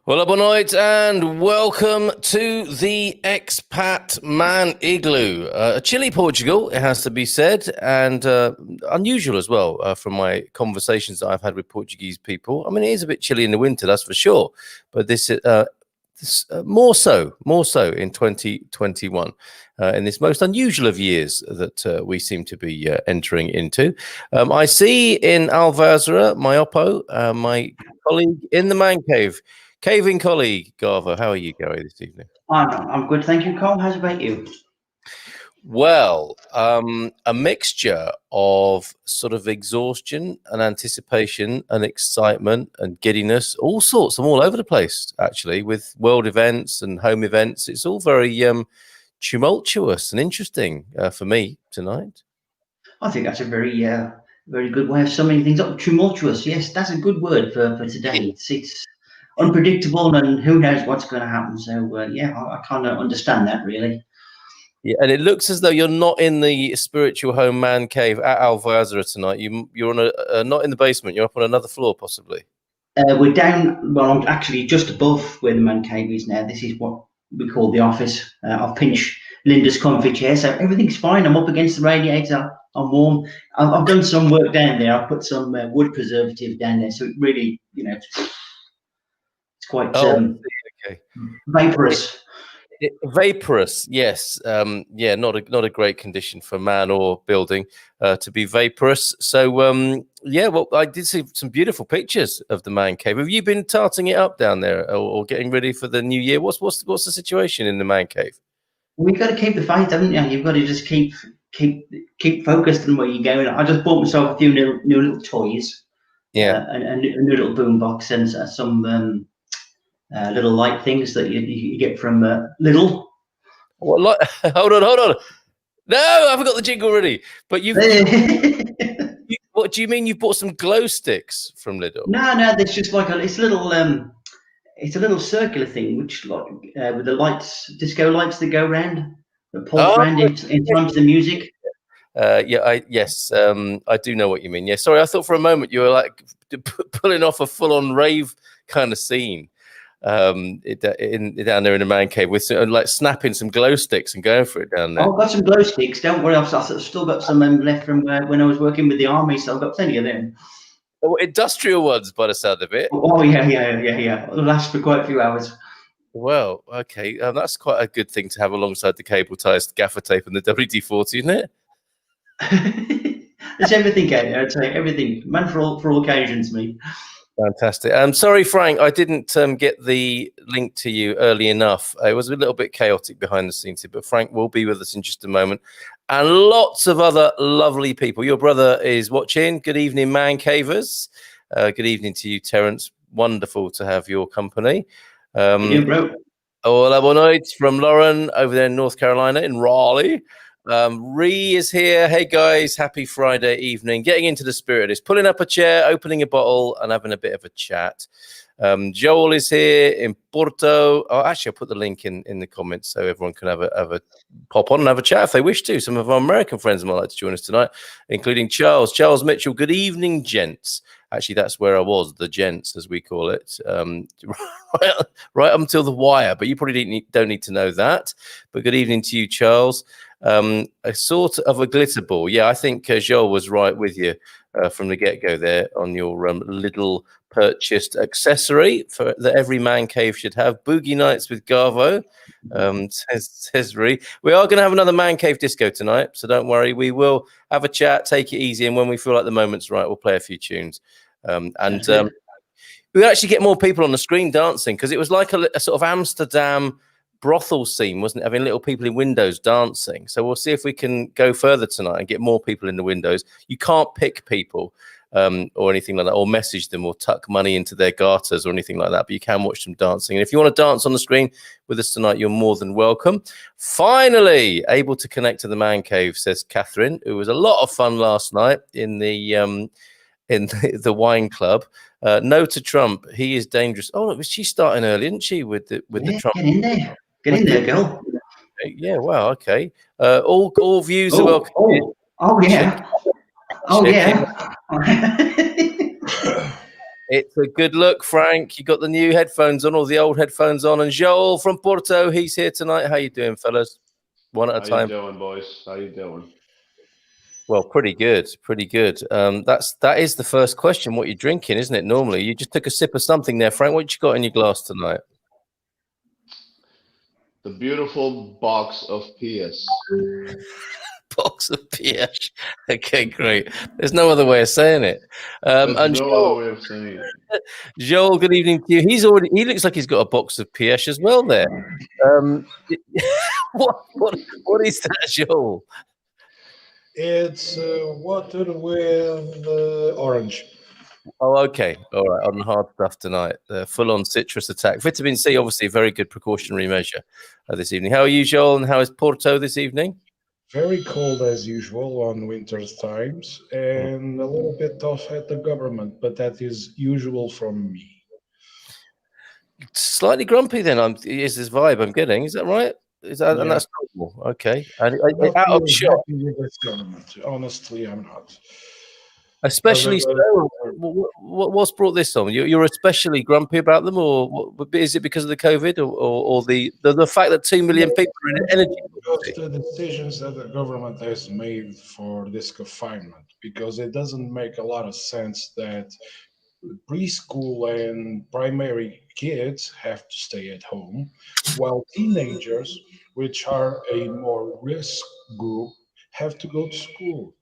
Well, boa noite, and welcome to the Expat Man Igloo. A chilly Portugal, it has to be said, and unusual as well from my conversations that I've had with Portuguese people. I mean, it is a bit chilly in the winter, that's for sure, but this more so in 2021, in this most unusual of years that we seem to be entering into. I see in Alvazra, my oppo, my colleague in the man cave. Caving colleague, Garvo, how are you going this evening? I'm good, thank you, Cole. How's about you? Well, a mixture of sort of exhaustion and anticipation and excitement and giddiness, all sorts. I'm all over the place, actually, with world events and home events. It's all very tumultuous and interesting for me tonight. I think that's a very good way of summing things up. Tumultuous, yes, that's a good word for today. It's unpredictable, and who knows what's going to happen. So, I kind of understand that, really. Yeah, and it looks as though you're not in the spiritual home man cave at Alvazra tonight. You're on not in the basement. You're up on another floor, possibly. We're down, well, I'm actually just above where the man cave is now. This is what we call the office. I've pinched Linda's comfy chair, so everything's fine. I'm up against the radiator. I'm warm. I've done some work down there. I've put some wood preservative down there, so it really, it's quite okay. vaporous. Vaporous, yes. Not a great condition for man or building to be vaporous. So, well, I did see some beautiful pictures of the man cave. Have you been tarting it up down there or getting ready for the new year? What's the situation in the man cave? We've got to keep the faith, haven't you? You've got to just keep focused on where you're going. I just bought myself a few new little toys, and a new little boombox and some little light things that you get from Lidl. What? Hold on. No, I forgot the jingle already. But what do you mean? You bought some glow sticks from Lidl? No, there's just like it's a little circular thing, which with the lights, disco lights that go round, that pulse round in time to the music. I do know what you mean. Yeah, sorry, I thought for a moment you were like pulling off a full-on rave kind of scene down there in the man cave with like snapping some glow sticks and going for it down there. Oh, I've got some glow sticks. Don't worry, I've still got some left from when I was working with the army, so I've got plenty of them. Oh, industrial ones, by the sound of it. Oh yeah. It'll last for quite a few hours. Well, okay, that's quite a good thing to have alongside the cable ties, gaffer tape, and the WD-40, isn't it? There's everything out there. I'd say everything, man for all occasions. Me. Fantastic. Sorry, Frank, I didn't get the link to you early enough. It was a little bit chaotic behind the scenes here, but Frank will be with us in just a moment. And lots of other lovely people. Your brother is watching. Good evening, man cavers. Good evening to you, Terence. Wonderful to have your company. Bro. Hola, boa noite from Lauren over there in North Carolina, in Raleigh. Ree is here. Hey guys, happy Friday evening. Getting into the spirit of this, pulling up a chair, opening a bottle, and having a bit of a chat. Joel is here in Porto. Oh, actually, I'll put the link in the comments so everyone can have a pop on and have a chat if they wish to. Some of our American friends might like to join us tonight, including Charles Mitchell. Good evening, gents. Actually, that's where I was, the gents, as we call it, right up until the wire. But you probably don't need to know that. But good evening to you, Charles. A sort of a glitter ball. Yeah, I think Joel was right with you from the get-go there on your little purchased accessory that every man cave should have. Boogie nights with Garvo, says Ree. We are going to have another man cave disco tonight, so don't worry. We will have a chat, take it easy, and when we feel like the moment's right, we'll play a few tunes. We actually get more people on the screen dancing because it was like a sort of Amsterdam brothel scene, wasn't it? Having little people in windows dancing. So we'll see if we can go further tonight and get more people in the windows. You can't pick people or anything like that, or message them or tuck money into their garters or anything like that, but you can watch them dancing. And if you want to dance on the screen with us tonight, you're more than welcome. Finally able to connect to the man cave, says Catherine. It was a lot of fun last night in the wine club. No to Trump, he is dangerous. Oh, look, she's starting early, isn't she, with the Trump? Get in there, girl. Yeah, wow, okay. All views are welcome. Oh yeah. Oh yeah. It's a good look, Frank. You got the new headphones on, or the old headphones on. And Joel from Porto, he's here tonight. How you doing, fellas? One at a How time. you doing, boys? How you doing? Well, pretty good, pretty good. That is the first question. What you're drinking, isn't it? Normally, you just took a sip of something there, Frank. What you got in your glass tonight? The beautiful box of PS. Box of PS. Okay, great. There's no other way of saying it. There's And no other way of saying it. Joel, good evening to you. He looks like he's got a box of PS as well there. What is that, Joel? It's water with orange. Oh, okay. All right. On the hard stuff tonight. Full-on citrus attack. Vitamin C, obviously, a very good precautionary measure this evening. How are you, Joel? And how is Porto this evening? Very cold as usual on winter times, and a little bit tough at the government, but that is usual from me. Slightly grumpy then. Is this vibe I'm getting? Is that right? Is that and Yeah. that's normal? Okay. And I'm not out of really shot, happy with this government. Honestly, I'm not. especially Other so. What's brought this on? You're especially grumpy about them, or is it because of the COVID, or the fact that 2 million people are in energy? Just the decisions that the government has made for this confinement, because it doesn't make a lot of sense that preschool and primary kids have to stay at home, while teenagers, which are a more risk group, have to go to school.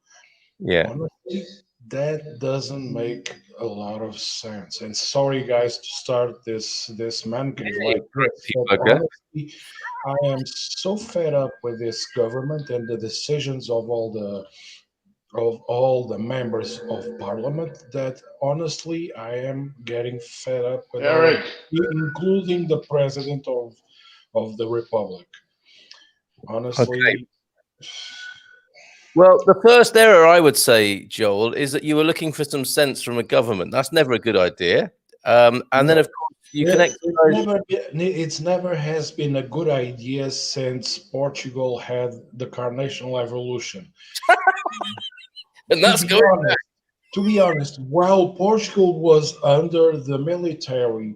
Yeah. Honestly, that doesn't make a lot of sense. And sorry, guys, to start this man cave like this, but Okay. honestly, I am so fed up with this government and the decisions of all the members of parliament that honestly I am getting fed up with all of Eric, including the president of the republic. Honestly, Okay. Well, the first error I would say, Joel, is that you were looking for some sense from a government. That's never a good idea. And then, of course, you connect. it's never has been a good idea since Portugal had the Carnation Revolution. And that's to be going honest, to be honest, while Portugal was under the military,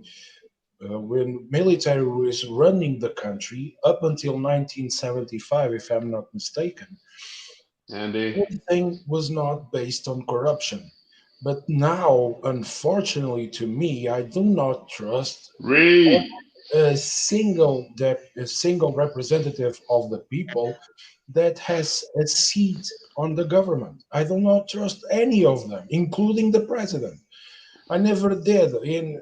when military was running the country up until 1975, if I'm not mistaken, Andy. everything was not based on corruption. But now, unfortunately to me, I do not trust Read. a single representative of the people that has a seat on the government. I do not trust any of them, including the president. I never did. In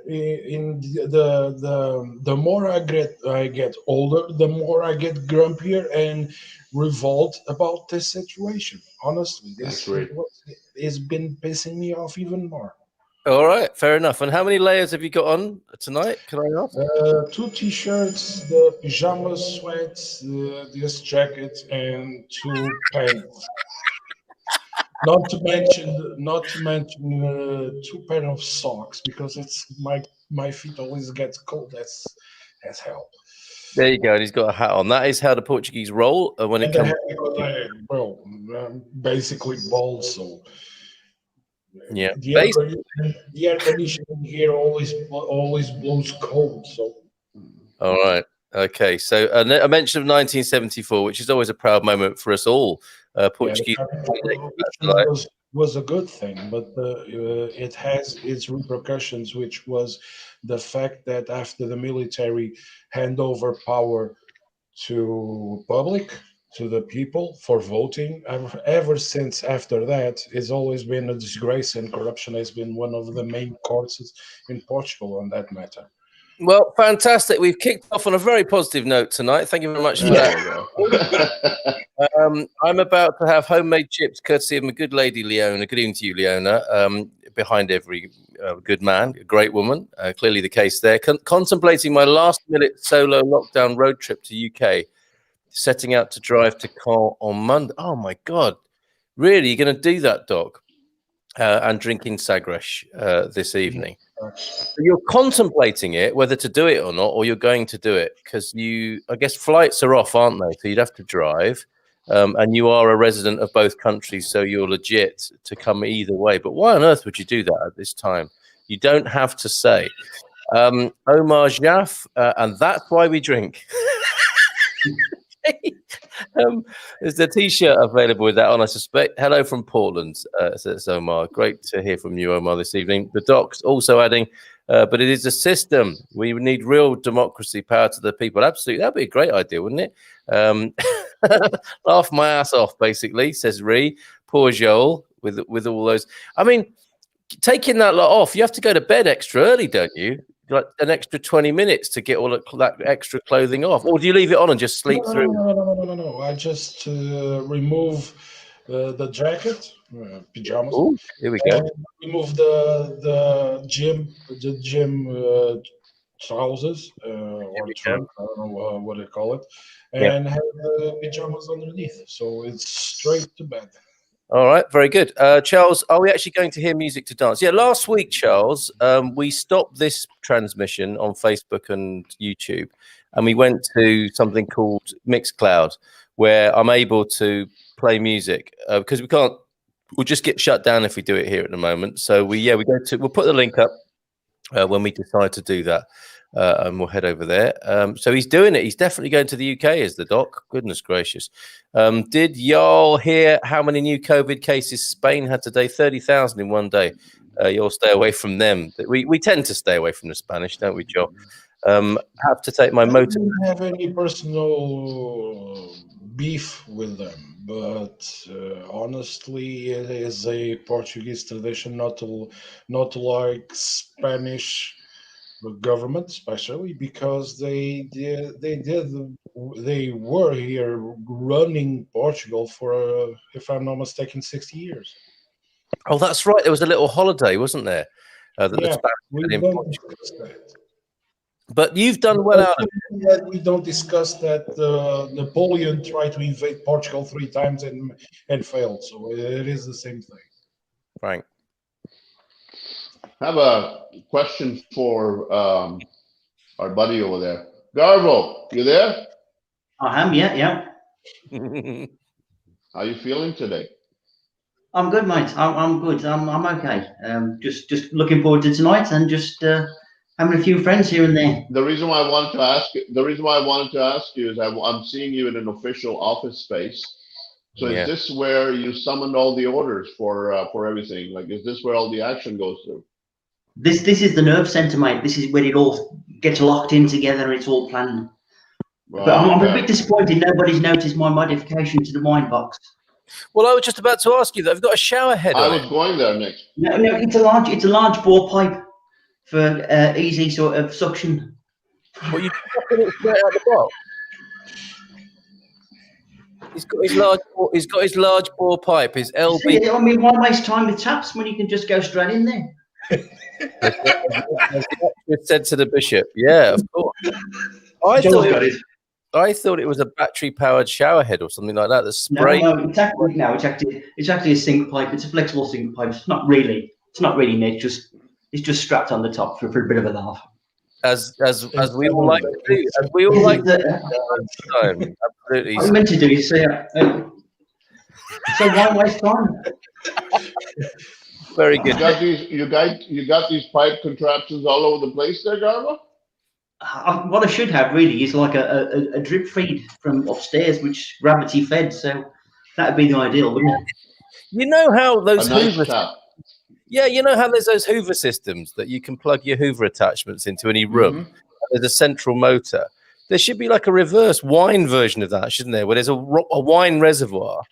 the more I get older, the more I get grumpier and revolt about this situation. Honestly, this is what has been pissing me off even more. All right, fair enough. And how many layers have you got on tonight? Can I ask? 2 t-shirts, the pajama sweats, this jacket, and 2 pants. Not to mention 2 pair of socks because it's my feet always get cold as hell. There you go. And he's got a hat on. That is how the Portuguese roll when it comes. I'm basically bald, so Yeah. the air conditioning here always blows cold. So. All right. Okay. So a mention of 1974, which is always a proud moment for us all. Portuguese was a good thing, but it has its repercussions, which was the fact that after the military hand over power to public, to the people for voting, ever since after that, it's always been a disgrace, and corruption has been one of the main causes in Portugal on that matter. Well, fantastic. We've kicked off on a very positive note tonight. Thank you very much for that. I'm about to have homemade chips courtesy of my good lady, Leona. Good evening to you, Leona. Behind every good man, a great woman. Clearly the case there. Contemplating my last-minute solo lockdown road trip to UK. Setting out to drive to Caen on Monday. Oh, my God. Really? You're going to do that, Doc? And drinking Sagres this evening. So you're contemplating it, whether to do it or not, or you're going to do it because I guess flights are off, aren't they? So you'd have to drive, and you are a resident of both countries, so you're legit to come either way. But why on earth would you do that at this time? You don't have to say. Omar Jaff, and that's why we drink. There's a t-shirt available with that on, I suspect. Hello from Portland, says Omar. Great to hear from you, Omar, this evening. The doc's also adding, but it is a system. We need real democracy, power to the people. Absolutely. That'd be a great idea, wouldn't it? Laugh my ass off, basically, says Ree. Poor Joel with all those. I mean, taking that lot off, you have to go to bed extra early, don't you? Like an extra 20 minutes to get all that extra clothing off, or do you leave it on and just sleep through? No. I just remove the jacket, pajamas. Ooh, here we go. And remove the gym trousers or trunk. I don't know what they call it, and have the pajamas underneath. So it's straight to bed. All right, very good. Charles, are we actually going to hear music to dance? Yeah, last week, Charles, we stopped this transmission on Facebook and YouTube, and we went to something called Mixcloud, where I'm able to play music because we'll just get shut down if we do it here at the moment. So we'll put the link up when we decide to do that. And we'll head over there. So he's doing it. He's definitely going to the UK as the doc. Goodness gracious. Did y'all hear how many new COVID cases Spain had today? 30,000 in one day. You'll stay away from them. We tend to stay away from the Spanish, don't we, Joe? Have to take my motor. I don't have any personal beef with them, but honestly, it is a Portuguese tradition not to like Spanish government, especially because they were here running Portugal for, if I'm not mistaken, 60 years. Oh, that's right. There was a little holiday, wasn't there? We don't discuss that. But you've done well out of it. We don't discuss that Napoleon tried to invade Portugal 3 times and failed. So it is the same thing. Frank. I have a question for our buddy over there. Garbo, you there? I am, yeah. How you feeling today? I'm good, mate. I'm good. I'm okay. Just looking forward to tonight and just having a few friends here and there. The reason why I wanted to ask you is I'm seeing you in an official office space. So is this where you summoned all the orders for everything? Like, is this where all the action goes through? This is the nerve center, mate. This is where it all gets locked in together and it's all planned. But I'm a bit disappointed nobody's noticed my modification to the wine box. Well, I was just about to ask you that. I've got a shower head. I was going there next. No, it's a large bore pipe for easy sort of suction. Well, you popping it straight out the box. He's got his large bore pipe, his LB. See, I mean, why waste time with taps when you can just go straight in there? Said to the bishop, yeah, of course. I thought it was a battery-powered shower head or something like that. That's sprayed. No, it's actually a sink pipe. It's a flexible sink pipe. It's not really knit. It's just strapped on the top for a bit of a laugh. As we all like to do. As we all like to do. Absolutely. What I meant to do is say, so why waste time? Very good. You got these pipe contraptions all over the place there, Garba? What I should have really is like a drip feed from upstairs, which gravity fed. So that'd be the ideal, wouldn't it? You know how those Hoover tap. Yeah, you know how there's those Hoover systems that you can plug your Hoover attachments into any room. Mm-hmm. There's a central motor. There should be like a reverse wine version of that, shouldn't there? Where there's a wine reservoir,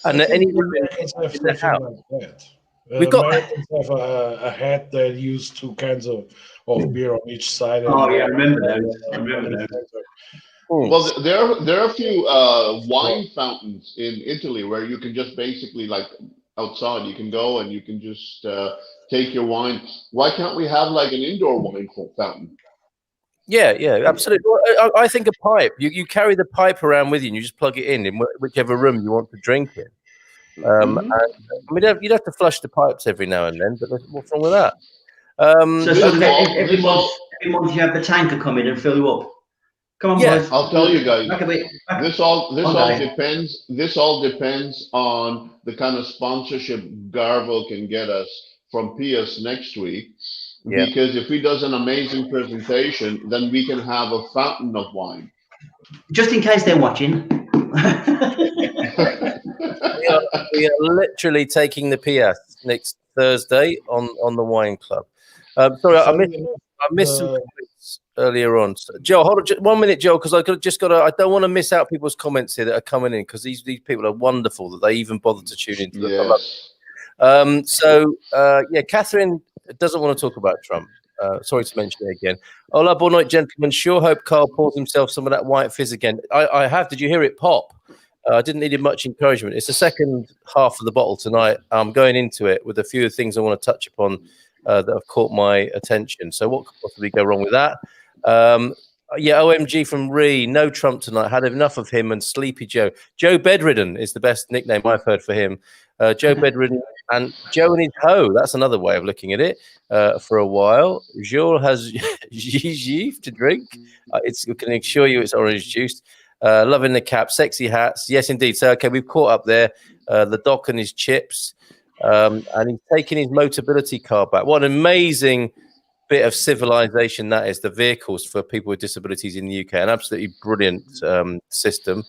and any Americans have something like that. Americans have a hat that used 2 cans of beer on each side. Oh yeah, I remember those. Well, there are a few wine fountains in Italy where you can just basically, like, outside, you can go and you can just take your wine. Why can't we have like an indoor wine fountain? Yeah, absolutely. I think a pipe. You carry the pipe around with you, and you just plug it in whichever room you want to drink in. And, I mean, you'd have to flush the pipes every now and then, but what's wrong with that? So every month you have the tanker come in and fill you up. Come on, boys. I'll tell you guys. This all depends. This all depends on the kind of sponsorship Garvo can get us from PS next week. Yeah. Because if he does an amazing presentation, then we can have a fountain of wine. Just in case they're watching. We are literally taking the PS next Thursday on the wine club. Sorry, I missed some comments earlier on. So, Joe, hold on 1 minute, Joe, because I don't want to miss out people's comments here that are coming in, because these people are wonderful that they even bother to tune into the Yes. Catherine doesn't want to talk about Trump. Sorry to mention it again. Hola, bon night, gentlemen. Sure hope Carl pours himself some of that white fizz again. I have. Did you hear it pop? I didn't need much encouragement. It's the second half of the bottle tonight. I'm going into it with a few things I want to touch upon that have caught my attention. So what could possibly go wrong with that? OMG from Ree. No Trump tonight. Had enough of him and Sleepy Joe. Joe Bedridden is the best nickname I've heard for him. Joe Bedridden and Joe and his hoe. That's another way of looking at it. For a while, Jules has Gigi to drink. I can assure you it's orange juice. Loving the cap, sexy hats. Yes, indeed. So, okay, we've caught up there. The doc and his chips. And he's taking his Motability car back. What an amazing bit of civilization that is, the vehicles for people with disabilities in the UK. An absolutely brilliant system.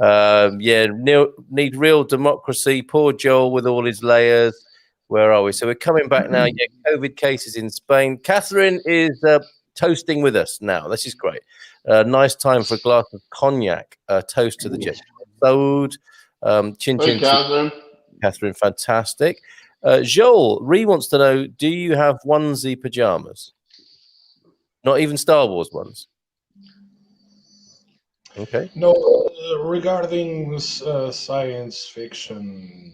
Need real democracy. Poor Joel with all his layers. Where are we? So we're coming back now. Yeah, COVID cases in Spain. Catherine is toasting with us now. This is great. Nice time for a glass of cognac. Toast to the jet. Sold. Chin chin. Catherine. Catherine, fantastic. Joel, Ree wants to know, do you have onesie pajamas? Not even Star Wars ones? Okay. No, regarding science fiction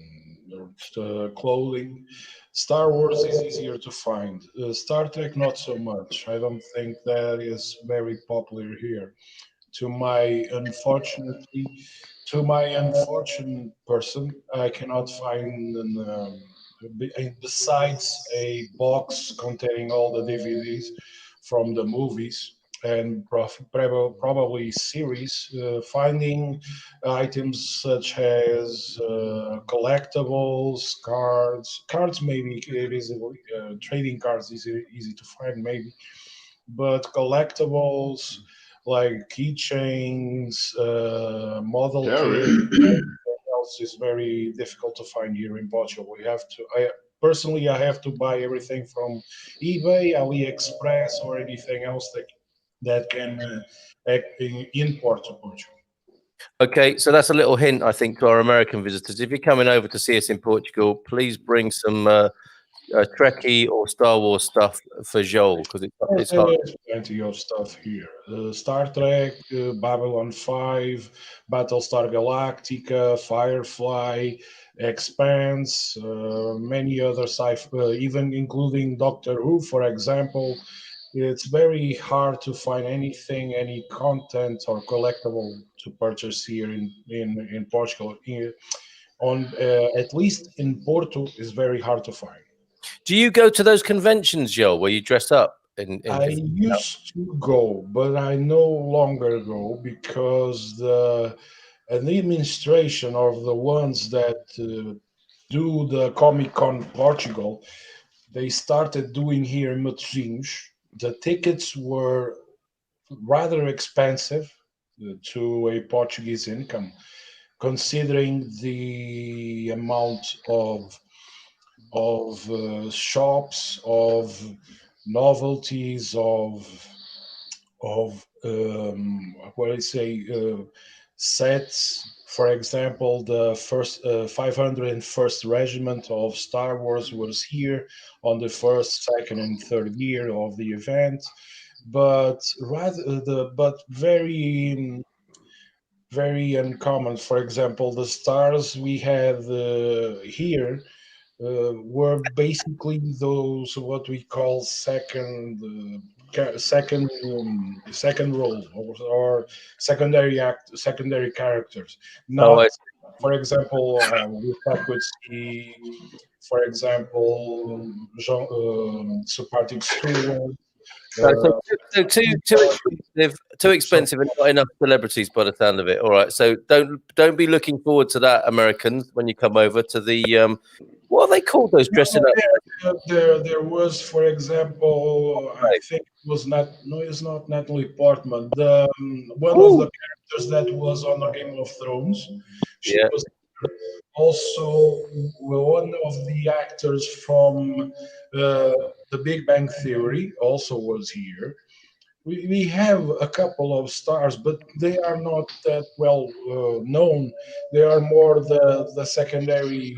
clothing, Star Wars is easier to find. Star Trek, not so much. I don't think that is very popular here. To my unfortunate person, I cannot find besides a box containing all the DVDs from the movies and probably series, finding items such as collectibles, cards maybe easily, trading cards easy to find maybe, but collectibles like keychains, model kits, else is very difficult to find here in Portugal. Personally, I have to buy everything from eBay, AliExpress, or anything else that can import to Portugal. Okay, so that's a little hint, I think, to our American visitors. If you're coming over to see us in Portugal, please bring some Trekkie or Star Wars stuff for Joel, because it's hard. There's plenty of stuff here. Star Trek, Babylon 5, Battlestar Galactica, Firefly, Expanse, many other sci-fi, even including Doctor Who, for example. It's very hard to find anything, any content or collectible to purchase here in Portugal. At least in Porto, is very hard to find. Do you go to those conventions, Joel, where you dress up? I used to go, but I no longer go because the administration of the ones that do the Comic Con Portugal, they started doing here in Matosinhos. The tickets were rather expensive to a Portuguese income, considering the amount of shops, of novelties, of sets. For example, the first 501st Regiment of Star Wars was here on the first, second, and third year of the event, but very very uncommon. For example, the stars we had here were basically those what we call second role or secondary characters. Not, for example, we could see, for example, Supporting Steward. Too expensive and not enough celebrities by the sound of it. All right, so don't be looking forward to that, Americans, when you come over to the what are they called, those dressing up There was, for example, I think it was not. No, it's not Natalie Portman. The one of the characters that was on the Game of Thrones. She Yeah. was also one of the actors from the Big Bang Theory. Also was here. We have a couple of stars, but they are not that well known. They are more the secondary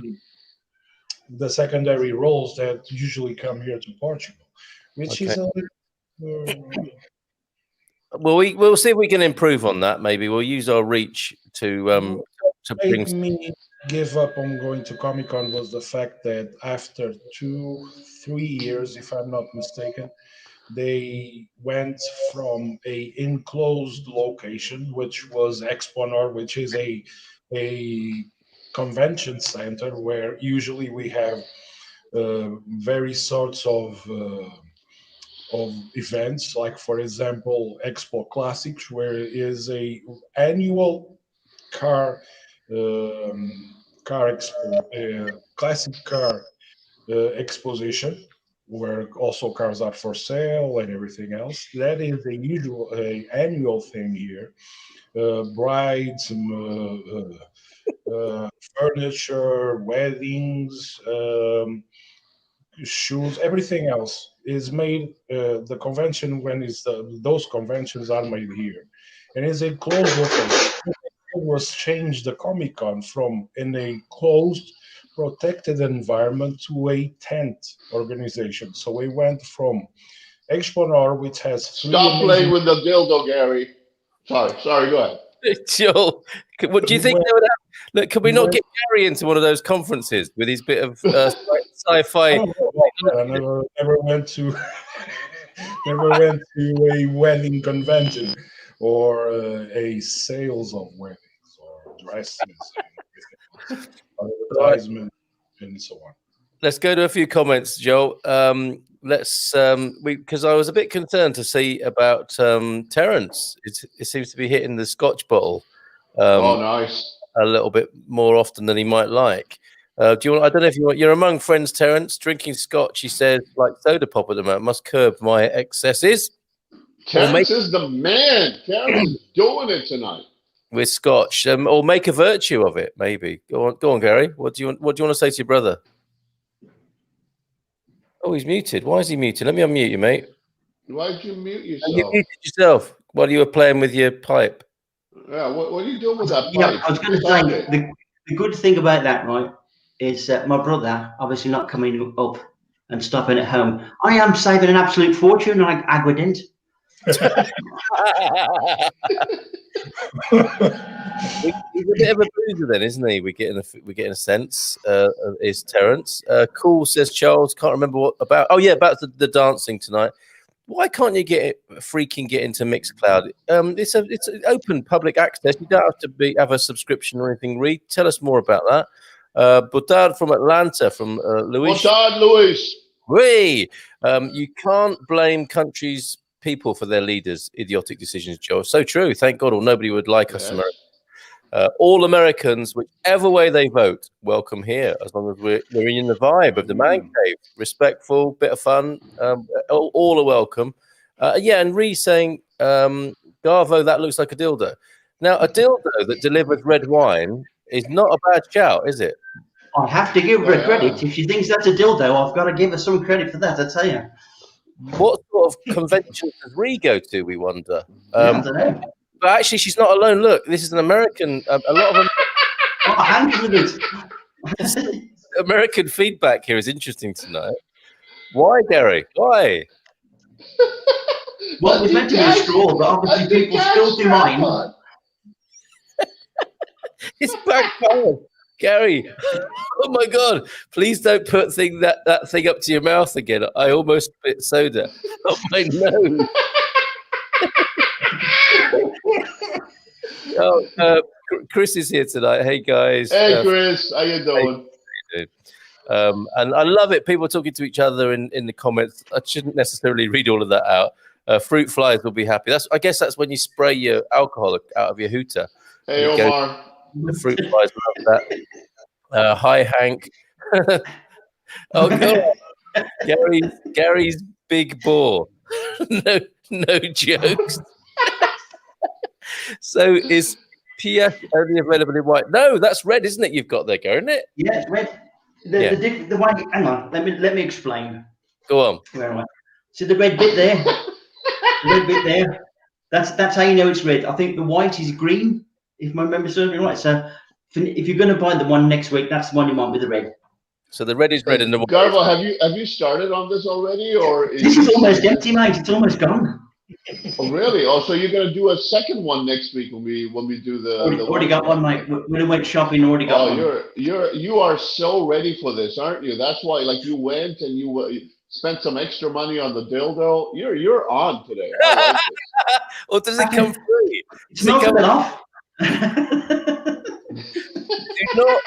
roles that usually come here to Portugal, which Okay. is a little. Well, we'll see if we can improve on that. Maybe we'll use our reach to bring. Made me give up on going to Comic Con was the fact that after 2-3 years, if I'm not mistaken, they went from a enclosed location, which was Exponor, which is a convention center where usually we have very sorts of events, like for example Expo Classics, where is a annual car car expo, classic car exposition, where also cars are for sale and everything else. That is a annual thing here. Brides, furniture, weddings, shoes, everything else is made. The convention when is those conventions are made here, and it's a closed location. It was changed the Comic Con from in a closed, protected environment to a tent organization. So we went from Exponor, which has Stop playing with the dildo, Gary. Sorry, go ahead. Joel, what do you think they would have? Look, could we not get Gary into one of those conferences with his bit of sci-fi? I never went to a wedding convention or a sales of weddings or dresses and advertisement and so on. Let's go to a few comments, Joel. Because I was a bit concerned to see about Terence. It seems to be hitting the Scotch bottle. Nice. A little bit more often than he might like. Do you want? I don't know if you're among friends, Terence. Drinking Scotch, he says, like soda pop at the moment. Must curb my excesses. Terence is the man. Terence is doing it tonight with Scotch, or make a virtue of it. Maybe go on, Gary. What do you want to say to your brother? Oh, he's muted. Why is he muted? Let me unmute you, mate. Why'd you mute yourself? You muted yourself while you were playing with your pipe. Yeah, what are you doing with that pipe? Yeah, I was going to say, the good thing about that, right, is my brother obviously not coming up and stopping at home. I am saving an absolute fortune like Agua didn't. He's a bit of a boozer then, isn't he? We're getting a sense. Is Terence cool? Says Charles. Can't remember what about. Oh yeah, about the dancing tonight. Why can't you get into Mixcloud? It's an open public access. You don't have to have a subscription or anything. Reed, tell us more about that. Butard from Atlanta, from Luis. Butard, Luis. Oui. You can't blame countries' people for their leaders' idiotic decisions, Joe. So true. Thank God, or nobody would like us Americans. All Americans, whichever way they vote, welcome here, as long as we're in the vibe of the man cave. Respectful, bit of fun. All are welcome. And Ree saying, Garvo, that looks like a dildo. Now, a dildo that delivers red wine is not a bad shout, is it? I have to give her credit. If she thinks that's a dildo, I've got to give her some credit for that, I tell you. What sort of conventions does Ree go to, we wonder? I don't know. But actually, she's not alone. Look, this is an American. A lot of them. American feedback here is interesting tonight. Why, Gary? Why? Well, it was meant to be a straw, but obviously people still do mine. It's backfired. Gary, oh my God, please don't put that thing up to your mouth again. I almost spit soda up my nose. Chris is here tonight. Hey, guys. Hey, Chris. How you doing? And I love it. People talking to each other in the comments. I shouldn't necessarily read all of that out. Fruit flies will be happy. I guess that's when you spray your alcohol out of your hooter. Hey, Omar. The fruit flies love that. Hi, Hank. Oh God! Gary's big bore. no jokes. So is PS only available in white? No, that's red, isn't it? You've got there, Gary, isn't it? Yeah, it's red. The white. Hang on. Let me explain. Go on. Where am I? See the red bit there. The red bit there. That's how you know it's red. I think the white is green, if my memory serves me right. So if you're going to buy the one next week, that's the one you want with the red. So the red is red and the white. Garbo, have you started on this already, or This is almost empty, mate. It's almost gone. Oh, really? Oh, so you're going to do a second one next week when we do the. Already got one, mate. When I went shopping, already got one. You are so ready for this, aren't you? That's why, like, you went and you spent some extra money on the dildo. You're on today. I like it. Or does it come free? It's not coming off. Do not.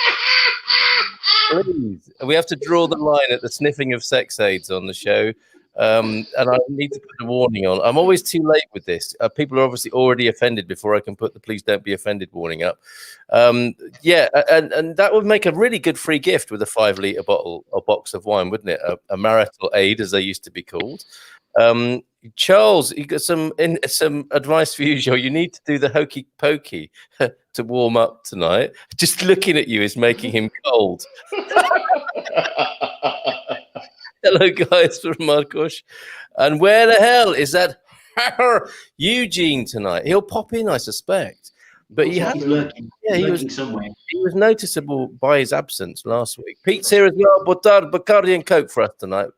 Please. We have to draw the line at the sniffing of sex aids on the show. And I need to put a warning on. I'm always too late with this. People are obviously already offended before I can put the please don't be offended warning up. And that would make a really good free gift with a 5-litre bottle or box of wine, wouldn't it? A marital aid, as they used to be called. Charles, you got some advice for you, Joe. You need to do the hokey pokey to warm up tonight. Just looking at you is making him cold. Hello, guys, from Marcos. And where the hell is that Eugene tonight? He'll pop in, I suspect. But he was somewhere. He was noticeable by his absence last week. Pete's here as well. Bacardi and Coke for us tonight.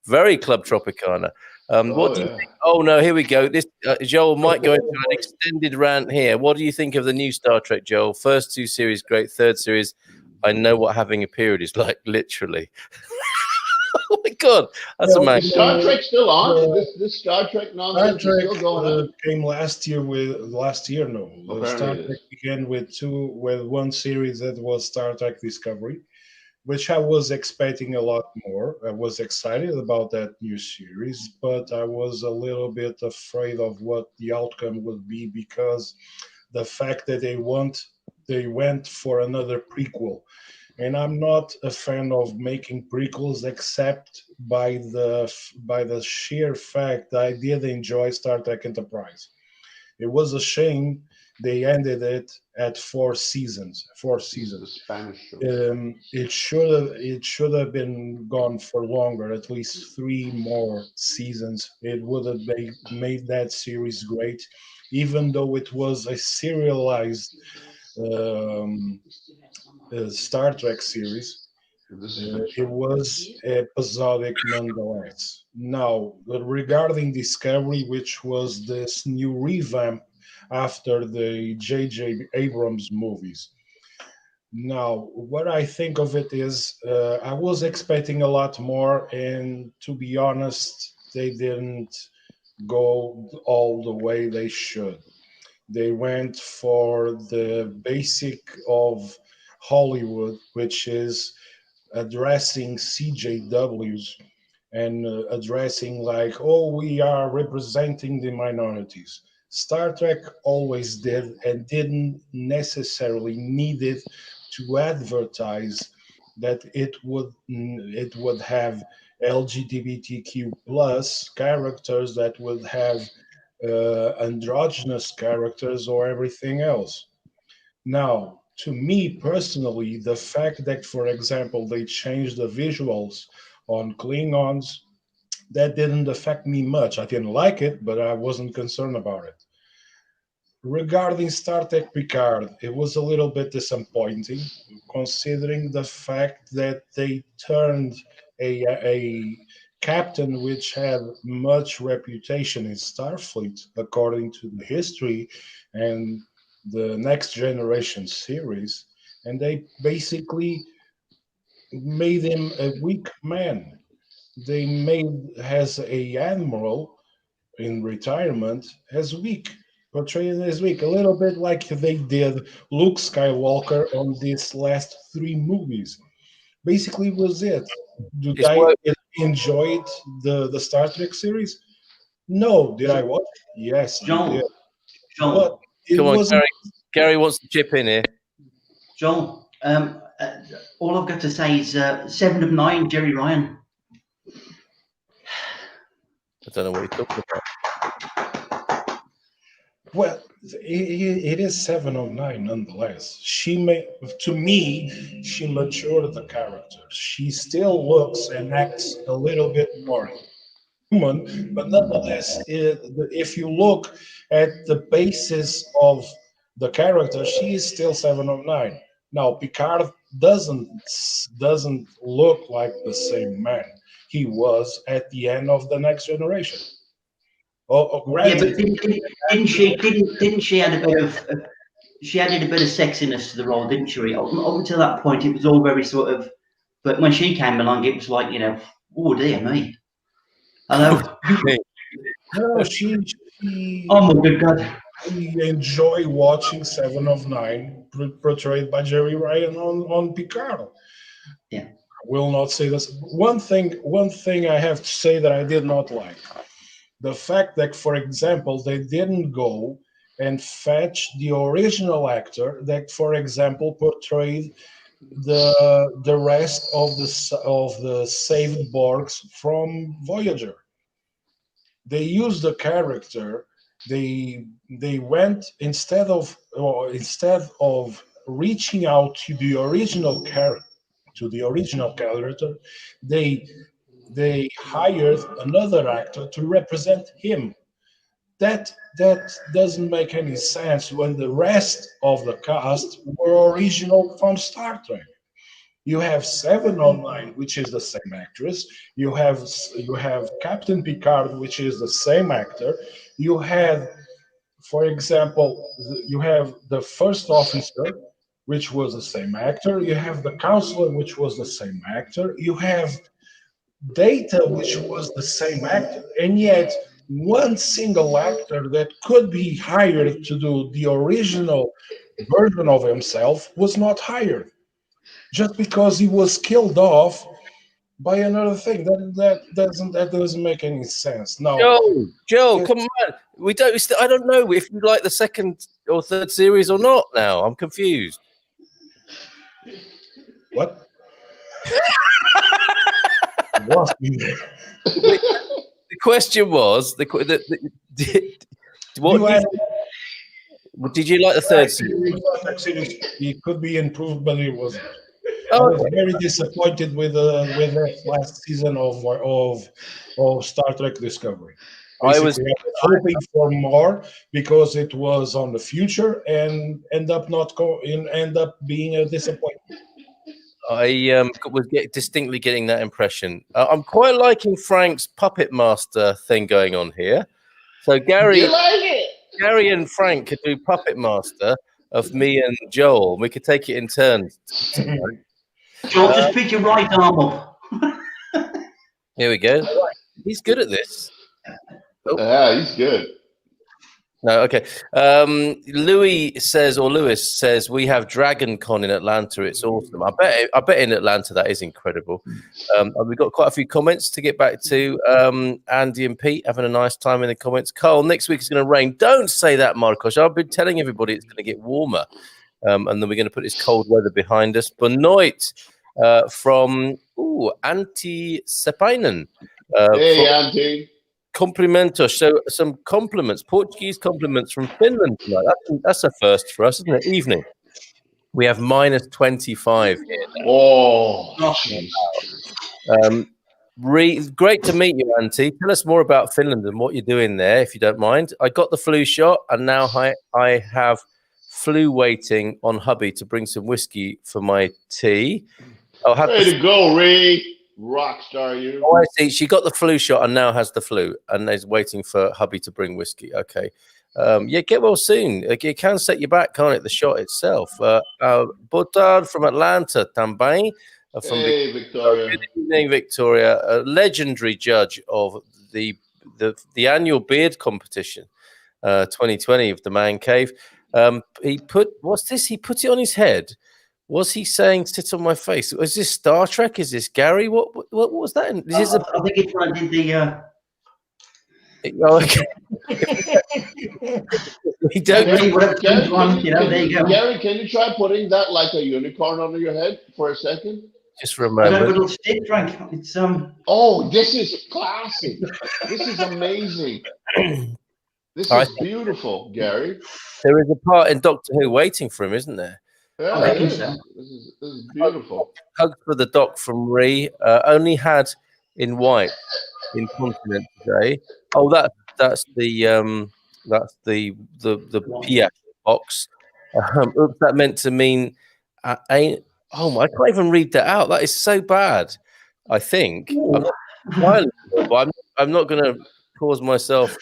Very Club Tropicana. What do you think? Oh, no, here we go. This Joel might go into an extended rant here. What do you think of the new Star Trek, Joel? First 2 series, great. Third series, I know what having a period is like, literally. Oh, my God. That's a man. Is Star Trek still on? This Star Trek nonsense is still going on? Came last year. Star Trek began with one series that was Star Trek Discovery, which I was expecting a lot more. I was excited about that new series, but I was a little bit afraid of what the outcome would be, because the fact that they went for another prequel. And I'm not a fan of making prequels, except by the sheer fact that I did enjoy Star Trek Enterprise. It was a shame they ended it at 4 seasons. The Spanish show. It should have been gone for longer, at least 3 more seasons. It would have made that series great, even though it was a serialized Star Trek series. It was episodic nonetheless. Now, regarding Discovery, which was this new revamp after the J.J. Abrams movies. Now, what I think of it is, I was expecting a lot more, and to be honest, they didn't go all the way they should. They went for the basic of Hollywood, which is addressing CJWs and addressing like, oh, we are representing the minorities. Star Trek always did, and didn't necessarily need it to advertise that it would have LGBTQ plus characters, that would have androgynous characters or everything else. Now, to me personally, the fact that, for example, they changed the visuals on Klingons, that didn't affect me much. I didn't like it, but I wasn't concerned about it. Regarding Star Trek Picard, it was a little bit disappointing, considering the fact that they turned a captain which had much reputation in Starfleet, according to the history and the Next Generation series, and they basically made him a weak man. They made as a admiral in retirement as weak, portrayed as weak, a little bit like they did Luke Skywalker on these last 3 movies. Basically was it. Did I enjoy the Star Trek series? No. Did I watch? Yes, I did. John. Come on, Gary wants to chip in here. John, all I've got to say is 7 of 9, Jerry Ryan. I don't know what you're talking about. Well, it is 7 of 9 nonetheless. To me, she matured the character. She still looks and acts a little bit more human, but nonetheless, if you look at the basis of the character, she is still 7 of 9. Now, Picard doesn't look like the same man he was at the end of the Next Generation. Yeah, but didn't she add a bit of she added a bit of sexiness to the role, didn't she? Up until that point, it was all very sort of. But when she came along, it was like, oh dear me. Hello. No, she Oh my good God. I enjoy watching 7 of 9 portrayed by Jerry Ryan on Picard. Yeah. I will not say this. One thing I have to say that I did not like. The fact that, for example, they didn't go and fetch the original actor that, for example, portrayed the rest of the saved Borgs from Voyager. They used the character. They went instead of reaching out to the original character. They hired another actor to represent him. That doesn't make any sense when the rest of the cast were original from Star Trek. You have 7 of 9, which is the same actress. You have Captain Picard, which is the same actor. You have, for example, you have the first officer, which was the same actor. You have the counselor, which was the same actor. You have Data, which was the same actor, and yet one single actor that could be hired to do the original version of himself was not hired, just because he was killed off by another thing. That doesn't make any sense. Now, Joe, come on. I don't know if you like the second or third series or not. Now I'm confused. What? Lost me there. The question was did you like the third series? It could be improved, but it wasn't. Oh, I was very disappointed with that last season of Star Trek Discovery. Basically, I was hoping for more because it was on the future and end up being a disappointment. I was distinctly getting that impression. I'm quite liking Frank's puppet master thing going on here. So Gary and Frank could do puppet master of me and Joel. We could take it in turns. Joel, just pick your right arm up. Here we go. He's good at this. Oh. Yeah, he's good. No, okay. Lewis says we have Dragon Con in Atlanta. It's awesome. I bet in Atlanta that is incredible. We've got quite a few comments to get back to. Andy and Pete having a nice time in the comments. Carl, next week is going to rain. Don't say that, Marcos. I've been telling everybody it's going to get warmer, and then we're going to put this cold weather behind us. Benoit from Antti Sepainen. Hey, Antti. Complimentos. So some compliments, Portuguese compliments from Finland tonight. That's a first for us, isn't it? Evening. We have minus 25 here. Oh, great to meet you, Antti. Tell us more about Finland and what you're doing there, if you don't mind. I got the flu shot, and now I have flu waiting on hubby to bring some whiskey for my tea. Way to go, Ray. Rock star, you. Oh, I see. She got the flu shot and now has the flu and is waiting for hubby to bring whiskey. Okay. Yeah, get well soon. It can set you back, can't it? The shot itself. Botard from Atlanta, também. Hey, Victoria. Good evening, Victoria. A legendary judge of the annual beard competition, 2020 of the Man Cave. He put it on his head. Was he saying "sit on my face"? Was this Star Trek? Is this Gary? What was that? I think it's when I did the. Okay. We don't. Gary, can you try putting that like a unicorn under your head for a second? just for a I got a moment. good little stick drink. It's Oh, this is classic. This is amazing. This is beautiful, Gary. There is a part in Doctor Who waiting for him, isn't there? Yeah, I it reckon is. so. This is beautiful. Hugs for the doc from Ree. Only had in white in continent today. Oh, that's the PF box. Oops, that meant to mean ain't. Oh my! I can't even read that out. That is so bad. I think I'm not entirely sure, but I'm not going to cause myself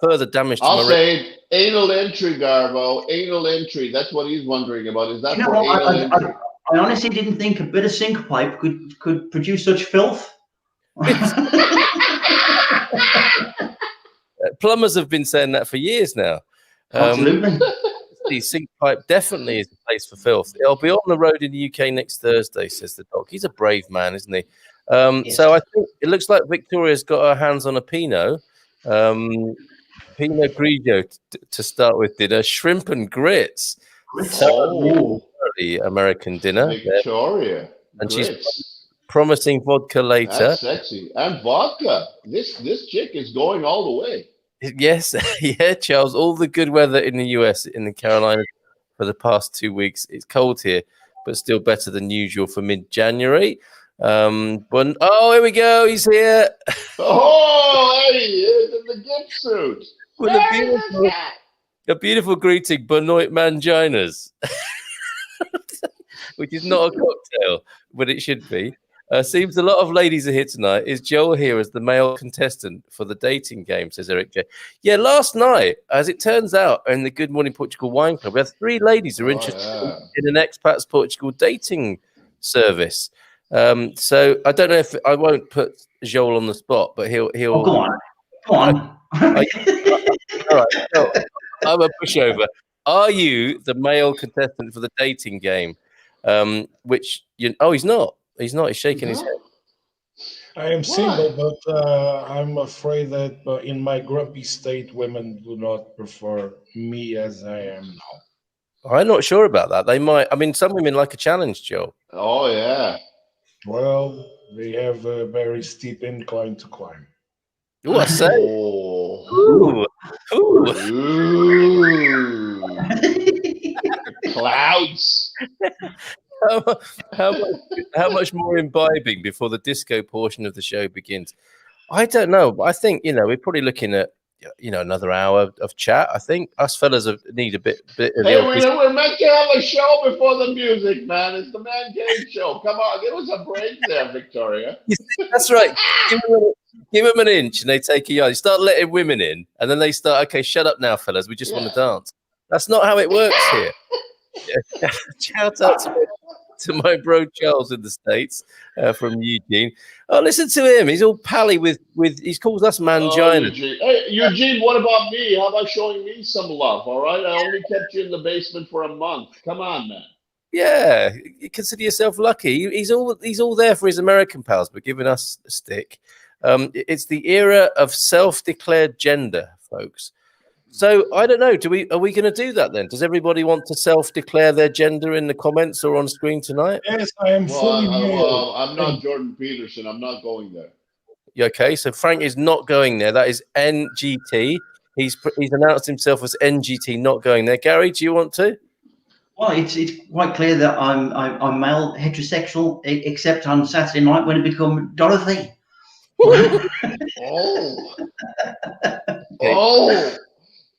further damage to I'll my. say it. Anal entry, Garbo. Anal entry. That's what he's wondering about. Is that You know for what? anal entry? I honestly didn't think a bit of sink pipe could produce such filth. Plumbers have been saying that for years now. Absolutely. The sink pipe definitely is a place for filth. I'll be on the road in the UK next Thursday, says the doc. He's a brave man, isn't he? Yes. So I think it looks like Victoria's got her hands on a Pinot. Pinot Grigio to start with dinner. Shrimp and grits. Oh, The American dinner. Victoria. And Grits. she's promising vodka later. That's sexy. And vodka. This chick is going all the way. Yes, yeah, Charles. All the good weather in the US, in the Carolinas, for the past 2 weeks. It's cold here, but still better than usual for mid-January. But here we go. He's here. Oh, there he is in the gift suit. With a beautiful greeting, Benoit Manginas, which is not a cocktail, but it should be. Seems a lot of ladies are here tonight. Is Joel here as the male contestant for the dating game, says Eric J. Yeah, last night, as it turns out, in the Good Morning Portugal Wine Club, we have 3 ladies who are interested in an Expats Portugal dating service. So I don't know if I won't put Joel on the spot, but he'll. Oh, go on. All right, so I'm a pushover. Are you the male contestant for the dating game? Which he's not. He's not. He's shaking his head. I am single, but I'm afraid that in my grumpy state, women do not prefer me as I am now. I'm not sure about that. They might. I mean, some women like a challenge, Joe. Oh, yeah. Well, they have a very steep incline to climb. Ooh, I say. Oh. Ooh. Clouds. How much more imbibing before the disco portion of the show begins? I don't know, but I think we're probably looking at another hour of chat. I think us fellas need a bit of Hey, the we're meant to have a show before the music, man. It's the Man Cave Show. Come on, give us a break there, Victoria. That's right. Give them an inch and they take a yard. You start letting women in, and then they start. Okay, shut up now, fellas. We just want to dance. That's not how it works here. Yeah. Shout out to my bro Charles in the States from Eugene. Oh, listen to him. He's all pally with he calls us mangina. Eugene. Hey, Eugene, what about me? How about showing me some love? All right, I only kept you in the basement for a month. Come on, man. Yeah, you consider yourself lucky. He's all there for his American pals, but giving us a stick. It's the era of self-declared gender, folks. So I don't know. Are we going to do that then? Does everybody want to self-declare their gender in the comments or on screen tonight? Yes, I am fully male. I'm not Jordan Peterson. I'm not going there. Okay, so Frank is not going there. That is NGT. He's announced himself as NGT, not going there. Gary, do you want to? Well, it's quite clear that I'm male, heterosexual, except on Saturday night when I become Dorothy. Oh.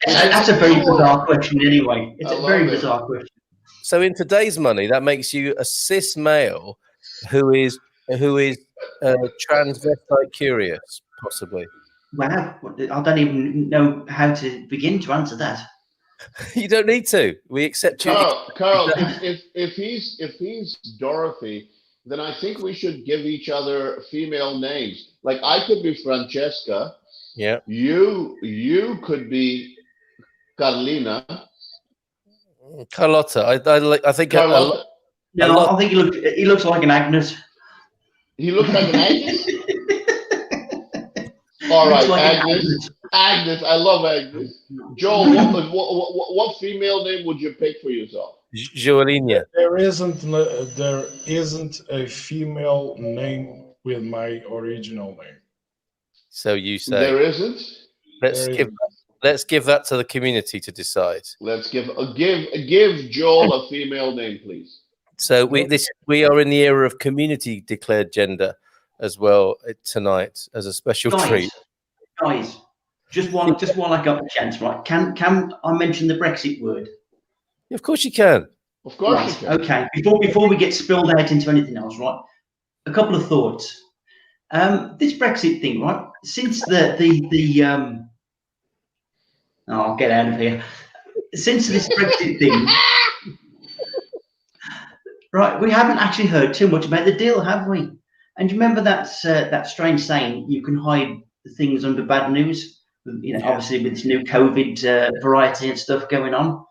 That's a very bizarre question anyway. It's a very bizarre question. So in today's money, that makes you a cis male who is transvestite curious, possibly. Wow, I don't even know how to begin to answer that. You don't need to. We accept you. Carl, if he's Dorothy, then I think we should give each other female names. Like I could be Francesca. Yeah. You could be Carlina. Carlotta. I think Carlotta. I think he looks like an Agnes. He looks like an Agnes? All right, like Agnes. Agnes. I love Agnes. Joel, what female name would you pick for yourself? Joelina. There isn't a female name with my original name. So you say. There isn't. Let's give that to the community to decide. Let's give Joel a female name, please. So we are in the era of community declared gender as well tonight as a special treat. Guys, just while I got the chance, right? Can I mention the Brexit word? Of course you can. Of course you can. Okay. Before we get spilled out into anything else, right? A couple of thoughts. This Brexit thing, right? Since I'll get out of here. Since this Brexit thing, right? We haven't actually heard too much about the deal, have we? And you remember that strange saying, you can hide things under bad news? Obviously with this new COVID variety and stuff going on.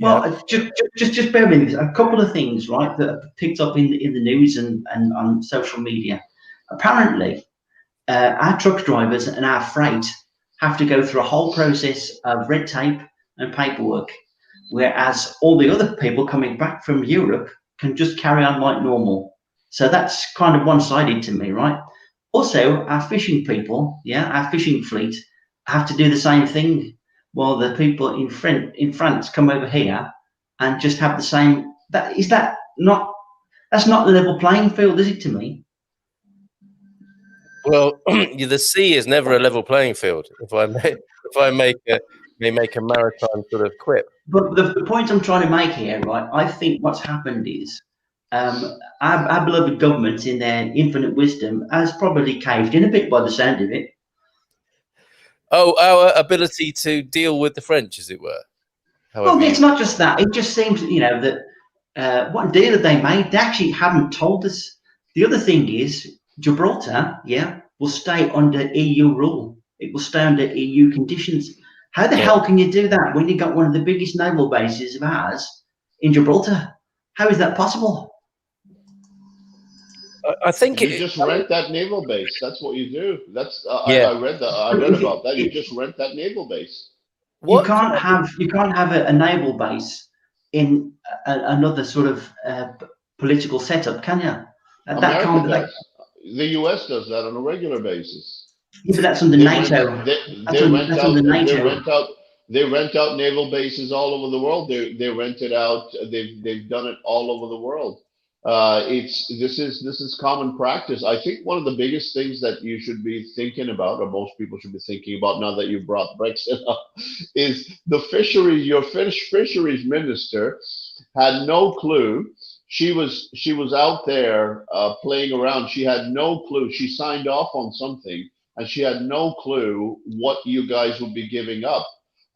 Well, just bear with me. A couple of things, right, that are picked up in the news and on social media. Apparently, our truck drivers and our freight have to go through a whole process of red tape and paperwork, whereas all the other people coming back from Europe can just carry on like normal. So that's kind of one-sided to me, right? Also, our fishing people, our fishing fleet have to do the same thing, while the people in France come over here and just have the same. That's not the level playing field, is it, to me? Well, the sea is never a level playing field. If I may make a maritime sort of quip. But the point I'm trying to make here, right? I think what's happened is our beloved government, in their infinite wisdom, has probably caved in a bit by the sound of it. Oh, our ability to deal with the French, as it were. Well, it's not just that. It just seems, that what deal have they made? They actually haven't told us. The other thing is Gibraltar, will stay under EU rule. It will stay under EU conditions. How the hell can you do that when you got one of the biggest naval bases of ours in Gibraltar? How is that possible? I think you just rent that naval base. That's what you do. That's I read that. I read about that. You just rent that naval base. You can't have a naval base in another sort of political setup, can you? America does. The US does that on a regular basis. Yeah, but that's under NATO. They rent out naval bases all over the world. They rent it out. They've done it all over the world. This is common practice. I think one of the biggest things that you should be thinking about, or most people should be thinking about now that you brought Brexit up, is the fisheries. Your fisheries minister had no clue. She was out there playing around. She had no clue. She signed off on something, and she had no clue what you guys would be giving up.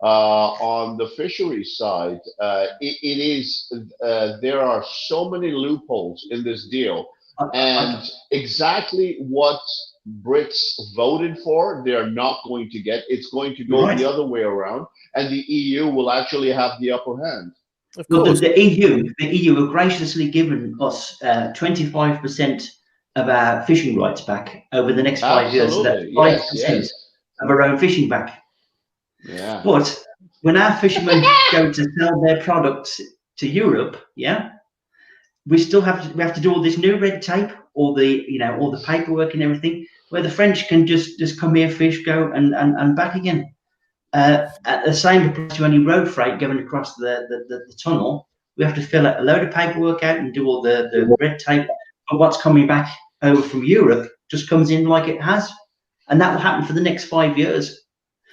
On the fisheries side, there are so many loopholes in this deal, and exactly what Brits voted for, they're not going to get. It's going to go the other way around, and the EU will actually have the upper hand. Of course. Well, the EU have graciously given us 25% of our fishing rights back over the next 5 years. So that's 5% of our own fishing back. Yeah. But when our fishermen go to sell their products to Europe, we still have to do all this new red tape, all the paperwork and everything, where the French can just come here, fish, go and back again. At the same price to any road freight going across the tunnel, we have to fill a load of paperwork out and do all the red tape. But what's coming back over from Europe just comes in like it has, and that will happen for the next 5 years.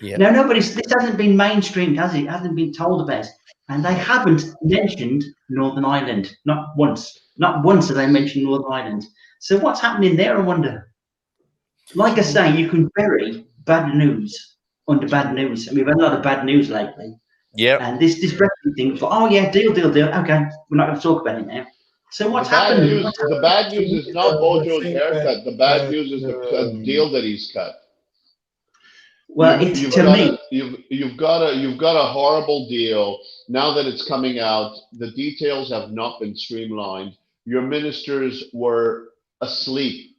Yeah. Now, this hasn't been mainstreamed, has it? It hasn't been told about. And they haven't mentioned Northern Ireland. Not once. Not once have they mentioned Northern Ireland. So what's happening there, I wonder? Like I say, you can bury bad news under bad news. And we've had a lot of bad news lately. Yeah. And this Brexit thing, deal. Okay, we're not going to talk about it now. So what's happened? The bad news is not Bojo's haircut. The bad news is the deal that he's cut. Well, you've got a horrible deal. Now that it's coming out, the details have not been streamlined. Your ministers were asleep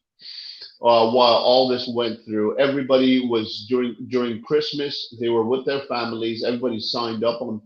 while all this went through. Everybody was during Christmas. They were with their families. Everybody signed off on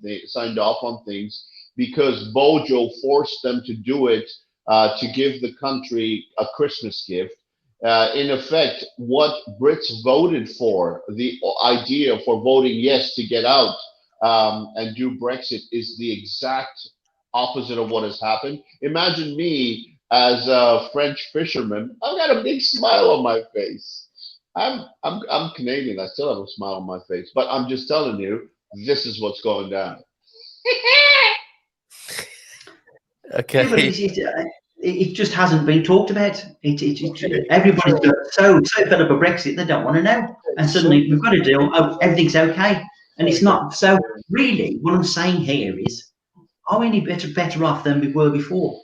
things. because Bojo forced them to do it to give the country a Christmas gift. In effect, what Brits voted for, the idea for voting yes to get out and do Brexit, is the exact opposite of what has happened. Imagine me as a French fisherman. I've got a big smile on my face. I'm Canadian. I still have a smile on my face, but I'm just telling you, this is what's going down. Okay. Yeah, but it just hasn't been talked about. Everybody's so fed up of Brexit, they don't want to know. And suddenly we've got a deal. Oh, everything's okay, and it's not. So really, what I'm saying here is, are we any better off than we were before?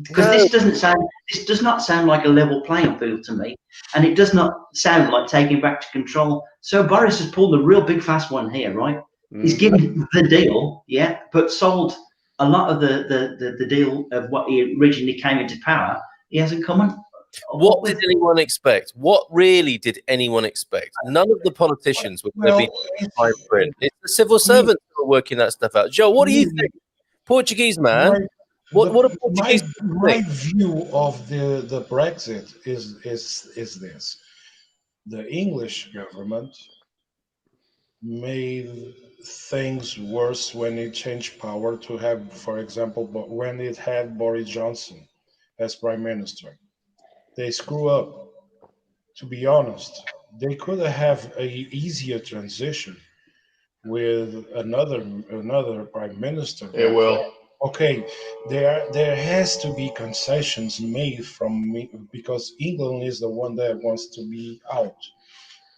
Because this does not sound like a level playing field to me, and it does not sound like taking back to control. So Boris has pulled a real big fast one here, right? He's given the deal, yeah, but sold a lot of the deal of what he originally came into power. He hasn't come on. What did anyone expect? What really did anyone expect? None of the politicians were going to be fine print. It's the civil servants who are working that stuff out. Joe, what do you think? Portuguese man. What a Portuguese my view of the Brexit is this: the English government made things worse when it changed power to have, for example, but when it had Boris Johnson as prime minister. They screw up. To be honest, they could have a easier transition with another prime minister. It will. Okay, there has to be concessions made from me because England is the one that wants to be out.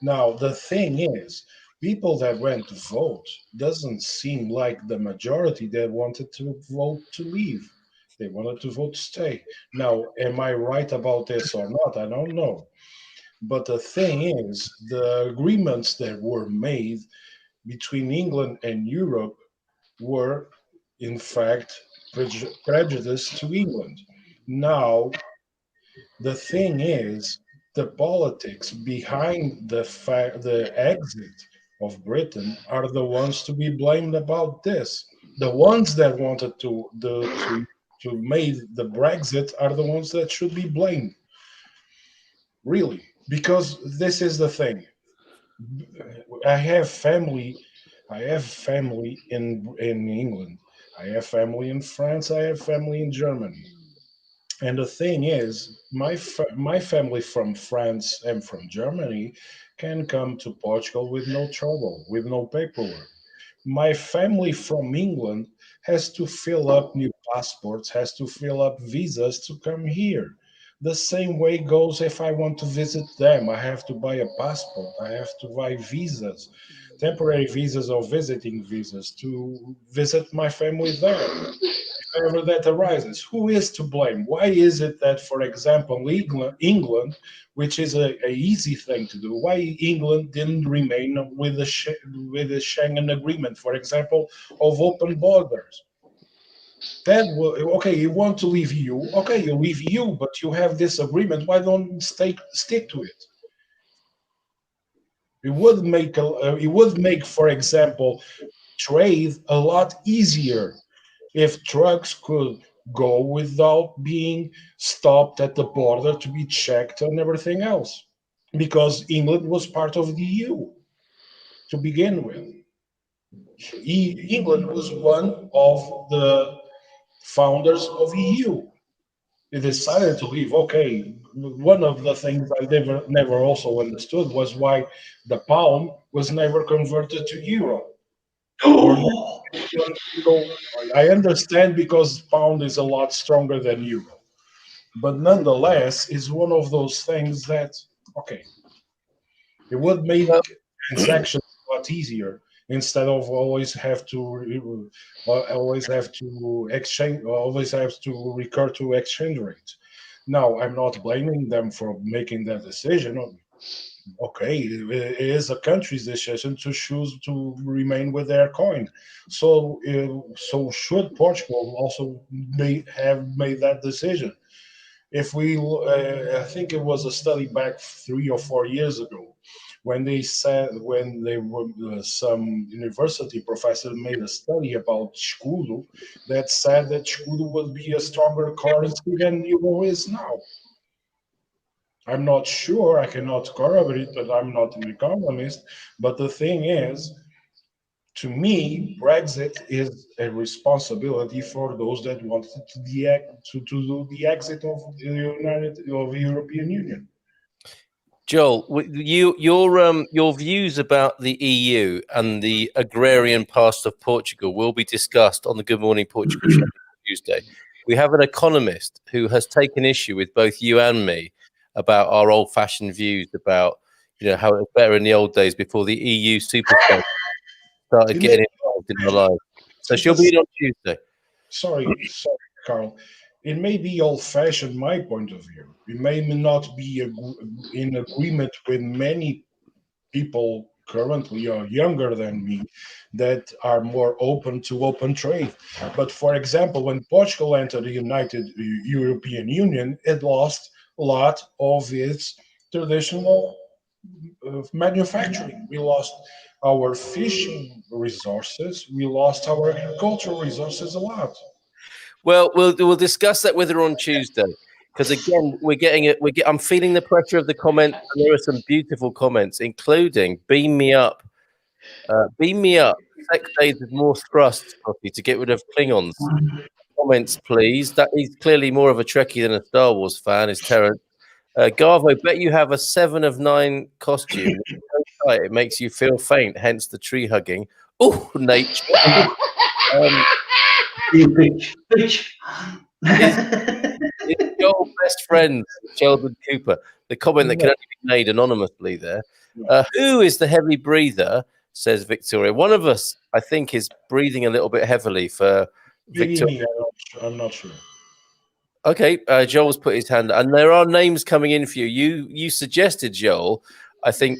Now the thing is, people that went to vote doesn't seem like the majority that wanted to vote to leave. They wanted to vote to stay. Now, am I right about this or not? I don't know. But the thing is, the agreements that were made between England and Europe were, in fact, prejudiced to England. Now, the thing is, the politics behind the exit of Britain are the ones to be blamed about this. The ones that wanted to make the Brexit are the ones that should be blamed, really, because this is the thing. I have family. I have family in England. I have family in France. I have family in Germany. And the thing is, my family from France and from Germany can come to Portugal with no trouble, with no paperwork. My family from England has to fill up new passports, has to fill up visas to come here. The same way goes if I want to visit them. I have to buy a passport, I have to buy visas, temporary visas or visiting visas to visit my family there. If ever that arises, who is to blame? Why is it that, for example, England, which is a easy thing to do, why England didn't remain with the Schengen Agreement, for example, of open borders? That will, okay, you want to leave EU, okay, you leave EU, but you have this agreement. Why don't stick to it? It would make, for example, trade a lot easier if trucks could go without being stopped at the border to be checked and everything else, because England was part of the EU to begin with. England was one of the founders of EU. They decided to leave. Okay, one of the things I never also understood was why the pound was never converted to euro. Or I understand because pound is a lot stronger than euro, but nonetheless, is one of those things that okay, it would make transactions a lot easier instead of always have to exchange, always have to recur to exchange rates. Now, I'm not blaming them for making that decision. Okay, it is a country's decision to choose to remain with their coin. So should Portugal also have made that decision? if we, I think it was a study back 3 or 4 years ago, when they said, when they were some university professor made a study about escudo that said that escudo would be a stronger currency than euro is now. I'm not sure, I cannot corroborate that, I'm not an economist, but the thing is, to me, Brexit is a responsibility for those that wanted to do the exit of the European Union. Joel, your views about the EU and the agrarian past of Portugal will be discussed on the Good Morning Portugal show Tuesday. We have an economist who has taken issue with both you and me about our old-fashioned views about, you know, how it was better in the old days before the EU superstar started getting involved in our lives. So she'll be on Tuesday. Sorry, Carl. It may be old-fashioned, my point of view. It may not be in agreement with many people currently or younger than me that are more open to open trade. But for example, when Portugal entered the United European Union, it lost a lot of its traditional manufacturing. We lost our fishing resources. We lost our agricultural resources a lot. Well, we'll discuss that with her on Tuesday, because again, I'm feeling the pressure of the comments, and there are some beautiful comments, including beam me up. Sex aids with more thrust, Scotty, to get rid of Klingons. Comments, please. That he's clearly more of a Trekkie than a Star Wars fan. Is Terrence? Garvo, bet you have a 7 of 9 costume. It's so tight, it makes you feel faint. Hence the tree hugging. Oh, nature. Bitch. It's your best friend, Sheldon Cooper. The comment that can only be made anonymously there. Who is the heavy breather, says Victoria. One of us, I think, is breathing a little bit heavily for Victoria. I'm not sure. Okay, Joel's put his hand, and there are names coming in for you. You suggested, Joel, I think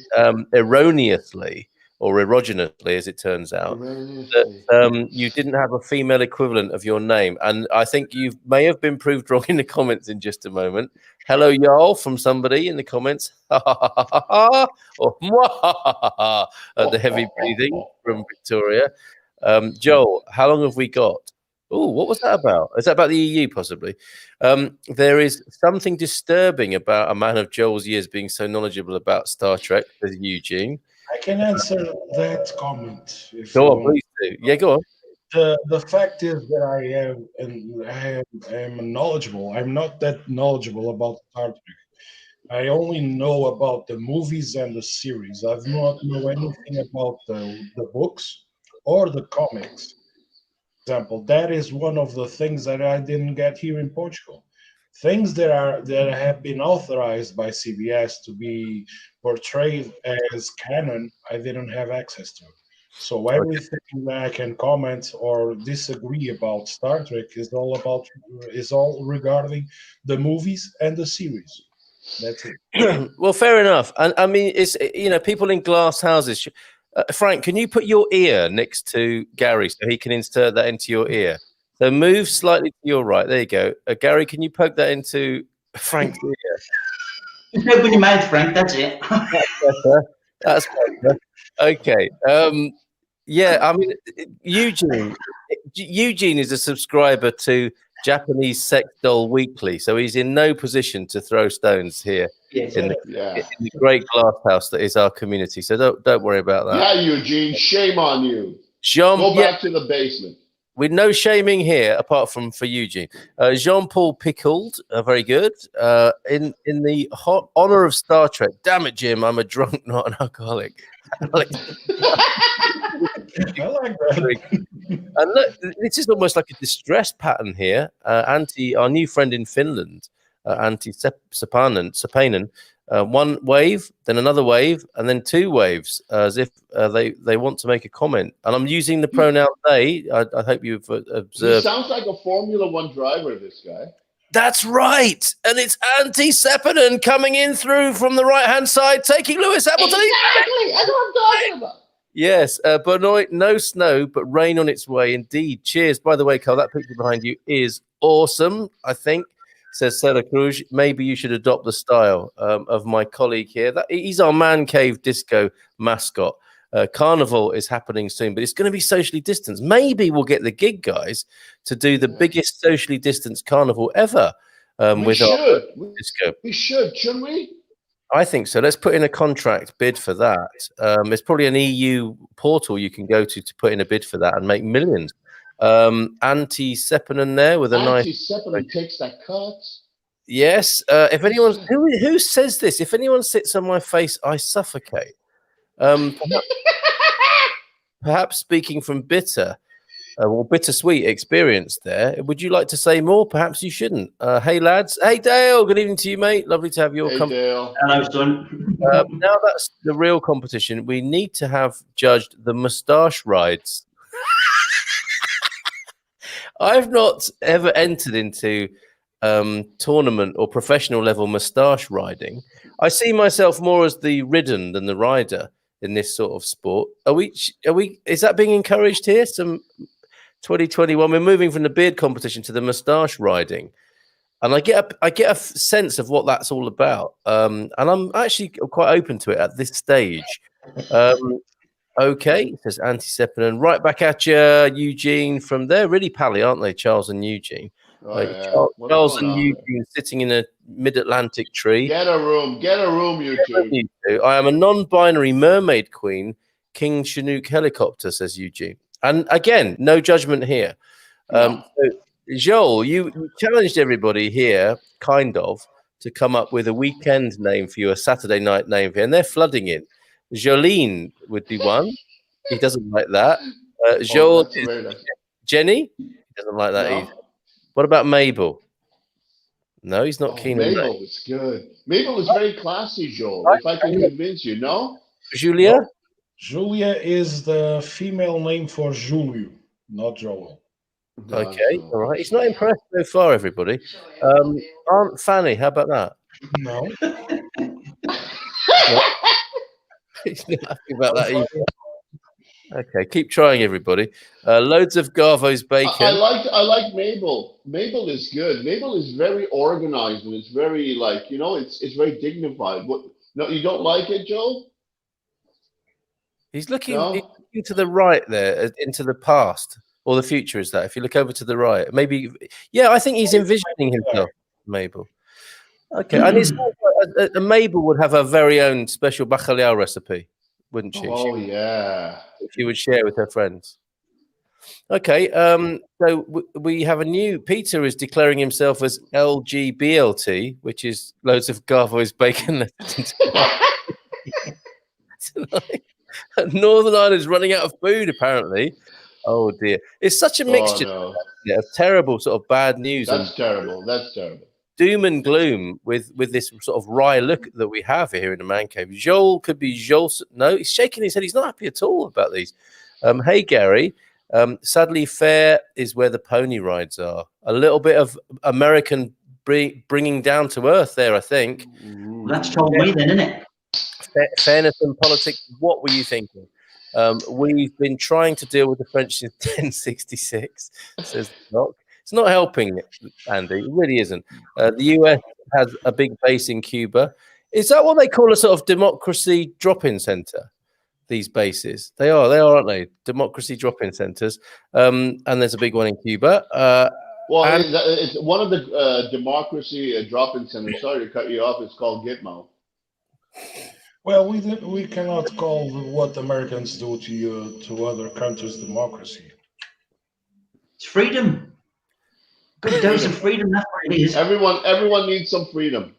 erroneously or erogeously, as it turns out, that you didn't have a female equivalent of your name, and I think you may have been proved wrong in the comments in just a moment. Hello, Joel, from somebody in the comments. Or the heavy breathing from Victoria. Joel, how long have we got? Oh, what was that about? Is that about the EU, possibly? There is something disturbing about a man of Joel's years being so knowledgeable about Star Trek, says Eugene. I can answer that comment. Go on, please do. Yeah, go on. The fact is that I am knowledgeable. I'm not that knowledgeable about Star Trek. I only know about the movies and the series. I do not know anything about the books or the comics. For example, that is one of the things that I didn't get here in Portugal. Things that have been authorized by CBS to be portrayed as canon, I didn't have access to. So everything that I can comment or disagree about Star Trek is all regarding the movies and the series. That's it. Well, fair enough. And I mean, it's, you know, people in glass houses. Frank, can you put your ear next to Gary so he can insert that into your ear? So move slightly to your right. There you go. Gary, can you poke that into Frank's ear? Just open your mouth, Frank. That's it. That's better. Okay. Yeah, I mean, Eugene is a subscriber to Japanese Sex Doll Weekly, so he's in no position to throw stones here in the great glass house that is our community. So don't worry about that. Yeah, Eugene, shame on you. Go back to the basement. With no shaming here, apart from for Eugene. Jean-Paul Pickled, very good. In the hot honor of Star Trek. Damn it, Jim, I'm a drunk, not an alcoholic. I like that. And look, this is almost like a distress pattern here. Our new friend in Finland, Antti Sepanen, one wave, then another wave, and then 2 waves, as if they want to make a comment. And I'm using the pronoun they. I hope you've observed. He sounds like a Formula One driver, this guy. That's right. And it's Antti Sepanen coming in through from the right-hand side, taking Lewis Hamilton. Exactly. That's what I'm talking about. Yes, but no snow, but rain on its way. Indeed. Cheers. By the way, Carl, that picture behind you is awesome, I think. says Sela Cruz. Maybe you should adopt the style of my colleague here. He's our man cave disco mascot. Carnival is happening soon, but it's going to be socially distanced. Maybe we'll get the gig guys to do the biggest socially distanced carnival ever. We should, shouldn't we? I think so. Let's put in a contract bid for that. There's probably an EU portal you can go to put in a bid for that and make millions. Antti Seppänen there with a nice. Antti Seppänen takes that cut. Yes. If anyone who says this, if anyone sits on my face, I suffocate. Perhaps speaking from bittersweet experience there. Would you like to say more? Perhaps you shouldn't. Hey lads. Hey Dale. Good evening to you, mate. Lovely to have your company. Dale. Hello, son. Now that's the real competition. We need to have judged the moustache rides. I've not ever entered into tournament or professional level moustache riding. I see myself more as the ridden than the rider in this sort of sport. Are we? Is that being encouraged here? Some 2021. We're moving from the beard competition to the moustache riding, and I get a sense of what that's all about. And I'm actually quite open to it at this stage. Okay, says Antti Seppänen. Right back at you, Eugene. From there, really pally, aren't they, Charles and Eugene? Charles and Eugene sitting in a mid-Atlantic tree. Get a room, you two. I am a non-binary mermaid queen, King Chinook helicopter, says Eugene. And again, no judgment here. So, Joel, you challenged everybody here, kind of, to come up with a weekend name for you, a Saturday night name for you, and they're flooding in. Jolene would be one. He doesn't like that. Joel, Jenny, he doesn't like that either. What about Mabel? No, he's not keen on that. Mabel is good. Mabel is very classy, Joel. If I can convince you, no? Julia? No. Julia is the female name for Julio, not Joel. Okay, all right. He's not impressed so far, everybody. Aunt Fanny, how about that? No. He's not happy about that either. Okay, keep trying, everybody. Loads of Garvo's bacon. I like Mabel. Mabel is good. Mabel is very organized and it's very it's very dignified. What? No, you don't like it, Joe? He's looking to the right there, into the past or the future. Is that if you look over to the right? Maybe. Yeah, I think he's envisioning himself, Mabel. Okay, and it's Mabel would have her very own special bacalhau recipe, wouldn't she? Oh, yeah. She would share with her friends. Okay, so we have a new. Peter is declaring himself as LGBLT, which is loads of Garvo's bacon. Northern Ireland is running out of food, apparently. Oh dear, it's such a mixture of terrible sort of bad news. That's terrible. Doom and gloom with this sort of wry look that we have here in the man cave. Joel could be Joel. No, he's shaking his head. He's not happy at all about these. Hey, Gary. Sadly, fair is where the pony rides are. A little bit of American bringing down to earth there, I think. That's told me then, isn't it? Fairness and politics. What were you thinking? We've been trying to deal with the French since 1066, says Doc. It's not helping, Andy. It really isn't. The US has a big base in Cuba. Is that what they call a sort of democracy drop-in center? These bases, they are, aren't they? Democracy drop-in centers. And there's a big one in Cuba. It's one of the democracy drop-in centers. Sorry to cut you off. It's called Gitmo. Well, we cannot call what Americans do to other countries democracy. It's freedom. Good dose of freedom, that's what it is. Everyone needs some freedom.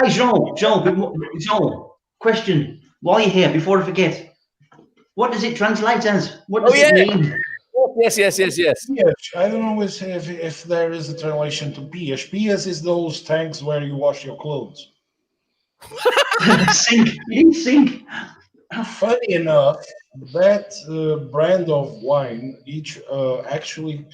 Hey, Jean, question. While you're here, before I forget, what does it translate as? What does it mean? Yes. Pias. I don't know if there is a translation to Pias. Pias is those tanks where you wash your clothes. Sink. Funny enough, that brand of wine actually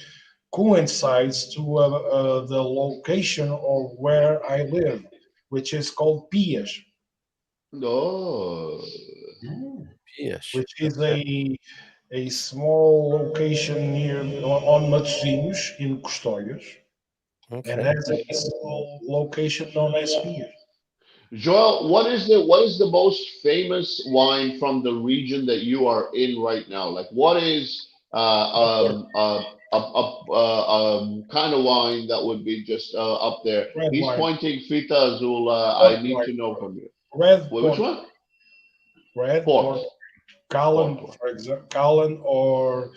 coincides to the location of where I live, which is called Pias. Oh, Pias. Which is a small location near on Matosinhos in Custóias. Okay. and has a location known as Pier. Joel, what is the most famous wine from the region that you are in right now? Like, what is kind of wine that would be just up there? Red He's wine. pointing Fita Azul. Red I need wine. to know from you. Red Which port. one? Red Port. port. Callan, Port. for example, Callan or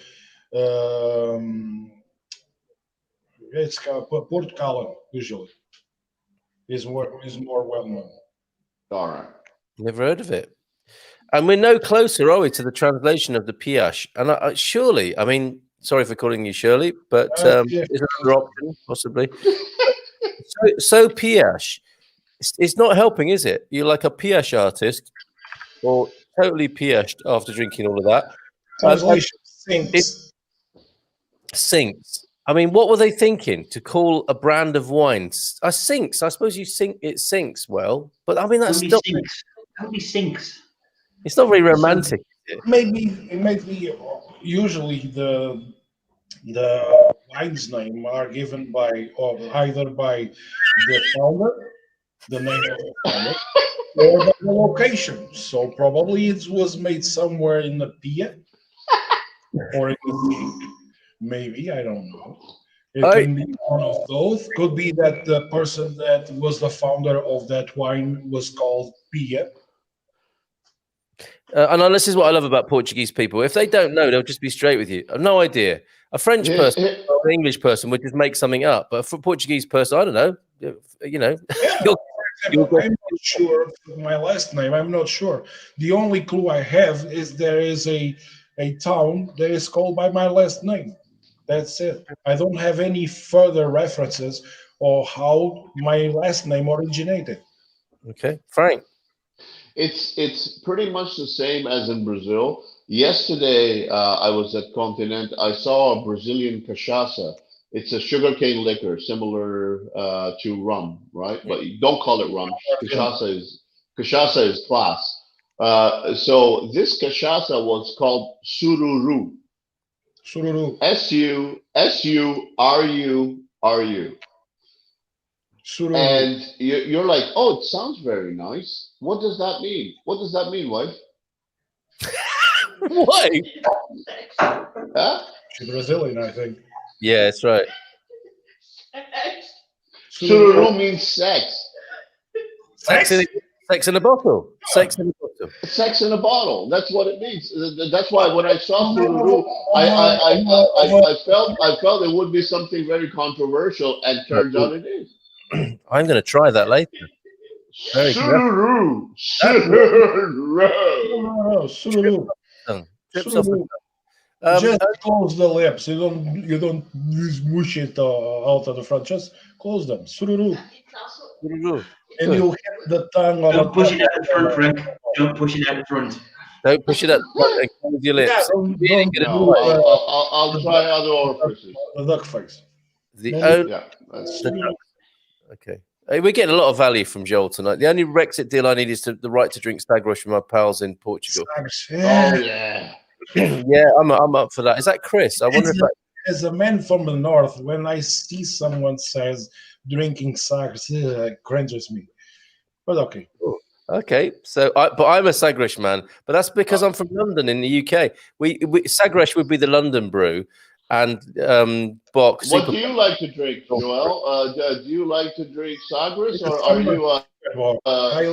it's called Port Callan usually is more well known. All right. Never heard of it. And we're no closer, are we, to the translation of the Piash? And surely, I mean, sorry for calling you Shirley, but Yeah. is another option possibly? so Piash, it's not helping, is it? You're like a Piash artist, or totally Piashed after drinking all of that. Translation sinks. Sinks. I mean, what were they thinking to call a brand of wine sinks? I suppose you sink it sinks well, but I mean that's Only still sinks. Only sinks. it's not very romantic. Is it? Maybe usually the wine's name are given by either by the founder, the name of the founder, or by the location. So probably it was made somewhere in the Pia or in the sea. Maybe, I don't know. It can be one of those. Could be that the person that was the founder of that wine was called Pia. And this is what I love about Portuguese people. If they don't know, they'll just be straight with you. I've no idea. A French person or an English person would just make something up. But for a Portuguese person, I don't know. You know. Yeah. I'm not sure my last name. I'm not sure. The only clue I have is there is a town that is called by my last name. That's it. I don't have any further references or how my last name originated. Okay, Frank. It's pretty much the same as in Brazil. Yesterday, I was at Continent. I saw a Brazilian cachaça. It's a sugarcane liquor, similar to rum, right? But you don't call it rum. Cachaça is class. So this cachaça was called sururu. Sururu. Sururu. Sururu. And you're like, oh, it sounds very nice. What does that mean? What does that mean, wife? Why? Huh? She's Brazilian, I think. Yeah, that's right. Sururu means sex. Sex in a bottle. Sex in a bottle. Sex in a bottle. That's what it means. That's why when I saw Sururu, I felt it would be something very controversial, and turns out it is. I'm going to try that later. Sururu. Sururu. Trips off the Just close the lips. You don't mush it out of the front. Just close them. Sururu. And you'll hit the tongue on Don't push it out the front, Frank. Don't push it out the front. Don't push it at the front and close your lips. I'll try other orifices. The duck face. Okay. Hey, we're getting a lot of value from Joel tonight. The only Brexit deal I need is the right to drink stag rush with my pals in Portugal. Oh yeah. Yeah, I'm up for that. Is that Chris? I wonder as a man from the north, when I see someone says drinking sagres, it cringes me. But okay. Okay, so I'm a Sagres man, but that's because I'm from London in the UK. We Sagres would be the London brew, and Bock. What do you like to drink, Joel? Do you like to drink Sagres, or are you I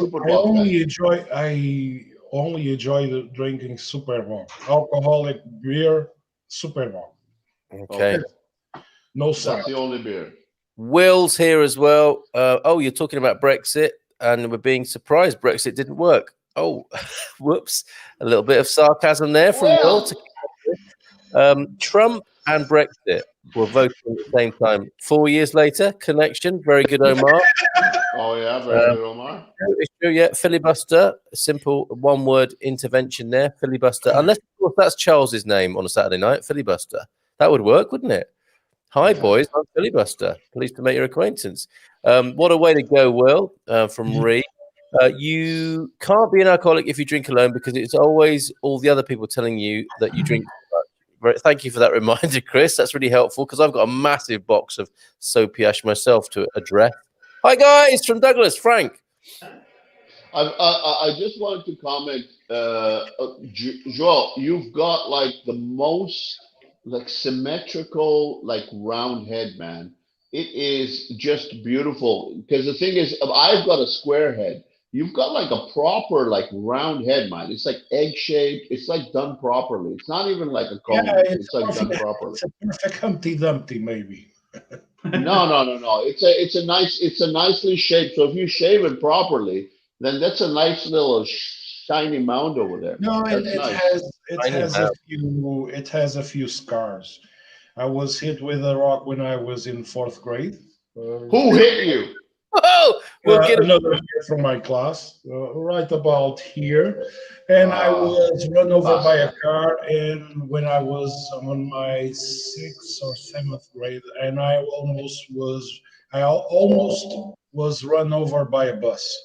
only enjoy drinking Superbock, alcoholic beer, Superbock. Okay. No That's the only beer. Will's here as well. You're talking about Brexit, and we're being surprised Brexit didn't work. Oh, whoops. A little bit of sarcasm there from Will. Trump and Brexit were voting at the same time. 4 years later, connection. Very good, Omar. Oh, yeah, very good, Omar. It's true, yeah. Filibuster, a simple one-word intervention there. Filibuster. Unless, of course, that's Charles's name on a Saturday night. Filibuster. That would work, wouldn't it? Hi, boys. I'm Filibuster. Pleased to make your acquaintance. What a way to go, Will, from Ree. You can't be an alcoholic if you drink alone because it's always all the other people telling you that you drink too much. Thank you for that reminder, Chris. That's really helpful because I've got a massive box of soapy-ash myself to address. Hi, guys, from Douglas, Frank. I just wanted to comment, Joel, you've got like the most like symmetrical, like round head, man. It is just beautiful because the thing is, I've got a square head. You've got like a proper like round head, man. It's like egg shaped. It's like done properly. It's not even like a cone. Yeah, It's like done properly. It's a perfect Humpty Dumpty, maybe. No. It's a nicely shaped. So if you shave it properly, then that's a nice little shiny mound over there. No, That's it nice. has a few scars. I was hit with a rock when I was in 4th grade. Who hit you? Oh, we'll get another kid from my class, right about here, and I was run over by a car. And when I was on my 6th or 7th grade, and I almost was run over by a bus.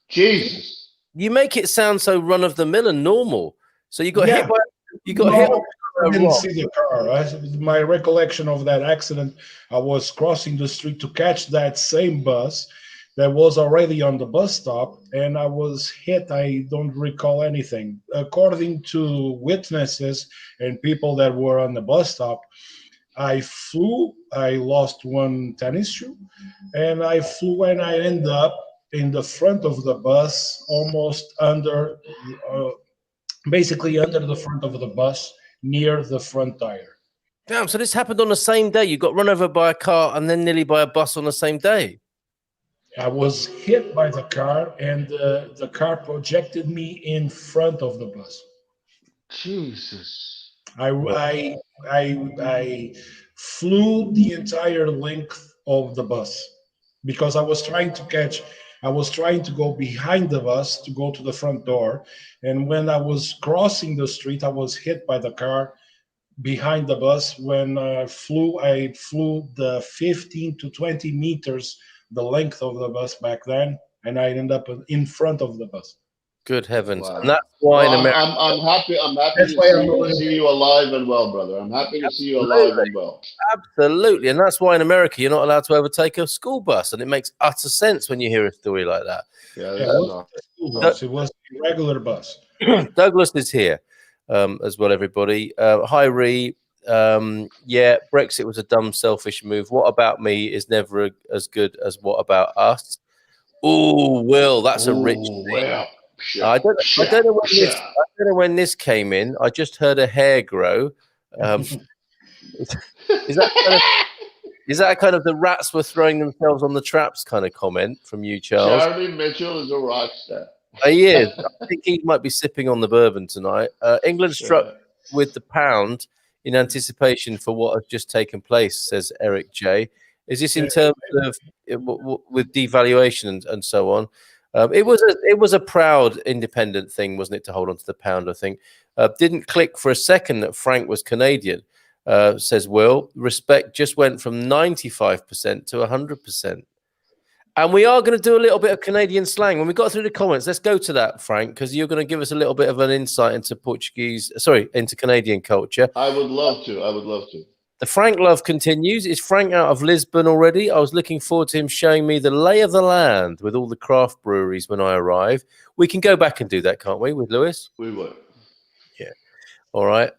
Jesus! You make it sound so run of the mill and normal. So you got hit by hit. I didn't see the car. My recollection of that accident, I was crossing the street to catch that same bus that was already on the bus stop, and I was hit. I don't recall anything. According to witnesses and people that were on the bus stop, I flew. I lost one tennis shoe, and I flew, and I ended up in the front of the bus, almost basically under the front of the bus, near the front tire. Damn, so this happened on the same day. You got run over by a car and then nearly by a bus on the same day. I was hit by the car, and the car projected me in front of the bus. Jesus! I flew the entire length of the bus because I was trying to go behind the bus to go to the front door, and when I was crossing the street, I was hit by the car behind the bus. When I flew the 15 to 20 meters, the length of the bus back then, and I ended up in front of the bus. Good heavens! Wow. And that's why in America, I'm happy to see you alive and well, brother. I'm happy to see you alive and well. Absolutely, and that's why in America you're not allowed to overtake a school bus, and it makes utter sense when you hear a story like that. Yeah, it wasn't a school bus; it was a regular bus. Douglas is here as well. Everybody, hi Ree. Yeah, Brexit was a dumb, selfish move. What about me is never as good as what about us. Oh, Will, that's a rich thing. Well. I don't know when this came in. I just heard a hair grow. Is that kind of the rats were throwing themselves on the traps kind of comment from you, Charles? Charlie Mitchell is a rock star. He is. I think he might be sipping on the bourbon tonight. England struck with the pound in anticipation for what has just taken place, says Eric J. Is this in terms of with devaluation and so on? It was a proud independent thing, wasn't it, to hold on to the pound? I think didn't click for a second that Frank was Canadian. Says Will. Respect just went from 95% to 100%. And we are going to do a little bit of Canadian slang. When we got through the comments, let's go to that, Frank, because you're going to give us a little bit of an insight into into Canadian culture. I would love to. The Frank love continues. Is Frank out of Lisbon already? I was looking forward to him showing me the lay of the land with all the craft breweries when I arrive. We can go back and do that, can't we, with Lewis? We would. Yeah. All right.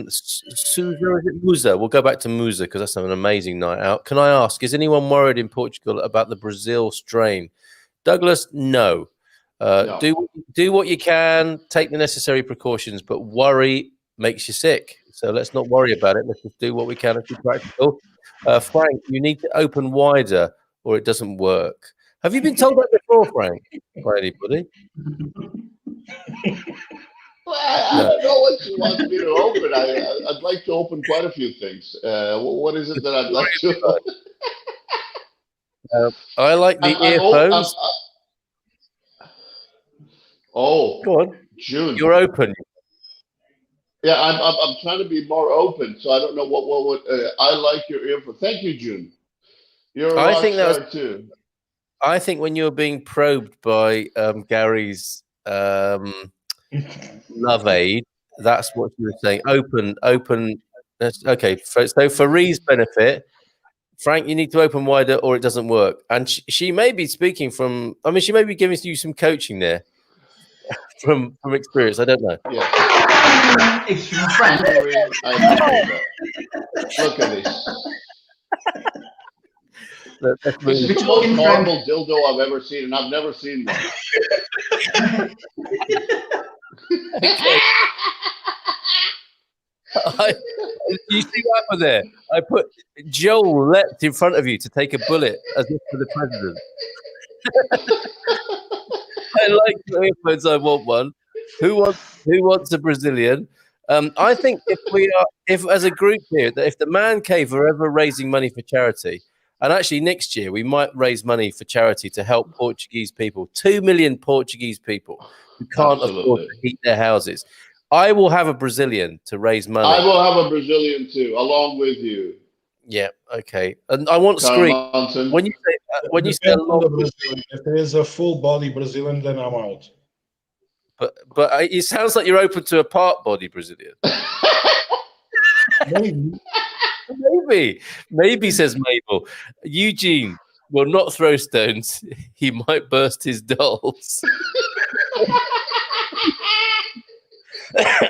Sousa, is it Musa? We'll go back to Musa because that's an amazing night out. Can I ask, is anyone worried in Portugal about the Brazil strain? Douglas, no. No. Do what you can, take the necessary precautions, but worry makes you sick. So let's not worry about it. Let's just do what we can and be practical. Frank, you need to open wider or it doesn't work. Have you been told that before, Frank, by anybody? Well, I don't know what you want me to open. I'd like to open quite a few things. What is it that I'd like to I like the earphones. Go on. June. You're open. Yeah, I'm trying to be more open, so I don't know what would. I like your earphone. Thank you, June. You're a rock star too. I think when you're being probed by Gary's love aid, That's what you were saying. Open. Okay. So for Ree's benefit, Frank, you need to open wider or it doesn't work. And she may be speaking from, I mean, she may be giving you some coaching there from experience. I don't know. Yeah. It's from Frank. I appreciate that. Look at this. This is the most horrible dildo I've ever seen, and I've never seen one. You see what happened there? I put Joel leapt in front of you to take a bullet as if for the president. I like the earphones. I want one. Who wants a Brazilian? I think if as a group here, that if the Man Cave are ever raising money for charity, and actually next year we might raise money for charity to help Portuguese people, 2 million Portuguese people who can't afford to heat their houses. I will have a Brazilian to raise money. I will have a Brazilian too, along with you. Yeah, okay. And I want screen. When you say a long Brazilian, if there is a full body Brazilian, then I'm out. But it sounds like you're open to a part body Brazilian. Maybe says Mabel. Eugene will not throw stones. He might burst his dolls.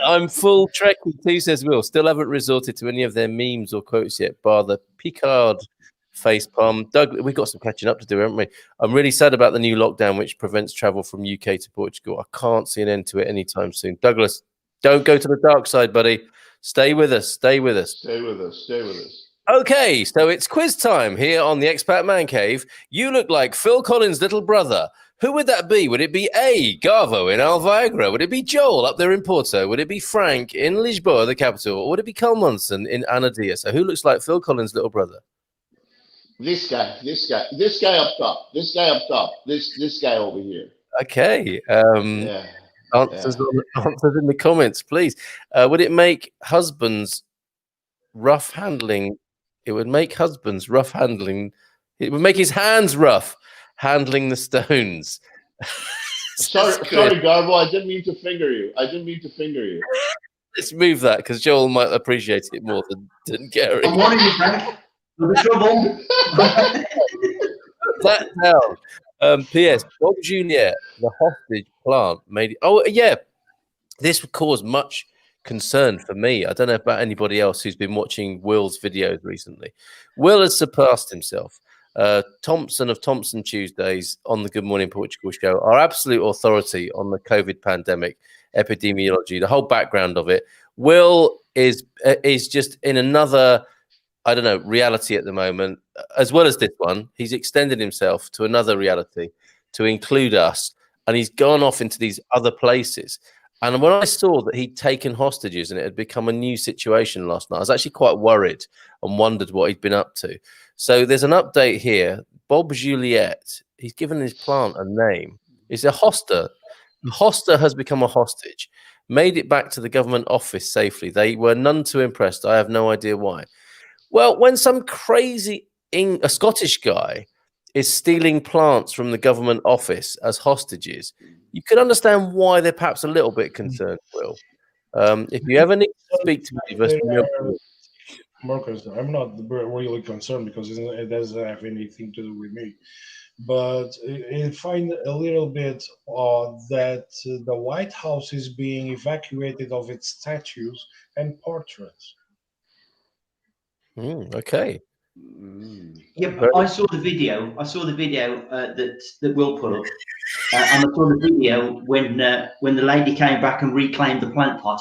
I'm full Trekkie too, says Will. Still haven't resorted to any of their memes or quotes yet, bar the Picard facepalm. Doug, we've got some catching up to do, haven't we? I'm really sad about the new lockdown, which prevents travel from UK to Portugal. I can't see an end to it anytime soon. Douglas, don't go to the dark side, buddy. Stay with us. Stay with us. Stay with us. Stay with us. Okay, so it's quiz time here on the Expat Man Cave. You look like Phil Collins' little brother. Who would that be? Would it be A, Garvo in Alviagra? Would it be Joel up there in Porto? Would it be Frank in Lisboa, the capital? Or would it be Carl Monson in Anadia? So who looks like Phil Collins' little brother? This guy up top, this guy over here. Okay. Answers in the comments, please. Would it make husbands rough handling? It would make husbands rough handling. It would make his hands rough handling the stones. Sorry, Garbo. I didn't mean to finger you. Let's move that because Joel might appreciate it more than Gary. I'm warning you, Frank. The trouble. Put that down. P.S. Bob Juliet, the hostage plant, made it. Oh, yeah. This would cause much concern for me. I don't know about anybody else who's been watching Will's videos recently. Will has surpassed himself. Thompson of Thompson Tuesdays on the Good Morning Portugal show, our absolute authority on the COVID pandemic, epidemiology, the whole background of it. Will is just in another, I don't know, reality at the moment, as well as this one. He's extended himself to another reality to include us, and he's gone off into these other places. And when I saw that he'd taken hostages and it had become a new situation last night, I was actually quite worried and wondered what he'd been up to. So there's an update here. Bob Juliet, he's given his plant a name. It's a hosta. The hosta has become a hostage, made it back to the government office safely. They were none too impressed. I have no idea why. Well, when some crazy a Scottish guy is stealing plants from the government office as hostages, you can understand why they're perhaps a little bit concerned, Will. If you ever need to speak to me, Marcus, I'm not really concerned because it doesn't have anything to do with me. But I find a little bit odd that the White House is being evacuated of its statues and portraits. Okay. Yeah, but I saw the video. That Will put up, and I saw the video when the lady came back and reclaimed the plant pot.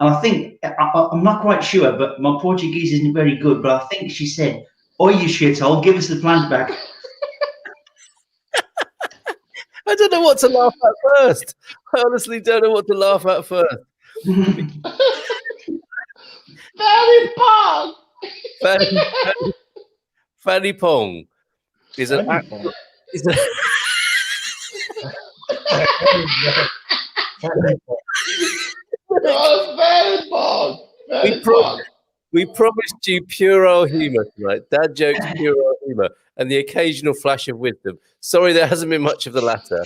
And I think I'm not quite sure, but my Portuguese isn't very good. But I think she said, "Oh, you shithole, give us the plant back." I don't know what to laugh at first. I honestly don't know what to laugh at first. Fanny Pong. Fanny Pong is an actor. We promised you puerile humour tonight. Dad jokes, puerile humour, and the occasional flash of wisdom. Sorry, there hasn't been much of the latter.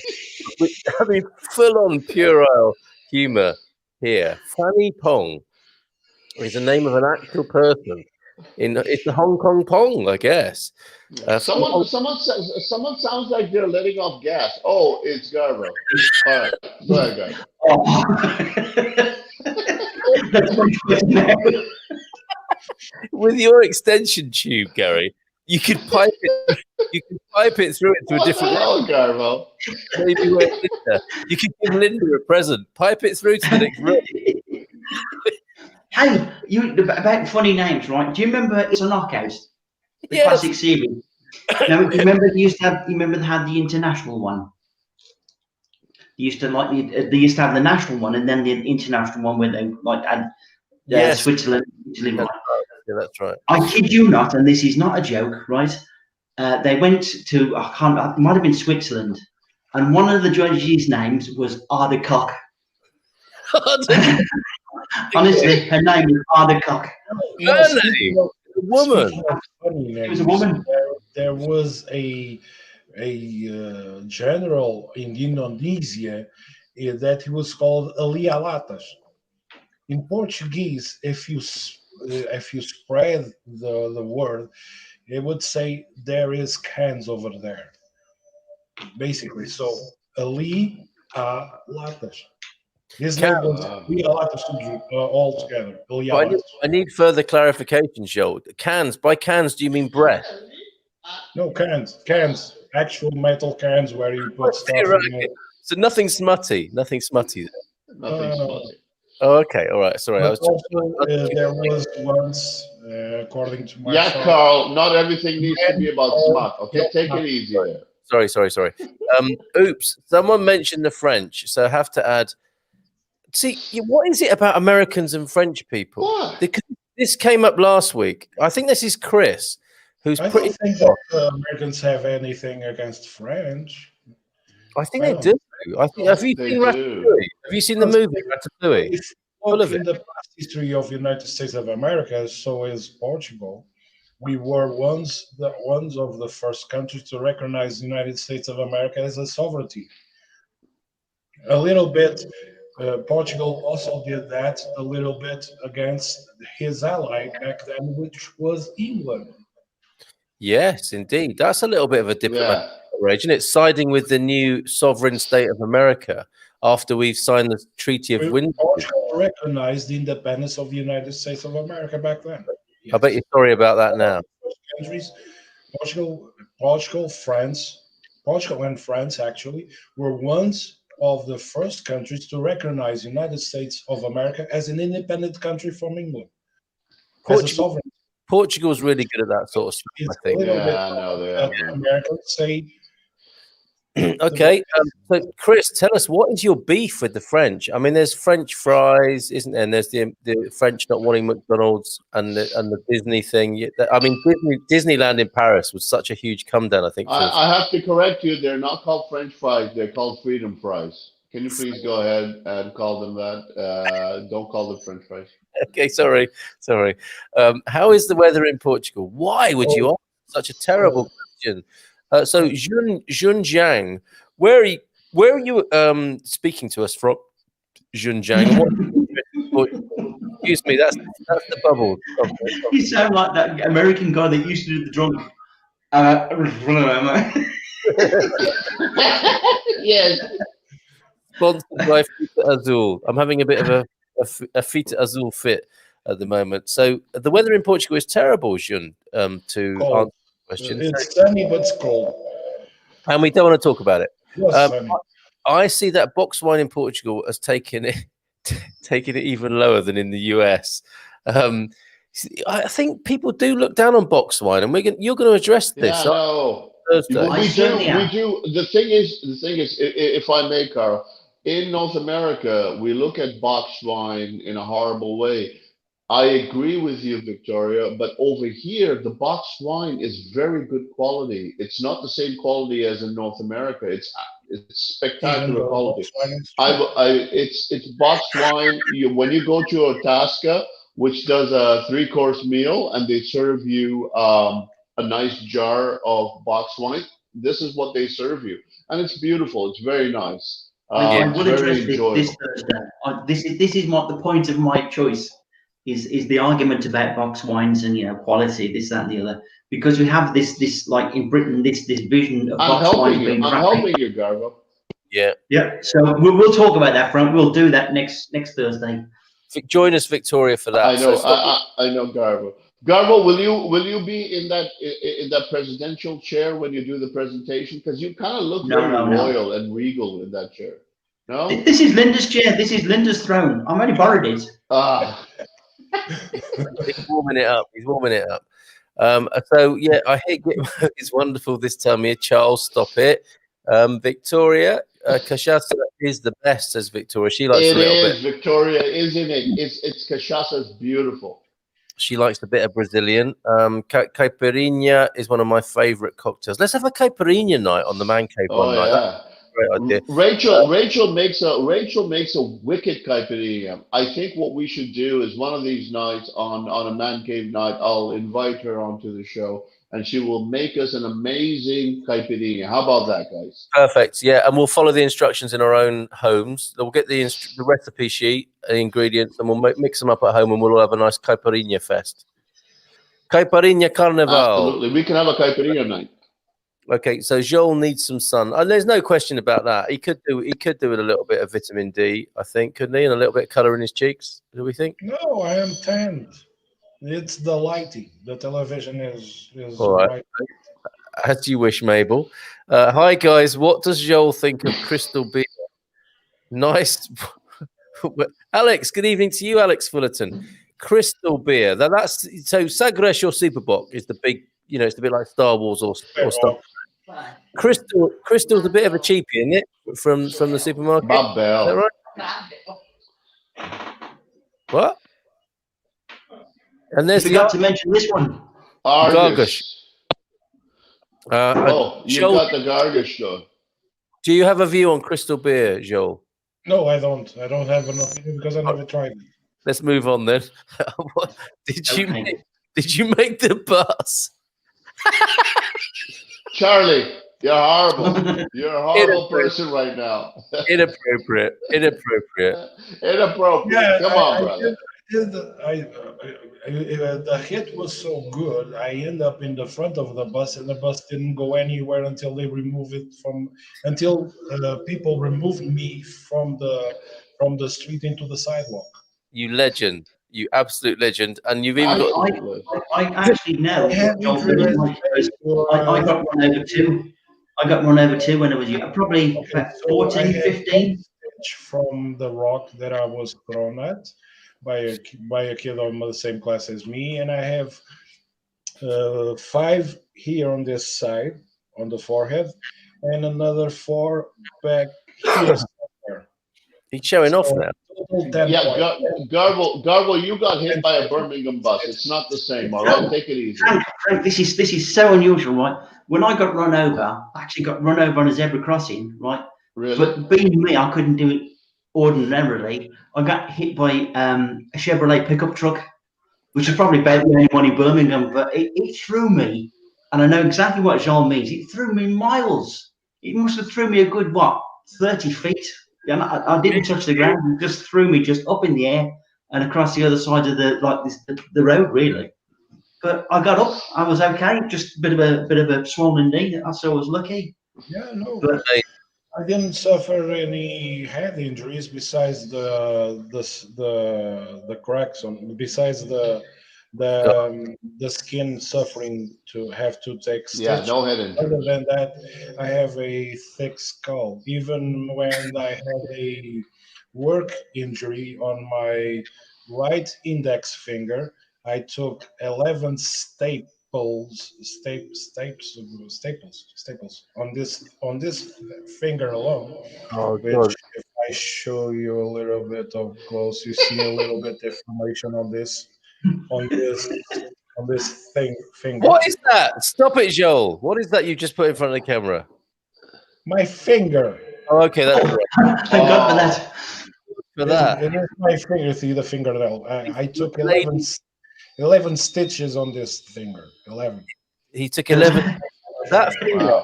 I mean, full-on puerile humour here. Fanny Pong is the name of an actual person. It's the Hong Kong Pong, I guess. Someone sounds like they're letting off gas. Oh, it's Garbo. All right, go ahead, Garbo. Oh. That's much better now. With your extension tube, Gary, you could pipe it. You can pipe it through into a different. What the hell, Garbo? Maybe where Linda. You could give Linda a present. Pipe it through to the next room. Hey, about funny names, right? Do you remember It's a Knockout? The Yes. classic series. Now, you remember they had the international one. They used to have the national one and then the international one where they had Switzerland, Italy. Right? Yeah, that's right. I kid you not, and this is not a joke, right? They went to it might have been Switzerland, and one of the judges' names was Arda Cock. Honestly, her name was Arda Cock. Her name, a woman. She was a woman. There was a general in Indonesia that he was called Alia Latas. In Portuguese, if you spread the word, it would say there is cans over there. Basically, so Ali Latas. His name was Alia Latas all together. I need further clarification, Joel. Cans. By cans, do you mean breath? No, cans. Actual metal cans where you put stuff in it. So nothing smutty. Nothing smutty there. Nothing smutty. Oh, okay. All right. Sorry. But there was once, according to my son, Carl, not everything needs to be about smut. Okay, take it easy there. Sorry. Oops. Someone mentioned the French, so I have to add. See, what is it about Americans and French people? What? This came up last week. I think this is Chris, who's I don't think that Americans have anything against French. I think they do. Have you seen Ratatouille? Have you seen the movie Ratatouille? If you look in the past history of the United States of America, so is Portugal. We were one of the first countries to recognize the United States of America as a sovereignty. A little bit, Portugal also did that a little bit against his ally back then, which was England. Yes, indeed. That's a little bit of a diplomatic outrage, isn't it? Siding with the new sovereign state of America after we've signed the Treaty of Windsor. Portugal recognized the independence of the United States of America back then. Yes. I bet you're sorry about that now. Countries, Portugal and France actually were ones of the first countries to recognize the United States of America as an independent country from England. Portugal's really good at that sort of stuff, I think. Americans say. Okay, so Chris, tell us, what is your beef with the French? I mean, there's French fries, isn't there? And there's the French not wanting McDonald's and the Disney thing. I mean, Disneyland in Paris was such a huge come down, I think. I have to correct you. They're not called French fries. They're called freedom fries. Can you please go ahead and call them that? Don't call them French fries. Okay, sorry. How is the weather in Portugal? Why would you ask such a terrible question? So Jun Jiang, where are you speaking to us from? Jun Jiang. Excuse me, that's the bubble. You sound like that American guy that used to do the drunk. Yes. Sponsored by Fita Azul. I'm having a bit of a Fita Azul fit at the moment. So the weather in Portugal is terrible, Jun, to answer the question. It's sunny, but it's cold. And we don't want to talk about it. Yes, I see that box wine in Portugal has taken it even lower than in the US. I think people do look down on box wine, and you're going to address this. Yeah, no. We do. The thing is, if I may, Carl, in North America, we look at boxed wine in a horrible way. I agree with you, Victoria, but over here, the boxed wine is very good quality. It's not the same quality as in North America. It's spectacular quality. It's boxed wine. When you go to a Tasca, which does a 3-course meal, and they serve you a nice jar of boxed wine, this is what they serve you, and it's beautiful. It's very nice. I It's will address very this enjoyable. Thursday. This is what the point of my choice is the argument about box wines and quality, this, that, and the other. Because we have this like in Britain, this vision of I'm box wines helping you. being I'm crappy. helping you, Garbo. Yeah. Yeah. So we'll talk about that front. We'll do that next Thursday. Join us, Victoria, for that. I know. So stop- I know, Garbo. Garbo, will you be in that presidential chair when you do the presentation? Because you kind of look very No. royal and regal in that chair. No. This is Linda's chair. This is Linda's throne. I'm only borrowed it. Ah. He's warming it up. He's warming it up. So yeah, I hate it's wonderful this time of year. Charles, stop it. Victoria, cachaça is the best, says Victoria. She likes It a little is, bit. Victoria, isn't it? It's cachaça's beautiful. She likes a bit of Brazilian. Caipirinha is one of my favorite cocktails. Let's have a caipirinha night on the Man Cave one night. Yeah. That's a great idea. Rachel makes a wicked caipirinha. I think what we should do is one of these nights on a man cave night, I'll invite her onto the show and she will make us an amazing caipirinha. How about that, guys? Perfect. Yeah, and we'll follow the instructions in our own homes. We'll get the recipe sheet, the ingredients, and we'll mix them up at home, and we'll all have a nice caipirinha fest. Caipirinha Carnival. Absolutely, we can have a caipirinha night. Okay, so Joel needs some sun. And there's no question about that. He could do with a little bit of vitamin D, I think, couldn't he? And a little bit of colour in his cheeks. Do we think? No, I am tanned. It's the lighting. The television is All right. As you wish, Mabel. Hi, guys. What does Joel think of crystal beer? Nice. Alex, good evening to you, Alex Fullerton. Crystal beer. That's so Sagres or Superboc is the big, it's a bit like Star Wars or stuff. Crystal's a bit of a cheapie, isn't it? From the supermarket. Bob Bell. Is that right? What? And there's You forgot to mention this one. Argus. Oh, you Joel, got the Gargish though. Do you have a view on crystal beer, Joel? No, I don't. I don't have an opinion because I never tried it. Let's move on then. Did you make the bus? Charlie, you're horrible. You're a horrible person right now. Inappropriate. Inappropriate. Yeah, Come on, brother. The hit was so good. I end up in the front of the bus, and the bus didn't go anywhere until they remove it until people removed me from the street into the sidewalk. You legend. You absolute legend. And you've even got... I actually know. I got run over too. I got run over too when I was probably 14, 15. From the rock that I was thrown at by a kid on the same class as me, and I have 5 here on this side on the forehead, and another 4 back here somewhere. He's showing off now. Yeah, Garbo, you got hit by a Birmingham bus. It's not the same, all right? Take it easy. Frank, this is so unusual, right? When I got run over, I actually got run over on a zebra crossing, right? Really? But being me, I couldn't do it ordinarily. I got hit by a Chevrolet pickup truck, which is probably about the only one in Birmingham, but it threw me, and I know exactly what Jean means. It threw me miles. It must have threw me a good, 30 feet. Yeah, I didn't touch the ground. It just threw me just up in the air and across the other side of the road, really. But I got up. I was okay. Just a bit of a swollen knee. So I was lucky. Yeah, no. But I didn't suffer any head injuries besides the cracks besides the skin suffering to have to take stitches. Yeah, no head injury. Other than that, I have a thick skull. Even when I had a work injury on my right index finger, I took 11 staples on this finger alone. Oh, which, God. if I show you a little bit of close, you see a little bit information on this finger. What is that? Stop it, Joel. What is that you just put in front of the camera? My finger. Oh, okay, that's right. thank God for that. For that. It is my finger. See the fingernail. I took 11 stitches on this finger. 11. He took 11. That finger,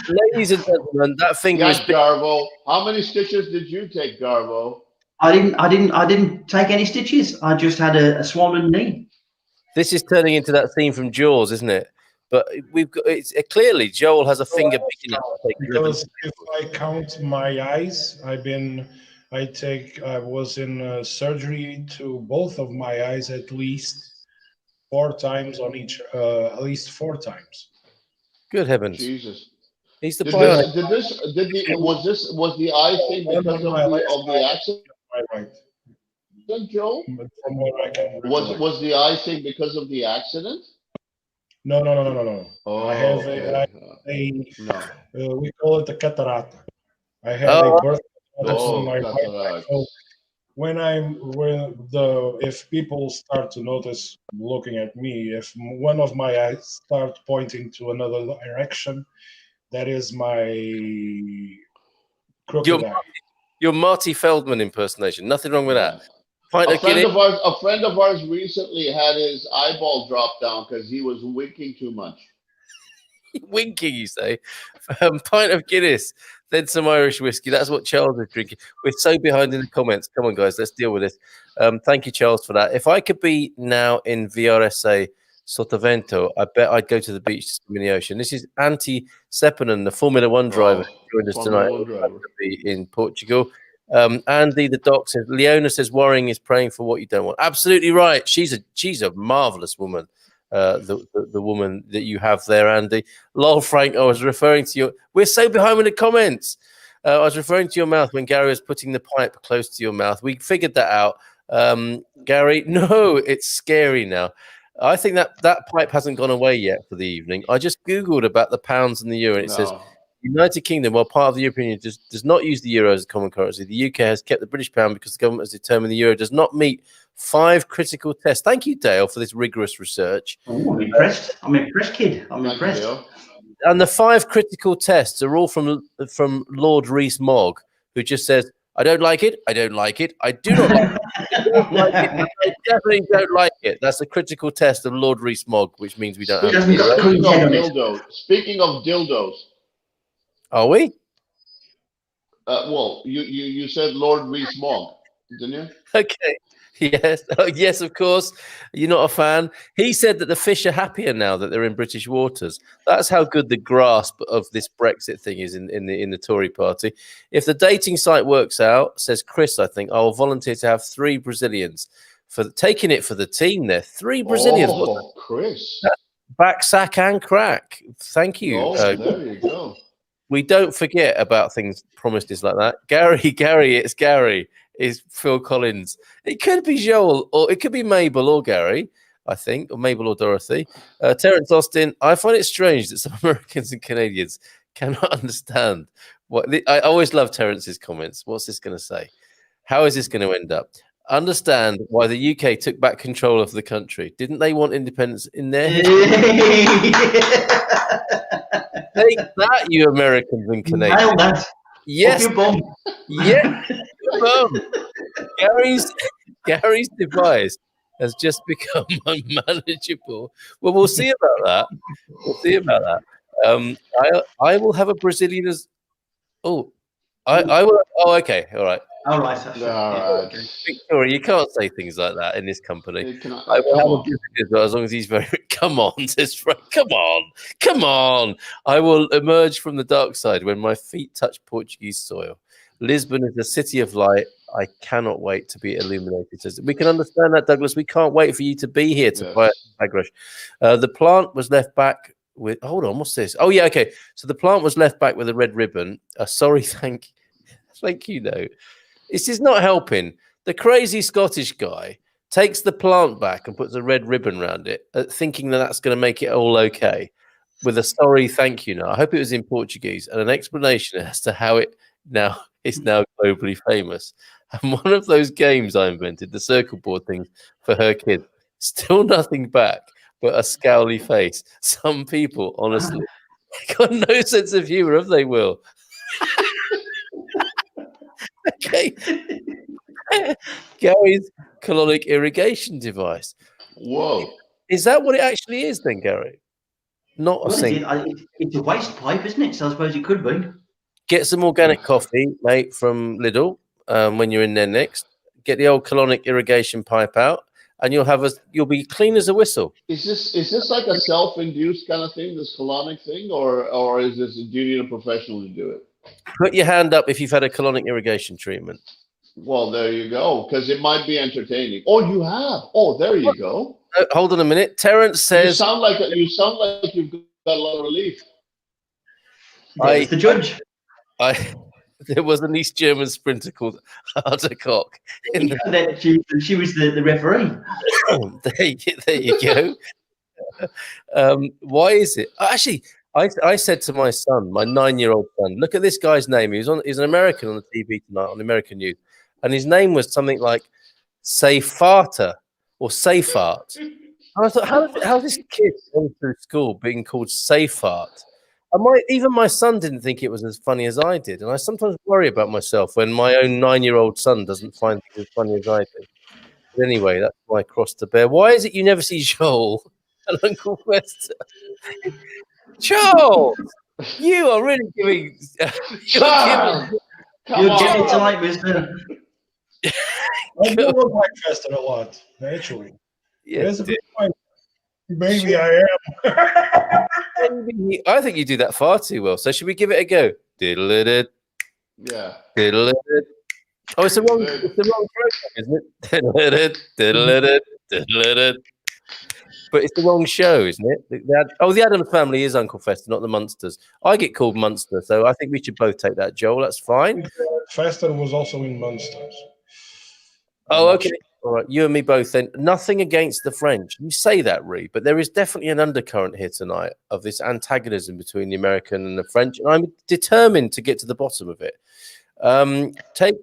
ladies and gentlemen, that finger is Yes, Garbo. How many stitches did you take, Garbo? I didn't take any stitches. I just had a swollen knee. This is turning into that scene from Jaws, isn't it? But we've got clearly Joel has a finger big enough to take because if I count my eyes, I was in surgery to both of my eyes at least 4 times on each, at least 4 times. Good heavens! Jesus. He's the bionic. Was the eye thing because of the accident? Right. Joe? From what I can was the eye thing because of the accident? No. Oh, I have we call it a cataract. I had a birth on my right. So if people start to notice looking at me, if one of my eyes start pointing to another direction, that is my crooked eye. Your Marty Feldman impersonation. Nothing wrong with that. A friend of ours recently had his eyeball drop down because he was winking too much. Winking, you say? Pint of Guinness, then some Irish whiskey. That's what Charles is drinking. We're so behind in the comments. Come on, guys, let's deal with this. Thank you, Charles, for that. If I could be now in VRSA Sotavento, I bet I'd go to the beach to swim in the ocean. This is Antti Seppänen, the Formula One driver, joined us tonight. To be in Portugal. Andy, the doc, says Leona says worrying is praying for what you don't want. Absolutely right. She's a marvelous woman. The woman that you have there, Andy. Lol, Frank, I was referring to your. We're so behind in the comments. I was referring to your mouth when Gary was putting the pipe close to your mouth. We figured that out. Gary, no, it's scary now. I think that pipe hasn't gone away yet for the evening. I just Googled about the pounds and the euro, and it says United Kingdom, while part of the European Union, does not use the euro as a common currency. The UK has kept the British pound because the government has determined the euro does not meet 5 critical tests. Thank you, Dale, for this rigorous research. Oh, I'm impressed. I'm impressed, kid. I'm impressed. And the 5 critical tests are all from Lord Rees-Mogg, who just says, I don't like it. I don't like it. I do not like it. I don't like it. I definitely don't like it. That's the critical test of Lord Rees-Mogg, which means we don't have to. Speaking of dildos. Are we? Well, you said Lord Rees-Mogg, didn't you? Okay. Yes. Oh, yes, of course. You're not a fan. He said that the fish are happier now that they're in British waters. That's how good the grasp of this Brexit thing is in the Tory party. If the dating site works out, says Chris, I think I'll volunteer to have 3 Brazilians for taking it for the team. There, 3 Brazilians. Oh, Chris. Back, sack, and crack. Thank you. Oh, there you go. We don't forget about things promises like that. Gary, it's Gary. Is Phil Collins. It could be Joel, or it could be Mabel or Gary, I think, or Mabel or Dorothy. Terence Austin, I find it strange that some Americans and Canadians cannot understand what I always love Terence's comments. What's this going to say? How is this going to end up? Understand why the UK took back control of the country. Didn't they want independence in their history? Take that, you Americans and Canadians. Yes. Yeah. Gary's device has just become unmanageable. Well, we'll see about that. I will have a Brazilian as. Oh, I will. Oh, okay. All right. All right. Victoria, you can't say things like that in this company. I will have a Brazilian as long as he's very. Come on, says Frank. Come on. I will emerge from the dark side when my feet touch Portuguese soil. Lisbon is a city of light. I cannot wait to be illuminated. We can understand that, Douglas. We can't wait for you to be here to buy a bag rush. The plant was left back with. Hold on, what's this? Oh yeah, okay. So the plant was left back with a red ribbon. Sorry, thank you. No, this is not helping. The crazy Scottish guy takes the plant back and puts a red ribbon around it, thinking that that's going to make it all okay. With a sorry, thank you. Now I hope it was in Portuguese and an explanation as to how it now. It's now globally famous. And one of those games I invented, the circle board thing for her kid, still nothing back but a scowly face. Some people, honestly, got no sense of humor, have they, Will? Okay. Gary's colonic irrigation device. Whoa. Is that what it actually is then, Gary? Not a Well, single. it's a waste pipe, isn't it? So I suppose it could be. Get some organic coffee, mate, from Lidl when you're in there next. Get the old colonic irrigation pipe out, and you'll be clean as a whistle. Is this like a self-induced kind of thing, this colonic thing, or is this, do you need a professional to do it? Put your hand up if you've had a colonic irrigation treatment. Well, there you go, because it might be entertaining. Oh, you have. Oh, there you go. Hold on a minute. Terence says you sound like you've got a lot of relief. It's the judge. There was an East German sprinter called Hardercock. She was the referee. There you go. Why is it? Actually, I said to my son, my 9-year-old son, look at this guy's name. He's an American on the TV tonight on American News, and his name was something like Sayfarter or Sayfart. And I thought, how's this kid going through school being called Sayfart? Even my son didn't think it was as funny as I did, and I sometimes worry about myself when my own 9-year-old son doesn't find it as funny as I do. But anyway, that's my cross to bear. Why is it you never see Joel and Uncle Fester? Joel, you are really giving. You're giving tonight, mister. I do look like Fester a lot, naturally. Yeah, There's a good point. Maybe I am. I think you do that far too well. So should we give it a go? Diddle-it. Yeah. Diddle-it. Oh, it's the wrong program, isn't it? Diddle-it. Diddle-it. Diddle-it. But it's the wrong show, isn't it? The Addams Family is Uncle Fester, not the Munsters. I get called Munster, so I think we should both take that, Joel. That's fine. Fester was also in Munsters. Oh, okay. All right, you and me both then. Nothing against the French. You say that, Ree, but there is definitely an undercurrent here tonight of this antagonism between the American and the French, and I'm determined to get to the bottom of it.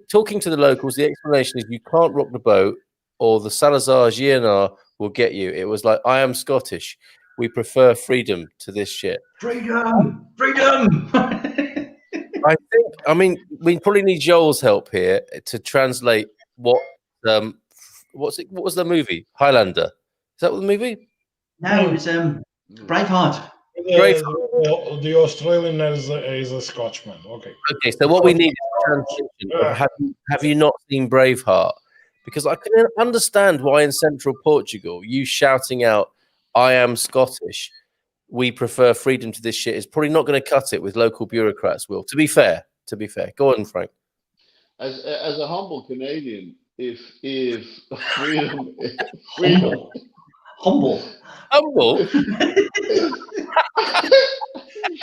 Talking to the locals, the explanation is you can't rock the boat or the Salazar Gienard will get you. It was like, I am Scottish. We prefer freedom to this shit. Freedom! I mean, we probably need Joel's help here to translate what was the movie? Highlander. Is that what the movie? No, it's Braveheart. The Australian is a Scotchman. Okay. Okay, so what we need is a translation. Have you not seen Braveheart? Because I can understand why in central Portugal, you shouting out, I am Scottish, we prefer freedom to this shit is probably not going to cut it with local bureaucrats, Will. To be fair. Go on, Frank. As a humble Canadian, if freedom Humble.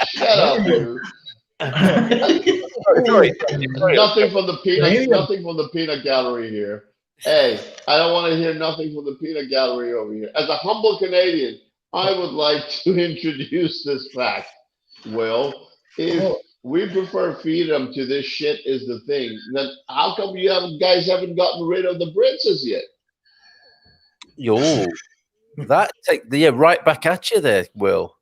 Shut up, dude. Nothing from the peanut gallery here. Hey, I don't want to hear nothing from the peanut gallery over here. As a humble Canadian, I would like to introduce this fact. Well, if we prefer freedom to this shit is the thing, then how come you guys haven't gotten rid of the Brits as yet? Yo, right back at you there, Will.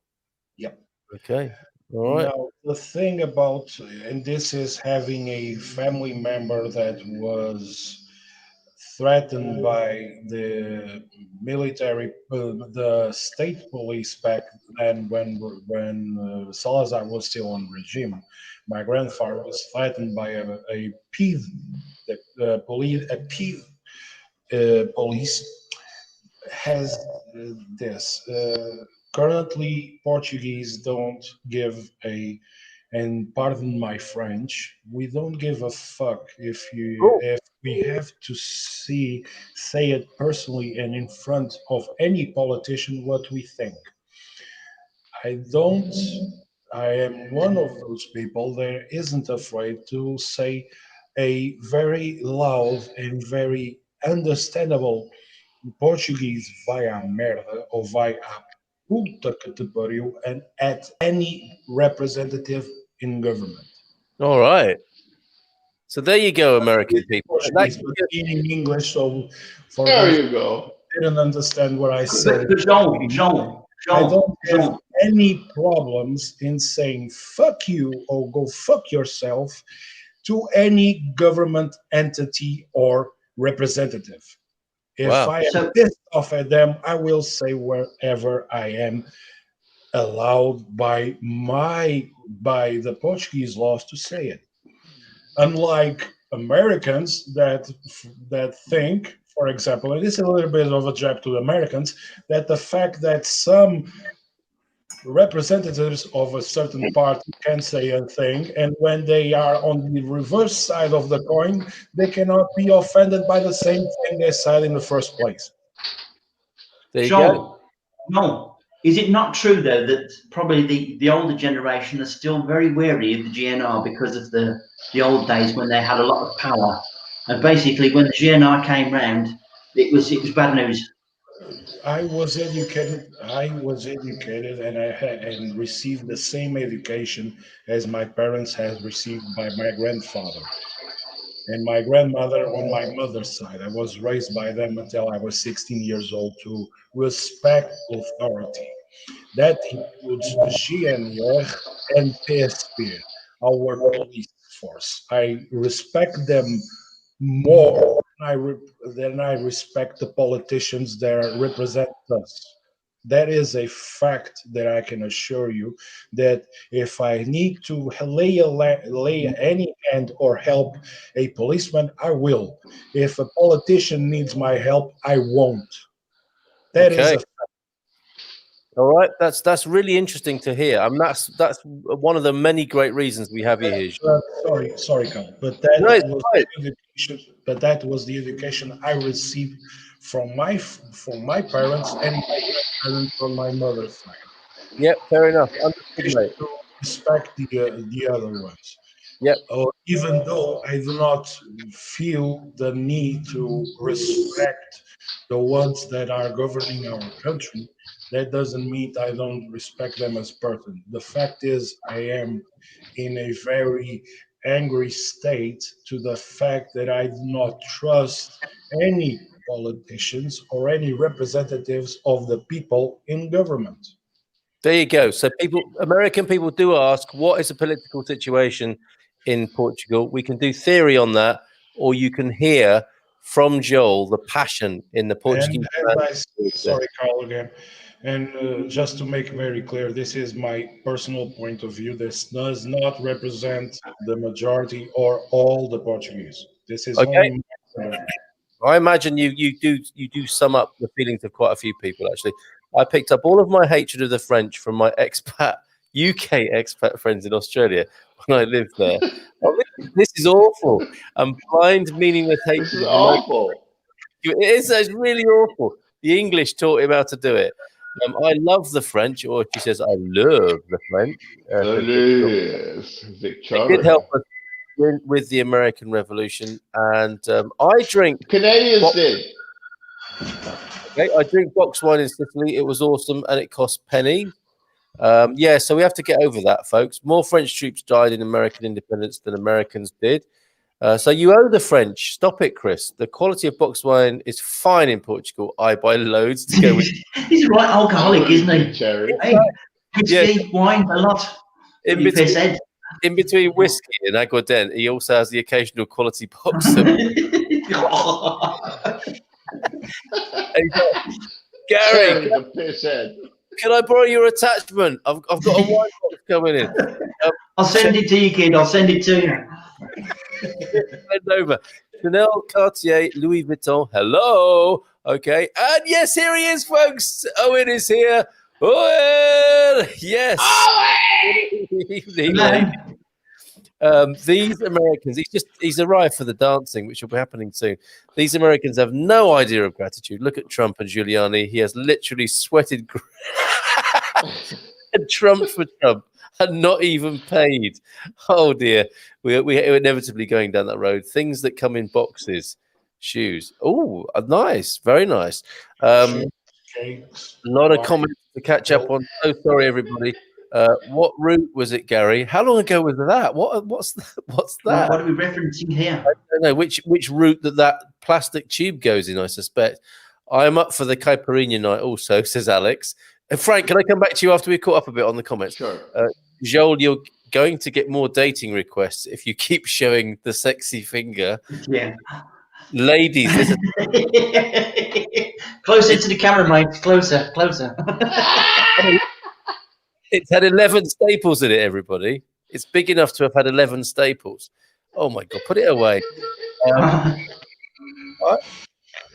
Yep. Okay. All right. Now, the thing about, and this is having a family member that was threatened by the military, the state police back then when Salazar was still on regime. My grandfather was threatened by a police has this. Currently, Portuguese don't give and pardon my French, we don't give a fuck if we have to say it personally and in front of any politician what we think. I am one of those people that isn't afraid to say a very loud and very understandable Portuguese via merda or via puta que te pariu and at any representative in government. All right. So there you go, American people. In English, so for there you go. Didn't understand what I said. Jean. I don't have any problems in saying fuck you or go fuck yourself to any government entity or representative. If I am pissed off at them, I will say wherever I am. allowed by the Portuguese laws to say it. Unlike Americans that think, for example, and this is a little bit of a jab to the Americans, that the fact that some representatives of a certain party can say a thing, and when they are on the reverse side of the coin, they cannot be offended by the same thing they said in the first place. There you go. No, is it not true though that probably the older generation are still very wary of the GNR because of the old days when they had a lot of power, and basically when the GNR came round, it was bad news. I was educated, and I had and received the same education as my parents had received by my grandfather and my grandmother on my mother's side. I was raised by them until I was 16 years old to respect authority. That includes GNR and PSP, our police force. I respect them more than I respect the politicians that represent us. That is a fact that I can assure you that if I need to lay any hand or help a policeman, I will. If a politician needs my help, I won't. That is Okay. a All right, that's really interesting to hear. I mean, that's one of the many great reasons we have you here. sorry, Carl, but that was the education I received from my parents and my grandparents on my mother's side. Yep, fair enough. Understood, mate. To respect the other ones. Yep. Even though I do not feel the need to respect the ones that are governing our country, that doesn't mean I don't respect them as person. The fact is, I am in a very angry state to the fact that I do not trust any politicians or any representatives of the people in government. There you go. So American people do ask, what is a political situation in Portugal? We can do theory on that, or you can hear from Joel the passion in the Portuguese. Sorry, Carl, again. And just to make very clear, this is my personal point of view. This does not represent the majority or all the Portuguese. This is only my. I imagine you do sum up the feelings of quite a few people. Actually, I picked up all of my hatred of the French from my UK expat friends in Australia when I lived there. This is awful. Blind, meaningless hatred. This is awful. It's really awful. The English taught him how to do it. I love the French, or she says, I love the French. It did help us with the American Revolution, and I drink. Canadians did. Okay, I drink box wine in Sicily. It was awesome, and it cost penny. Yeah, so we have to get over that, folks. More French troops died in American independence than Americans did. So you owe the French. Stop it, Chris. The quality of box wine is fine in Portugal. I buy loads to go with. He's right alcoholic, isn't he? Cherry. Hey, whiskey, wine, a lot. In between whiskey and aguardent, he also has the occasional quality box. Gary, the piss head. Can I borrow your attachment? I've got a wine box coming in. I'll send it to you, kid. I'll send it to you. Send over. Chanel, Cartier, Louis Vuitton. Hello. Okay. And yes, here he is, folks. Owen is here. Owen! Yes. Good evening. These Americans, he's arrived for the dancing, which will be happening soon. These Americans have no idea of gratitude. Look at Trump and Giuliani. He has literally sweated and Trump for Trump and not even paid. Oh dear. We're inevitably going down that road. Things that come in boxes. Shoes. Oh, nice. Very nice. A lot of comments to catch up on. So sorry, everybody. What route was it, Gary? How long ago was that? What's that? What are we referencing here? I don't know which route that plastic tube goes in. I suspect. I am up for the caipirinha night also, says Alex. Frank, can I come back to you after we caught up a bit on the comments? Sure. Joel, you're going to get more dating requests if you keep showing the sexy finger. Yeah. Ladies, this is closer to the camera, mate. Closer. It's had 11 staples in it, everybody. It's big enough to have had 11 staples. Oh my God, put it away. What?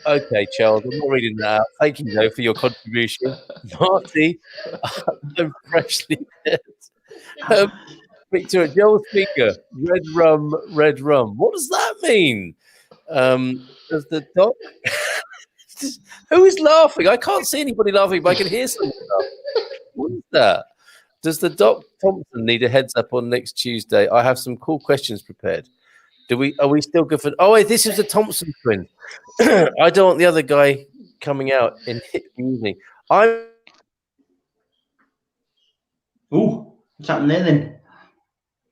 Okay, Charles, I'm not reading that out. Thank you, though, for your contribution. Marty, I'm freshly dead. Victor, Joel Speaker, red rum, red rum. What does that mean? Does the doc... Who is laughing? I can't see anybody laughing, but I can hear someone laughing. What is that? Does the Doc Thompson need a heads up on next Tuesday? I have some cool questions prepared. Are we still good for? Oh, wait, this is the Thompson twin. I don't want the other guy coming out in the evening. Ooh, what's happened there then?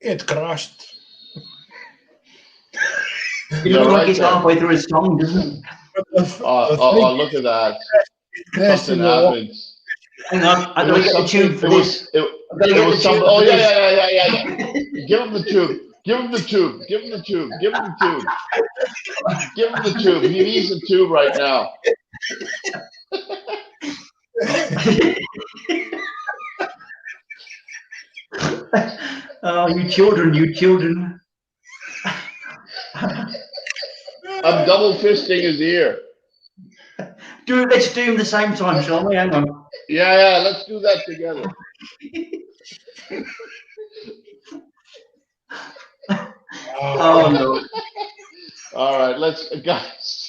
It crashed. It looks like it's halfway through a song, doesn't it? Oh, look at that. Something happens. Hang on, I gotta get the tube for this. Oh, yeah. Give him the tube. Give him the tube. Give him the tube. Give him the tube. Give him the tube. He needs the tube right now. Oh, you children. I'm double fisting his ear. Let's do them at the same time, shall we? Hang on. Yeah, let's do that together. Oh no. All right, let's guys.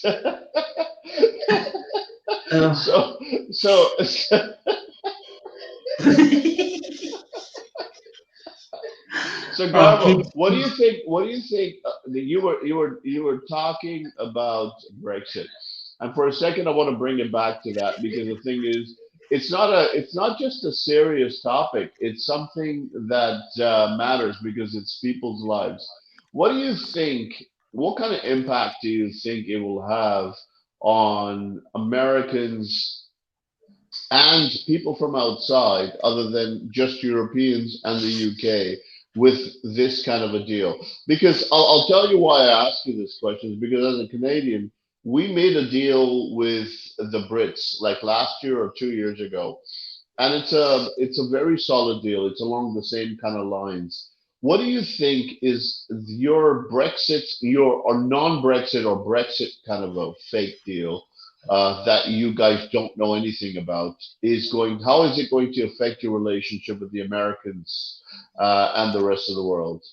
So, Garbo, what do you think? What do you think? You were talking about Brexit, and for a second, I want to bring it back to that because the thing is, it's not just a serious topic. It's something that matters because it's people's lives. What do you think? What kind of impact do you think it will have on Americans and people from outside, other than just Europeans and the UK, with this kind of a deal? Because I'll tell you why I ask you this question, is because as a Canadian, we made a deal with the Brits like last year or 2 years ago, and it's a very solid deal. It's along the same kind of lines. What do you think is your Brexit, or non-Brexit or Brexit kind of a fake deal that you guys don't know anything about how is it going to affect your relationship with the Americans and the rest of the world?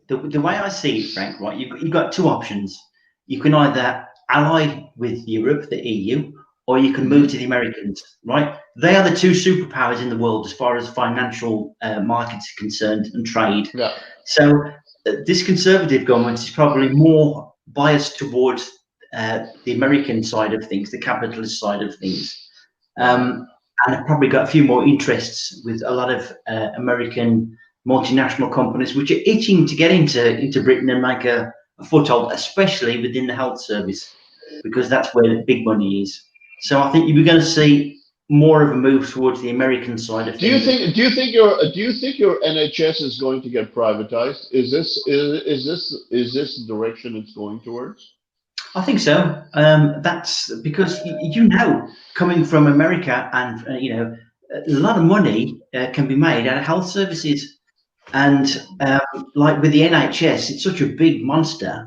The way I see it, Frank, right, you've got two options. You can either ally with Europe, the EU, or you can move to the Americans, right? They are the two superpowers in the world as far as financial markets are concerned and trade. Yeah. So this Conservative government is probably more biased towards the American side of things, the capitalist side of things. And have probably got a few more interests with a lot of American multinational companies, which are itching to get into Britain and make a foothold, especially within the health service, because that's where the big money is. So I think you're going to see more of a move towards the American side of things. Do you think your NHS is going to get privatized? Is this the direction it's going towards? I think so. That's because coming from America, and a lot of money can be made out of health services, and like with the NHS, it's such a big monster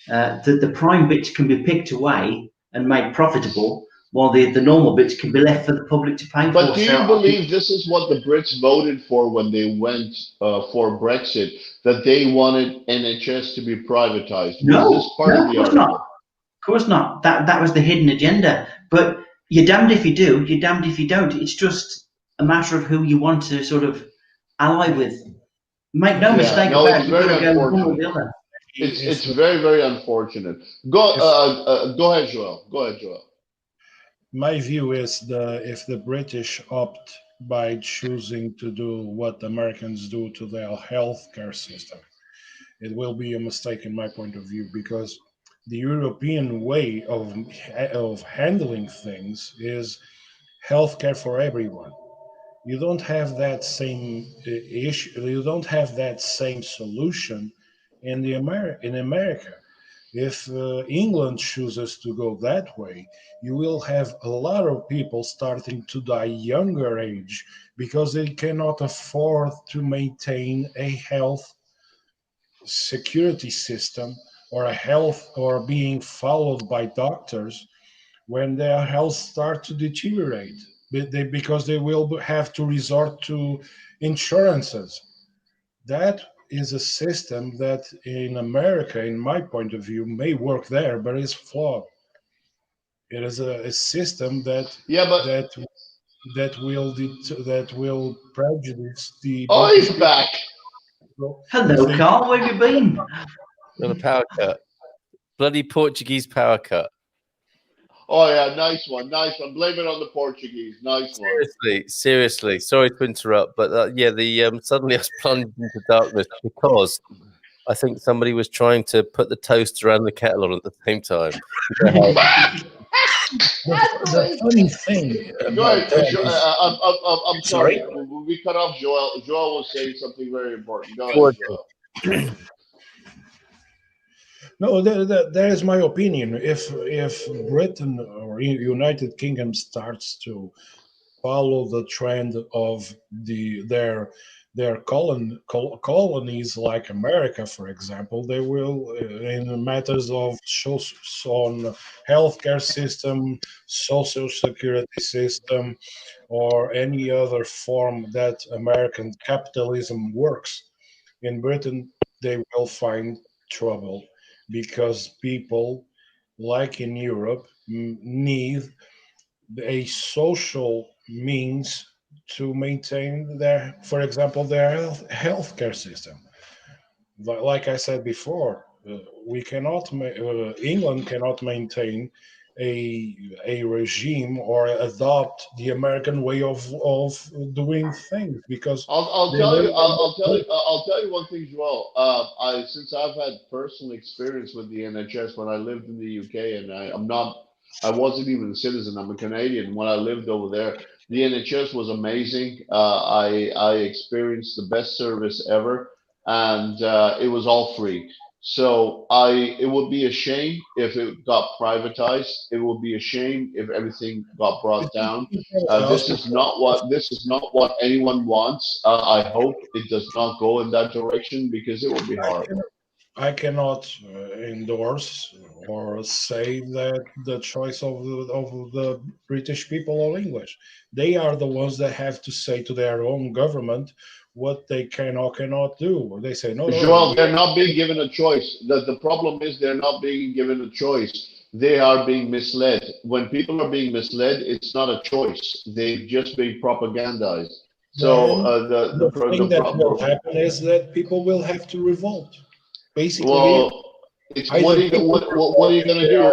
that the prime bits can be picked away and made profitable, while the normal bits can be left for the public to pay for. But do you believe this is what the Brits voted for when they went for Brexit, that they wanted NHS to be privatized? No, was this part of the course article? not. Of course not. That was the hidden agenda. But you're damned if you do, you're damned if you don't. It's just a matter of who you want to sort of ally with. Make no mistake about it. You've got to go one or the other. It's very, very unfortunate. Go ahead, Joel. Go ahead, Joel. My view is if the British opt by choosing to do what Americans do to their healthcare system, it will be a mistake in my point of view, because the European way of handling things is healthcare for everyone. You don't have that same issue. You don't have that same solution in America. If England chooses to go that way, you will have a lot of people starting to die younger age because they cannot afford to maintain a health security system or a health or being followed by doctors when their health start to deteriorate because they will have to resort to insurances. That is a system that in America, in my point of view, may work there, but is flawed. It is a system Yeah, but that will prejudice the oh, British he's people. back. If Hello, they Carl. Where have you been? On a power cut. Bloody Portuguese power cut. Oh yeah, nice one. Blame it on the Portuguese. Nice one. Seriously. Sorry to interrupt, but yeah, the suddenly I was plunged into darkness because I think somebody was trying to put the toaster and the kettle on at the same time. the funny thing Go about ahead. that is, I'm sorry. sorry. We cut off Joel. Joel was saying something very important. Go ahead, Gorgeous. Joel. No, that is my opinion. If Britain or United Kingdom starts to follow the trend of their colonies like America, for example, they will in matters of on healthcare system, social security system, or any other form that American capitalism works. In Britain, they will find trouble because people, like in Europe, need a social means to maintain their, for example, their healthcare system. Like I said before, we cannot, England cannot maintain a regime or adopt the American way of doing things because I'll they tell you. will end up I'll tell you one thing, Joel. Since I've had personal experience with the NHS when I lived in the UK, and I wasn't even a citizen. I'm a Canadian. When I lived over there, the NHS was amazing. I experienced the best service ever, and it was all free. So it would be a shame if it got privatized. It would be a shame if everything got brought down. This is not what anyone wants. I hope it does not go in that direction because it would be horrible. I cannot endorse or say that the choice of the British people are English. They are the ones that have to say to their own government what they can or cannot do. They say, no, no, Joel, they're not being given a choice. The problem is they're not being given a choice. They are being misled. When people are being misled, it's not a choice. They've just been propagandized. So then the thing that will happen is that people will have to revolt. Basically, well, it's what are you going to do?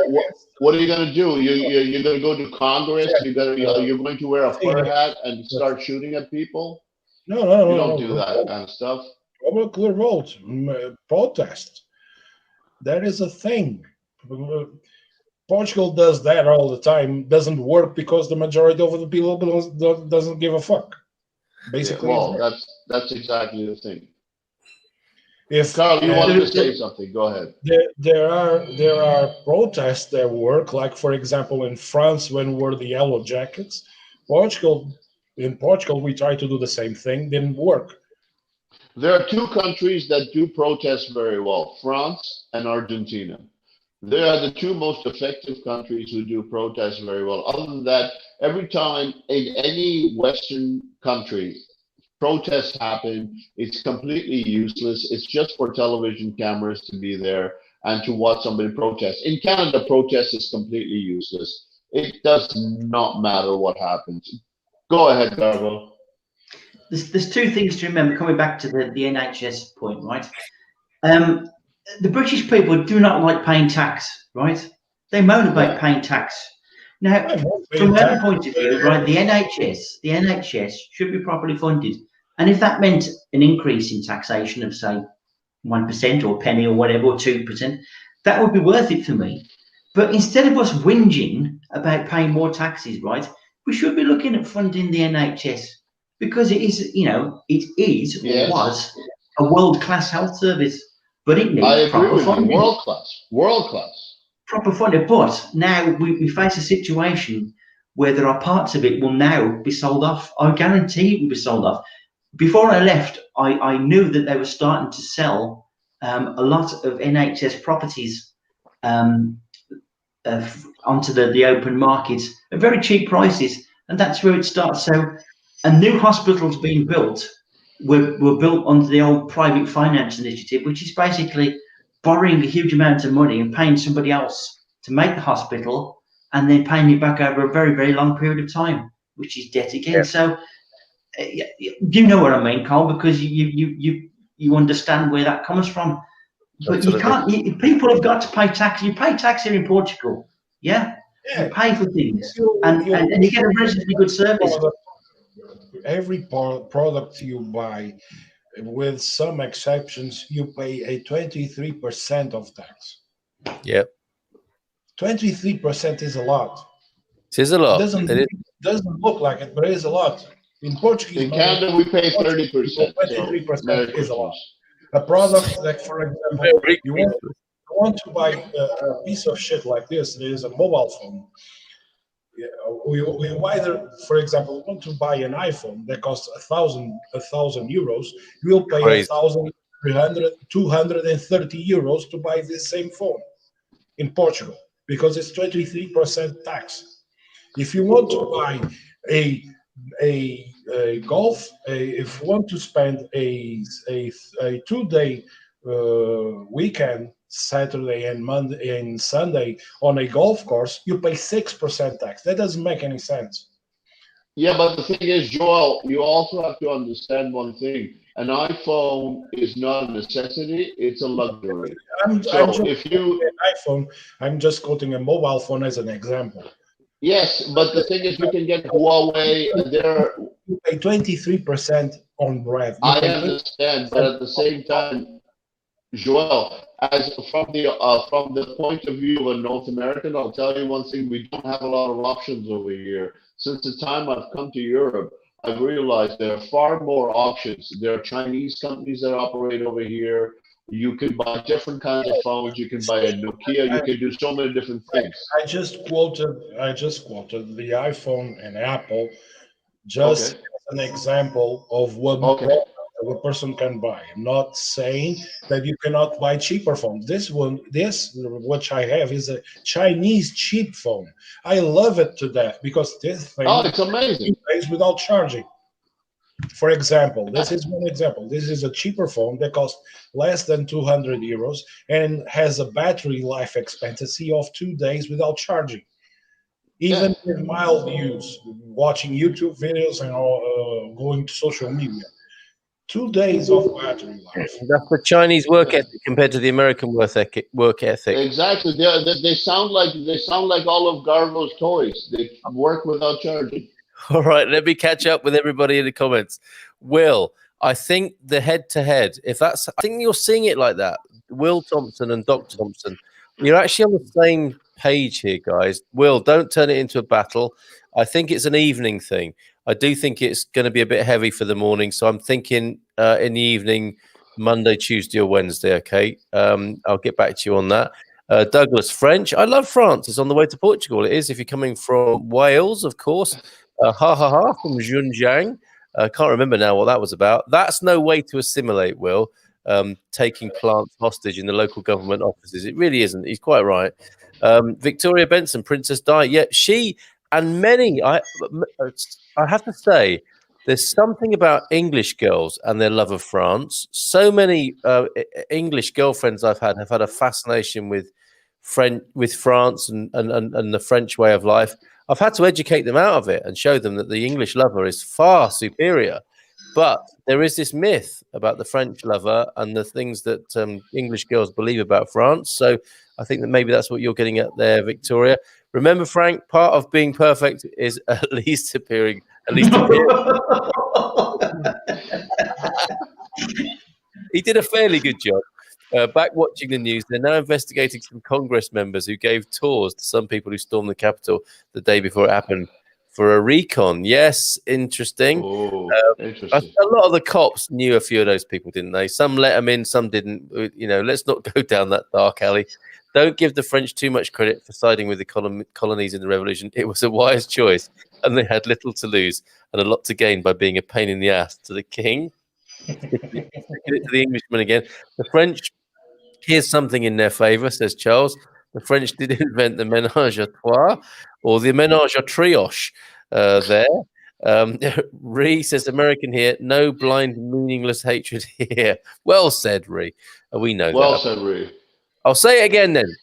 What are you going to do? You're going to go to Congress. You're going to wear a fur hat and start shooting at people. No, you don't do that kind of stuff. Public revolt, protest. That is a thing. Portugal does that all the time. Doesn't work because the majority of the people doesn't give a fuck. Basically, well, that's exactly the thing. If Carl, you wanted to say something, go ahead. There are protests that work, like for example in France when were the Yellow Jackets. In Portugal, we tried to do the same thing, didn't work. There are two countries that do protest very well, France and Argentina. They are the two most effective countries who do protest very well. Other than that, every time in any Western country protests happen, it's completely useless. It's just for television cameras to be there and to watch somebody protest. In Canada, protest is completely useless. It does not matter what happens. Go ahead, Carlo. There's two things to remember, coming back to the NHS point, right? The British people do not like paying tax, right? They moan about paying tax. Now, from their point of view, right, the NHS should be properly funded. And if that meant an increase in taxation of, say, 1% or a penny or whatever, or 2%, that would be worth it for me. But instead of us whinging about paying more taxes, right, we should be looking at funding the NHS because it is, or was a world-class health service. but it needs I agree proper with you. funding. World class. Proper funding. But now we face a situation where there are parts of it will now be sold off. I guarantee it will be sold off. Before I left, I knew that they were starting to sell a lot of NHS properties onto the open markets at very cheap prices, and that's where it starts. So, and new hospitals being built were built under the old private finance initiative, which is basically borrowing a huge amount of money and paying somebody else to make the hospital, and then paying it back over a very, very long period of time, which is debt again. Yeah. So, you know what I mean, Cole, because you understand where that comes from. But Absolutely. you can't. People have got to pay tax. You pay tax here in Portugal, yeah. Yeah. You pay for things, and you get a relatively good service. Every product you buy, with some exceptions, you pay a 23% of tax. Yep. 23% is a lot. It is a lot. It doesn't look like it, but it is a lot. In Portuguese, In Canada, we pay 30%. 23% is a lot. A product like, for example, you want to buy a piece of shit like this. There is a mobile phone. We either, for example, want to buy an iPhone that costs 1,000 euros. You will pay 230 euros to buy this same phone in Portugal because it's 23% tax. If you want to buy a golf, if you want to spend a 2-day weekend, Saturday and Monday and Sunday on a golf course, you pay 6% tax. That doesn't make any sense. Yeah, but the thing is, Joel, you also have to understand one thing. An iPhone is not a necessity; it's a luxury. I'm just quoting a mobile phone as an example. Yes, but the thing is, you can get Huawei, and you pay 23% on bread. I understand, but at the same time, Joel, as from the point of view of a North American, I'll tell you one thing: we don't have a lot of options over here. Since the time I've come to Europe, I've realized there are far more options. There are Chinese companies that operate over here. You can buy different kinds of phones. You can buy a Nokia. You can do so many different things. I just quoted the iPhone and Apple just as an example of what a person can buy. I'm not saying that you cannot buy cheaper phones. This which I have is a Chinese cheap phone. I love it to death because this thing it's amazing. Pays without charging. For example, this is one example. This is a cheaper phone that costs less than 200 euros and has a battery life expectancy of 2 days without charging. Even with mild use, watching YouTube videos and going to social media. 2 days of battery life. That's the Chinese work ethic compared to the American work ethic. Exactly. They sound like Olive Gargo's toys. They work without charging. All right, let me catch up with everybody in the comments. Will, I think the head-to-head, I think you're seeing it like that. Will Thompson and Doc Thompson, you're actually on the same page here, guys. Will, don't turn it into a battle. I think it's an evening thing. I do think it's going to be a bit heavy for the morning, so I'm thinking in the evening, Monday, Tuesday, or Wednesday. Okay, I'll get back to you on that. Douglas, French. I love France. It's on the way to Portugal. It is if you're coming from Wales, of course. From Xinjiang. Can't remember now what that was about. That's no way to assimilate, Will. Taking plants hostage in the local government offices. It really isn't. He's quite right. Victoria Benson, Princess Di. Yeah, she and many. I have to say, there's something about English girls and their love of France. So many English girlfriends I've had have had a fascination with France and the French way of life. I've had to educate them out of it and show them that the English lover is far superior. But there is this myth about the French lover and the things that English girls believe about France. So I think that maybe that's what you're getting at there, Victoria. Remember, Frank, part of being perfect is at least appearing. He did a fairly good job. Back watching the news, they're now investigating some Congress members who gave tours to some people who stormed the Capitol the day before it happened. for a recon. Yes, interesting. Oh, A interesting. lot of the cops knew a few of those people, didn't they? Some let them in, some didn't. Let's not go down that dark alley. Don't give the French too much credit for siding with the colonies in the revolution. It was a wise choice, and they had little to lose and a lot to gain by being a pain in the ass to the king. Sticking it to the Englishman again. The French, here's something in their favour, says Charles. The French did invent the ménage à trois, or the ménage à trioche there. Ree says, American here, no blind, meaningless hatred here. Well said, Ree. We know Well that. said, Ree. I'll say it again then,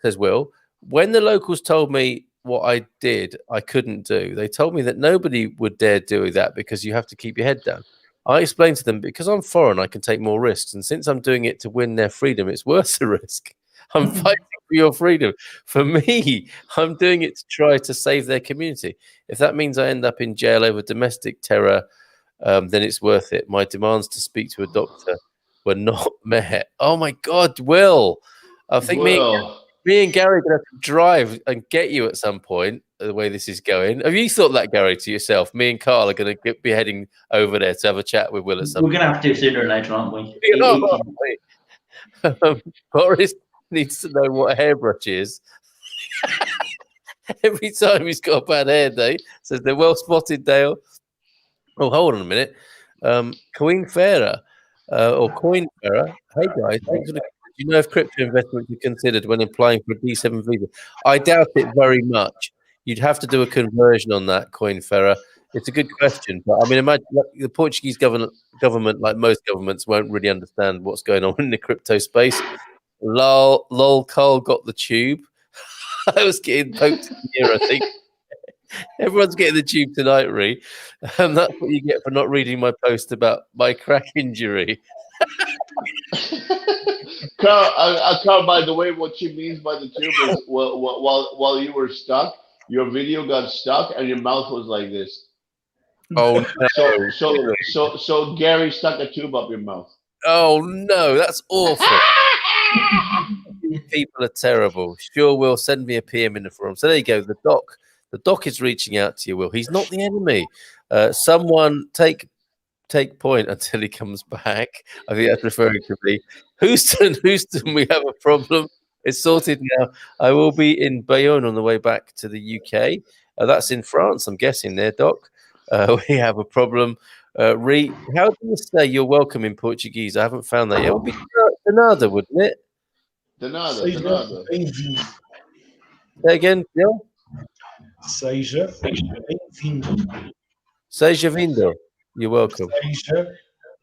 says Will. When the locals told me what I did, I couldn't do. They told me that nobody would dare do that because you have to keep your head down. I explained to them, because I'm foreign, I can take more risks. And since I'm doing it to win their freedom, it's worth the risk. I'm fighting for your freedom. For me, I'm doing it to try to save their community. If that means I end up in jail over domestic terror, then it's worth it. My demands to speak to a doctor were not met. Oh my God, Will. I think me and Gary are going to have to drive and get you at some point, the way this is going. Have you thought that, Gary, to yourself? Me and Carl are going to be heading over there to have a chat with Will at some point. We're going to have to sooner or later, aren't we? Boris needs to know what a hairbrush is. Every time he's got a bad hair day, says they're well spotted, Dale. Oh, hold on a minute. Queen Farah, or Coin Farah. Hey, guys, thanks for the. Do you know if crypto investments are considered when applying for a D7 visa? I doubt it very much. You'd have to do a conversion on that, Coin Farah. It's a good question, but I mean, imagine the Portuguese government, like most governments, won't really understand what's going on in the crypto space. Lol, Carl got the tube. I was getting poked in the ear, I think. Everyone's getting the tube tonight, Ree. That's what you get for not reading my post about my crack injury. Carl, by the way, what she means by the tube is while you were stuck, your video got stuck and your mouth was like this. Oh no! So Gary stuck a tube up your mouth. Oh no, that's awful. People are terrible. Sure, Will, send me a PM in the forum. So there you go. The doc is reaching out to you, Will. He's not the enemy. Someone take point until he comes back. I think that's referring to me. Houston, we have a problem. It's sorted now. I will be in Bayonne on the way back to the UK. That's in France, I'm guessing there, Doc. We have a problem. Ree, how do you say you're welcome in Portuguese? I haven't found that yet. It would be Danada, wouldn't it? Danada. Say again, Bill? Seja bem-vindo. Seja vindo. You're welcome. Seja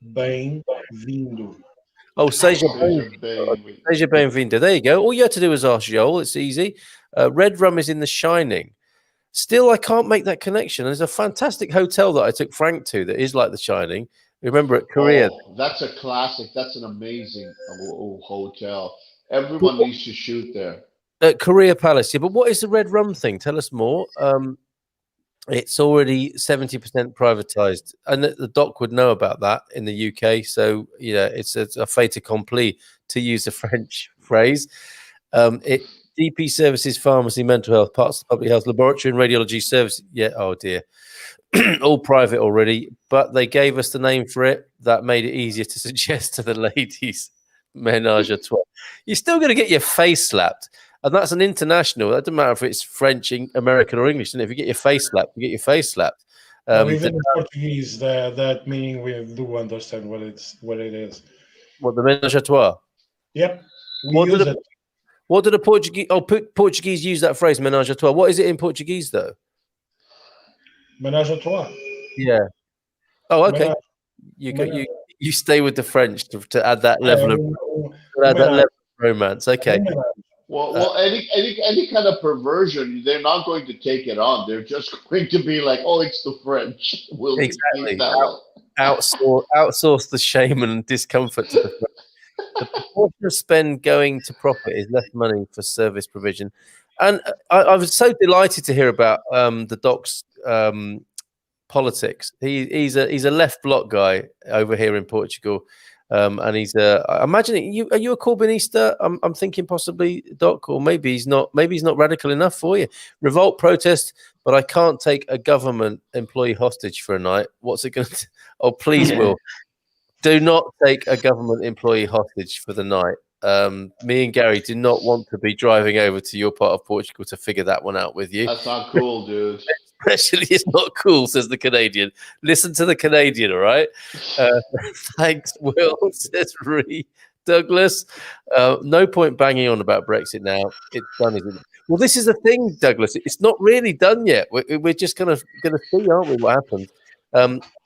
bem-vindo. Oh, seja bem-vindo. Seja bem-vindo. There you go. All you have to do is ask Joel. It's easy. Red Rum is in The Shining. Still, I can't make that connection. There's a fantastic hotel that I took Frank to that is like The Shining. Remember at Korea? Oh, that's a classic. That's an amazing hotel. Everyone needs to shoot there. At Korea Palace. Yeah, but what is the Red Rum thing? Tell us more. It's already 70% privatized, and the doc would know about that in the UK. So, it's a fait accompli, to use the French phrase. GP services, pharmacy, mental health, parts of public health, laboratory and radiology service. Yeah, oh dear. All private already, but they gave us the name for it. That made it easier to suggest to the ladies. Ménage à trois. You're still going to get your face slapped. And that's an international. That doesn't matter if it's French, American, or English. And if you get your face slapped, you get your face slapped. Even in Portuguese, that meaning we do understand what it is. What, the ménage à trois? Yep. What do the Portuguese? Oh, Portuguese use that phrase, ménage à trois. What is it in Portuguese, though? Ménage à trois. Yeah. Oh, okay. You stay with the French to add that level of romance. Okay. Well, any kind of perversion, they're not going to take it on. They're just going to be like, "Oh, it's the French." We'll exactly outsource the shame and discomfort to the French. The proportion of spend going to profit is less money for service provision, and I was so delighted to hear about the doc's politics. He's a left bloc guy over here in Portugal. And he's I imagine are you a Corbynista? I'm thinking possibly, Doc, or maybe he's not. Maybe he's not radical enough for you. Revolt, protest, but I can't take a government employee hostage for a night. What's it going to? Oh, please, Will, do not take a government employee hostage for the night. Me and Gary do not want to be driving over to your part of Portugal to figure that one out with you. That's not cool, dude. Especially, it's not cool, says the Canadian. Listen to the Canadian, all right? Thanks, Will, says Ree. Douglas, no point banging on about Brexit now. It's done, isn't it? Well, this is the thing, Douglas. It's not really done yet. We're just going to see, aren't we, what happens?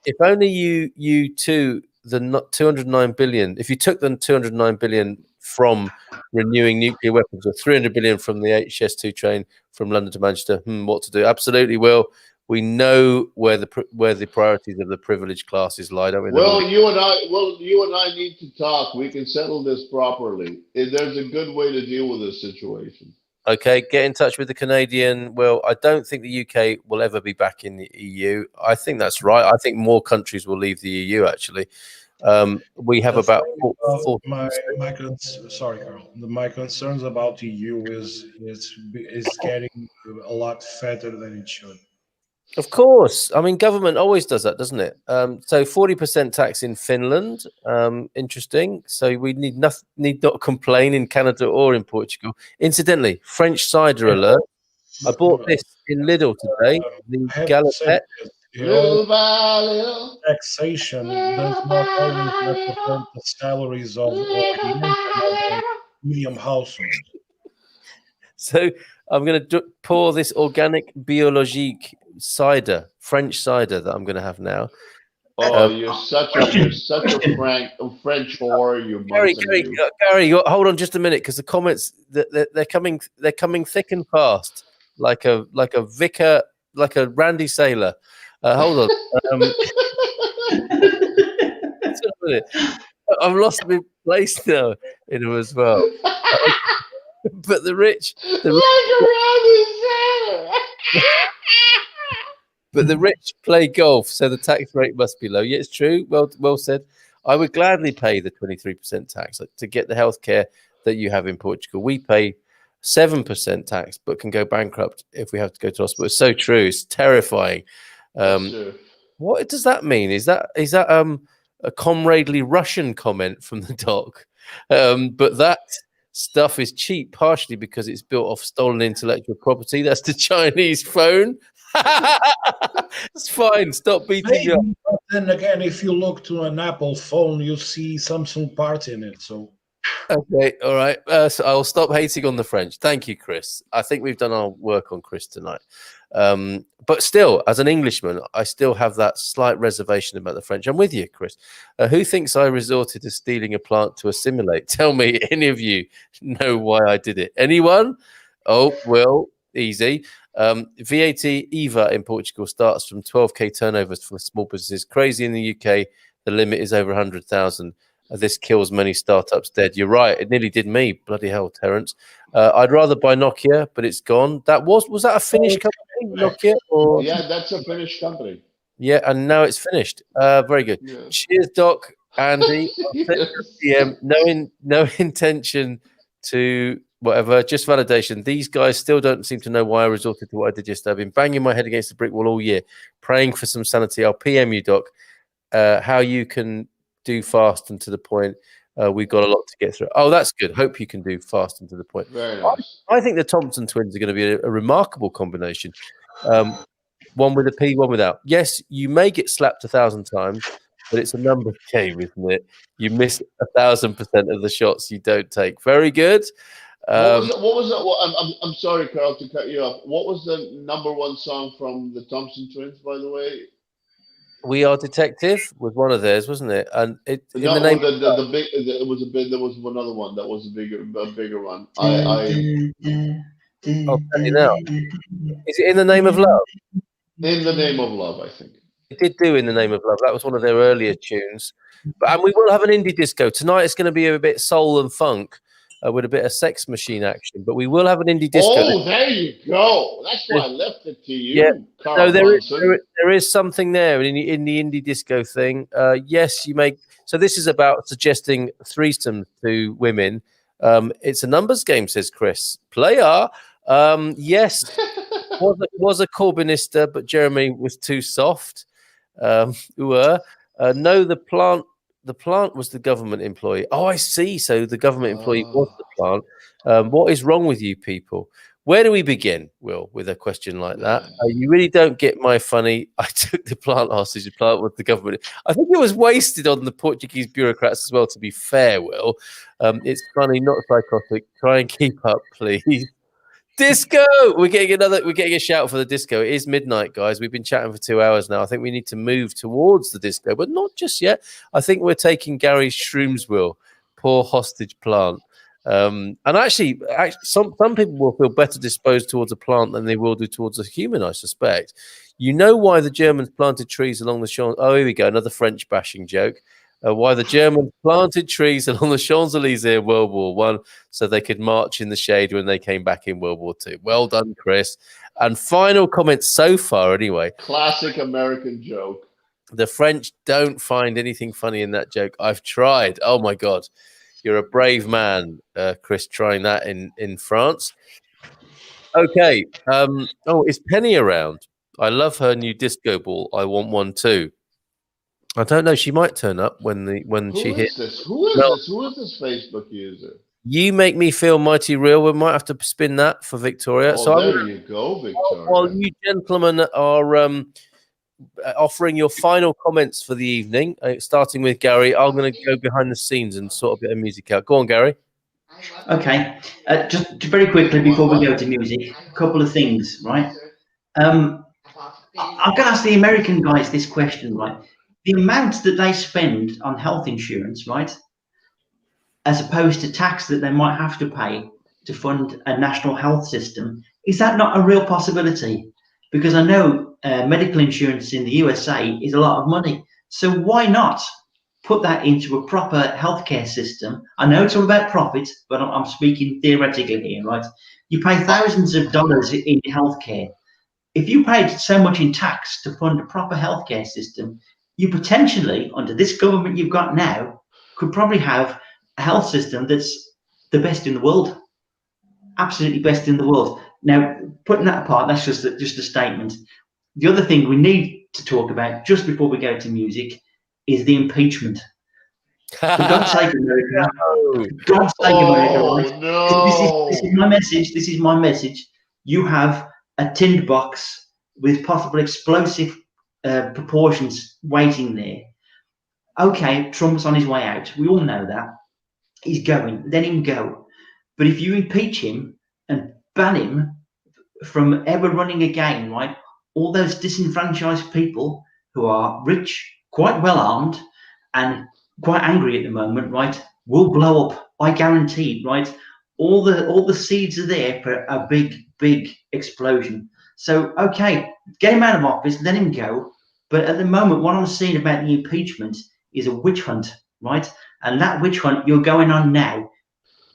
If only you two, the 209 billion, if you took the 209 billion from renewing nuclear weapons, or 300 billion from the HS2 train from London to Manchester, what to do? Absolutely, Will. We know where the priorities of the privileged classes lie, don't we? Well, you and I need to talk. We can settle this properly. There's a good way to deal with this situation. Okay, get in touch with the Canadian. Well, I don't think the UK will ever be back in the EU. I think that's right. I think more countries will leave the EU, actually. We have about sorry, Carl. My concerns about EU is getting a lot fatter than it should. Of course. I mean, government always does that, doesn't it? So 40% tax in Finland. Interesting. So we need not complain in Canada or in Portugal. Incidentally, French cider alert. I bought this in Lidl today. The Galopette. Taxation does not always represent the salaries of the medium household. So I'm going to pour this organic biologique cider, French cider, that I'm going to have now. Oh, you're such a French whore, you Gary, hold on just a minute, because the comments they're coming thick and fast, like a vicar, like a Randy Sailor. Hold on. I've lost my place now in them as well. But the rich play golf, so the tax rate must be low. Yeah, it's true. Well said. I would gladly pay the 23% tax to get the healthcare that you have in Portugal. We pay 7% tax, but can go bankrupt if we have to go to hospital. It's so true. It's terrifying. What does that mean? Is that a comradely Russian comment from the doc? But that stuff is cheap, partially because it's built off stolen intellectual property. That's the Chinese phone. It's fine. Stop beating me up. But then again, if you look to an Apple phone, you see Samsung parts in it. So okay, all right. So I'll stop hating on the French. Thank you, Chris. I think we've done our work on Chris tonight. But still, as an Englishman, I still have that slight reservation about the French. I'm with you, Chris. Who thinks I resorted to stealing a plant to assimilate? Tell me, any of you know why I did it? Anyone? Oh, well, easy. VAT EVA in Portugal starts from 12k turnovers for small businesses. Crazy in the UK, the limit is over 100,000. This kills many startups dead. You're right. It nearly did me. Bloody hell, Terence. I'd rather buy Nokia, but it's gone. Was that a Finnish company, Nokia? Or? Yeah, that's a Finnish company. Yeah, and now it's finished. Very good. Yeah. Cheers, Doc. Andy. Yes. No intention to whatever, just validation. These guys still don't seem to know why I resorted to what I did yesterday. I've been banging my head against the brick wall all year, praying for some sanity. I'll PM you, Doc, how you can do fast and to the point. We've got a lot to get through. Oh, that's good. Hope you can do fast and to the point. Very nice. I think the Thompson twins are going to be a remarkable combination. One with a P, one without. Yes, you may get slapped 1,000 times, but it's a numbers game, isn't it? You miss 1,000% of the shots you don't take. Very good. What was that? I'm sorry, Carl, to cut you off. What was the #1 song from the Thompson twins, by the way? We Are Detective was one of theirs, wasn't it? And it there was another one that was a bigger one. I'll tell you now. Is it In the Name of Love? In the Name of Love, I think. It did do In the Name of Love. That was one of their earlier tunes. And we will have an indie disco tonight. It's going to be a bit soul and funk. with a bit of sex machine action. But we will have an indie disco. Oh, there you go. That's why I left it to you, Yeah. Carl No, Munson. there is something there in the indie disco thing. Yes, you make. So this is about suggesting threesomes to women. It's a numbers game, says Chris. Player. Yes, was a Corbynista, but Jeremy was too soft. No, the plant. The plant was the government employee. Oh, I see. So the government employee was the plant. What is wrong with you people? Where do we begin, Will, with a question like that? You really don't get my funny. I took the plant hostage. The plant with the government. I think it was wasted on the Portuguese bureaucrats as well, to be fair, Will. It's funny, not psychotic. Try and keep up, please. Disco! We're getting a shout for the disco. It is midnight, guys. We've been chatting for 2 hours now. I think we need to move towards the disco, but not just yet. I think we're taking Gary's shrooms, Will. Poor hostage plant. And actually, some people will feel better disposed towards a plant than they will do towards a human, I suspect. You know why the Germans planted trees along the Champs? Oh, here we go. Another French bashing joke. Why the Germans planted trees along the Champs-Elysees in World War One, so they could march in the shade when they came back in World War Two. Well done, Chris. And final comment so far, anyway. Classic American joke. The French don't find anything funny in that joke. I've tried. Oh my God, you're a brave man, Chris. Trying that in France. Okay. Oh, is Penny around? I love her new disco ball. I want one too. I don't know. She might turn up when she hits. Who is this Facebook user? You make me feel mighty real. We might have to spin that for Victoria. Oh, there you go, Victoria. While you gentlemen are offering your final comments for the evening, starting with Gary, I'm going to go behind the scenes and sort a bit of music out. Go on, Gary. Okay. Just very quickly before we go to music, a couple of things, right? I'm going to ask the American guys this question, right? The amount that they spend on health insurance, right, as opposed to tax that they might have to pay to fund a national health system, is that not a real possibility? Because I know medical insurance in the USA is a lot of money. So why not put that into a proper healthcare system? I know it's all about profit, but I'm speaking theoretically here, right? You pay thousands of dollars in healthcare. If you paid so much in tax to fund a proper healthcare system, you potentially, under this government you've got now, could probably have a health system that's the best in the world. Absolutely best in the world. Now, putting that apart, that's just a statement. The other thing we need to talk about just before we go to music is the impeachment. For God's sake, America. For God's sake, America. Right? No. This is my message. This is my message. You have a tinned box with possible explosive proportions waiting there. Okay, Trump's on his way out. We all know that. He's going. Let him go. But if you impeach him and ban him from ever running again, right? All those disenfranchised people who are rich, quite well armed, and quite angry at the moment, right, will blow up. I guarantee, right? All the seeds are there for a big explosion. So, okay, get him out of office, let him go. But at the moment, what I'm seeing about the impeachment is a witch hunt, right? And that witch hunt you're going on now,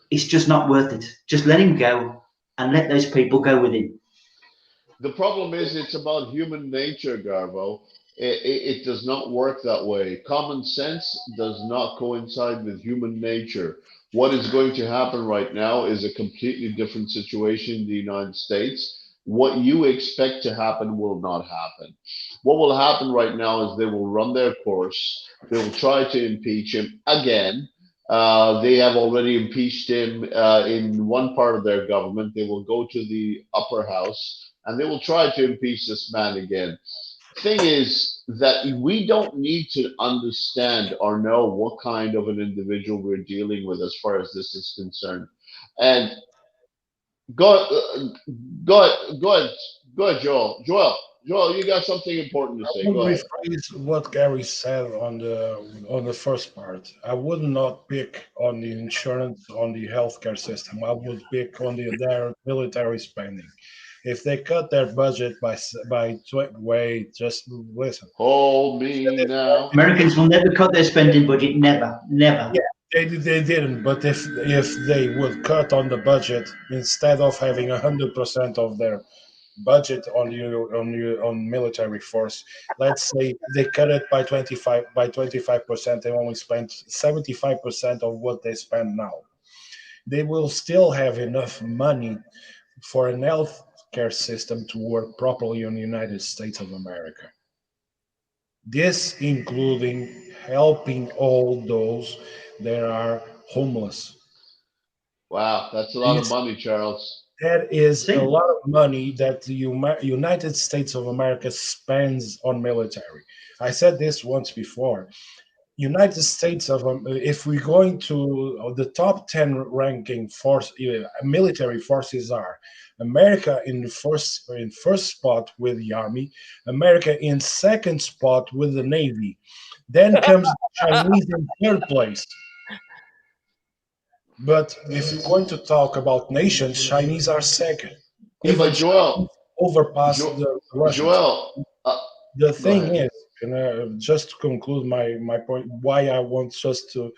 it's just not worth it. Just let him go and let those people go with him. The problem is it's about human nature, Garbo. It does not work that way. Common sense does not coincide with human nature. What is going to happen right now is a completely different situation in the United States. What you expect to happen will not happen. What will happen right now is they will run their course. They will try to impeach him again. They have already impeached him in one part of their government. They will go to the upper house and they will try to impeach this man again. Thing is that we don't need to understand or know what kind of an individual we're dealing with as far as this is concerned. And go ahead, Joel. Joel, you got something important to say. I would rephrase what Gary said on the first part. I would not pick on the insurance, on the healthcare system. I would pick on their military spending. If they cut their budget by wait, just listen. Hold me now. Americans will never cut their spending budget. Never. Yeah, They didn't, but if they would cut on the budget instead of having 100% of their budget on military force, let's say they cut it by 25%, they only spent 75% of what they spend now. They will still have enough money for an health care system to work properly in the United States of America. This including helping all those that are homeless. Wow, that's a lot of money, Charles. That is a See? lot of money that the United States of America spends on military. I said this once before. United States of if we're going to the top 10 ranking force military forces are America in first spot with the Army, America in second spot with the Navy, then comes the Chinese in third place. But if you're going to talk about nations, Chinese are second. Yeah, Even but Joel, overpass the Russians. Joel, The go thing ahead. is, and just to conclude my point, why I want just to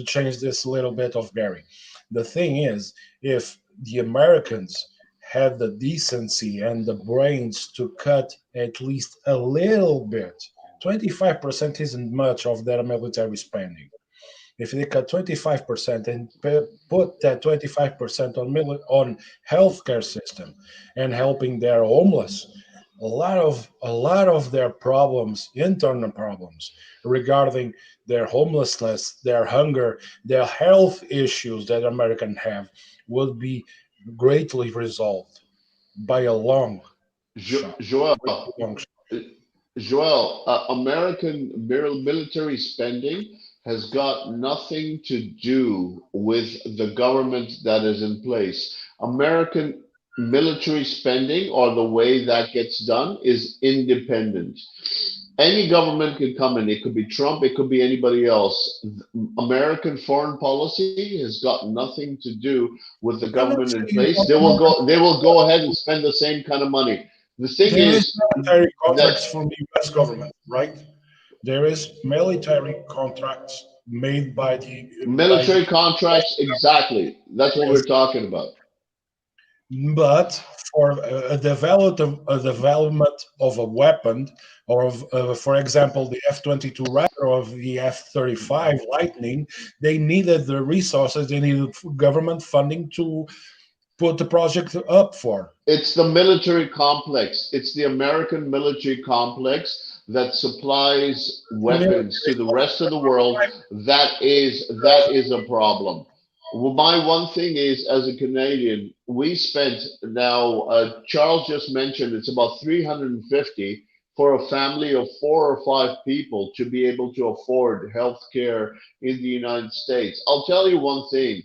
change this a little bit of Gary. The thing is, if the Americans had the decency and the brains to cut at least a little bit, 25% isn't much of their military spending. If they cut 25% and put that 25% on healthcare system and helping their homeless, a lot of their problems, internal problems regarding their homelessness, their hunger, their health issues that Americans have would be greatly resolved by a long shot. Joel, Long shot. Joel, American military spending has got nothing to do with the government that is in place. American military spending, or the way that gets done, is independent. Any government can come in. It could be Trump, it could be anybody else. American foreign policy has got nothing to do with the government in place. They will go ahead and spend the same kind of money. The thing There is is military that contracts from the U.S. government, right? There is military contracts made by military contracts, exactly. That's what we're talking about. but for a development of a weapon, or of, for example, the F-22 Raptor or the F-35 Lightning, they needed the resources, they needed government funding to put the project up for. It's the military complex. It's the American military complex that supplies weapons to the rest of the world. That is a problem. Well, my one thing is, as a Canadian, we spent now. Charles just mentioned it's about 350 for a family of 4 or 5 people to be able to afford health care in the United States. I'll tell you one thing.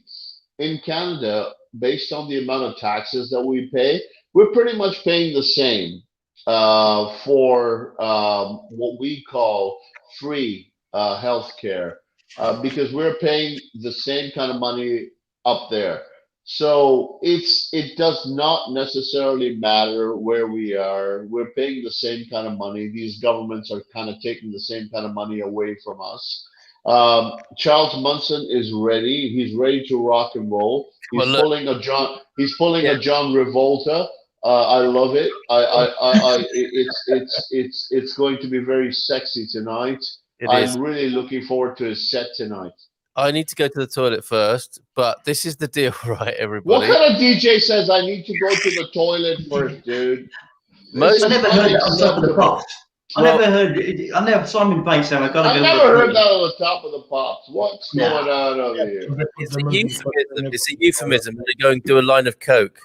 In Canada, based on the amount of taxes that we pay, we're pretty much paying the same for what we call free health care because we're paying the same kind of money up there. So it does not necessarily matter where we are. We're paying the same kind of money. These governments are kind of taking the same kind of money away from us. Charles Munson is ready. He's ready to rock and roll. He's pulling a John. He's pulling a John Revolta. I love it. It's going to be very sexy tonight. I'm really looking forward to his set tonight. I need to go to the toilet first, but this is the deal, right, everybody? What kind of DJ says I need to go to the toilet first, dude? I never heard that on top of the pops. I never Simon Bates said I got to go. I never heard that on the top of the pops. What's going on over here? It's a euphemism. It's a euphemism. They go and do a line of coke,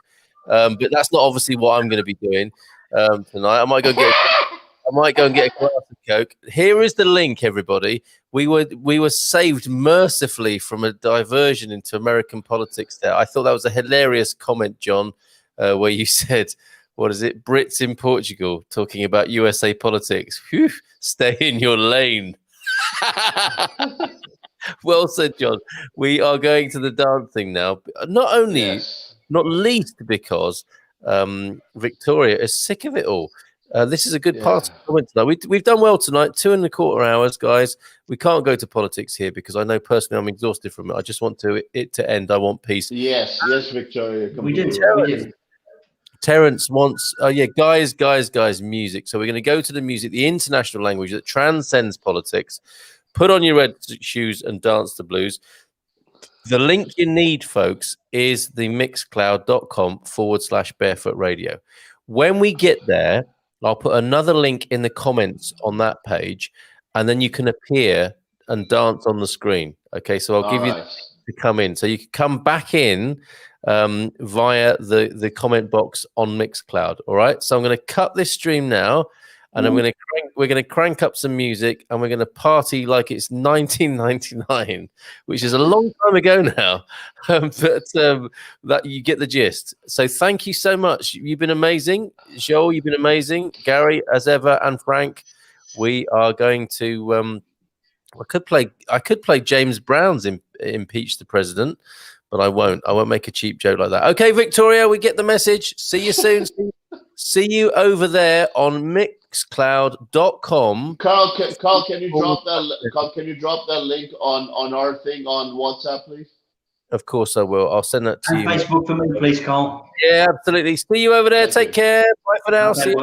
but that's not obviously what I'm going to be doing tonight. I might go and get a glass of coke. Here is the link, everybody. We were saved mercifully from a diversion into American politics there. I thought that was a hilarious comment, John, where you said, what is it? Brits in Portugal talking about USA politics. Whew, stay in your lane. Well said, John. We are going to the dancing now. Not least because Victoria is sick of it all. This is a good part of the tonight. We've done well tonight. 2.25 hours, guys. We can't go to politics here because I know personally I'm exhausted from it. I just want it to end. I want peace. Yes, Victoria. We do. Terence wants, guys, music. So we're going to go to the music, the international language that transcends politics. Put on your red shoes and dance the blues. The link you need, folks, is the mixcloud.com/barefoot radio. When we get there, I'll put another link in the comments on that page, and then you can appear and dance on the screen. Okay, so I'll give you to come in. So you can come back in via the comment box on Mixcloud. All right, so I'm going to cut this stream now, and we're going to crank up some music, and we're going to party like it's 1999, which is a long time ago now. But that you get the gist. So thank you so much. You've been amazing, Joel. You've been amazing, Gary, as ever, and Frank. We are going to. I could play James Brown's Impeach the President, but I won't. I won't make a cheap joke like that. Okay, Victoria, we get the message. See you soon. See you over there on mixcloud.com. Carl, can you drop that link on our thing on WhatsApp, please? Of course I will. I'll send that to you. Facebook for me, please, Carl. Yeah, absolutely. See you over there. Take care. Bye for now. See you.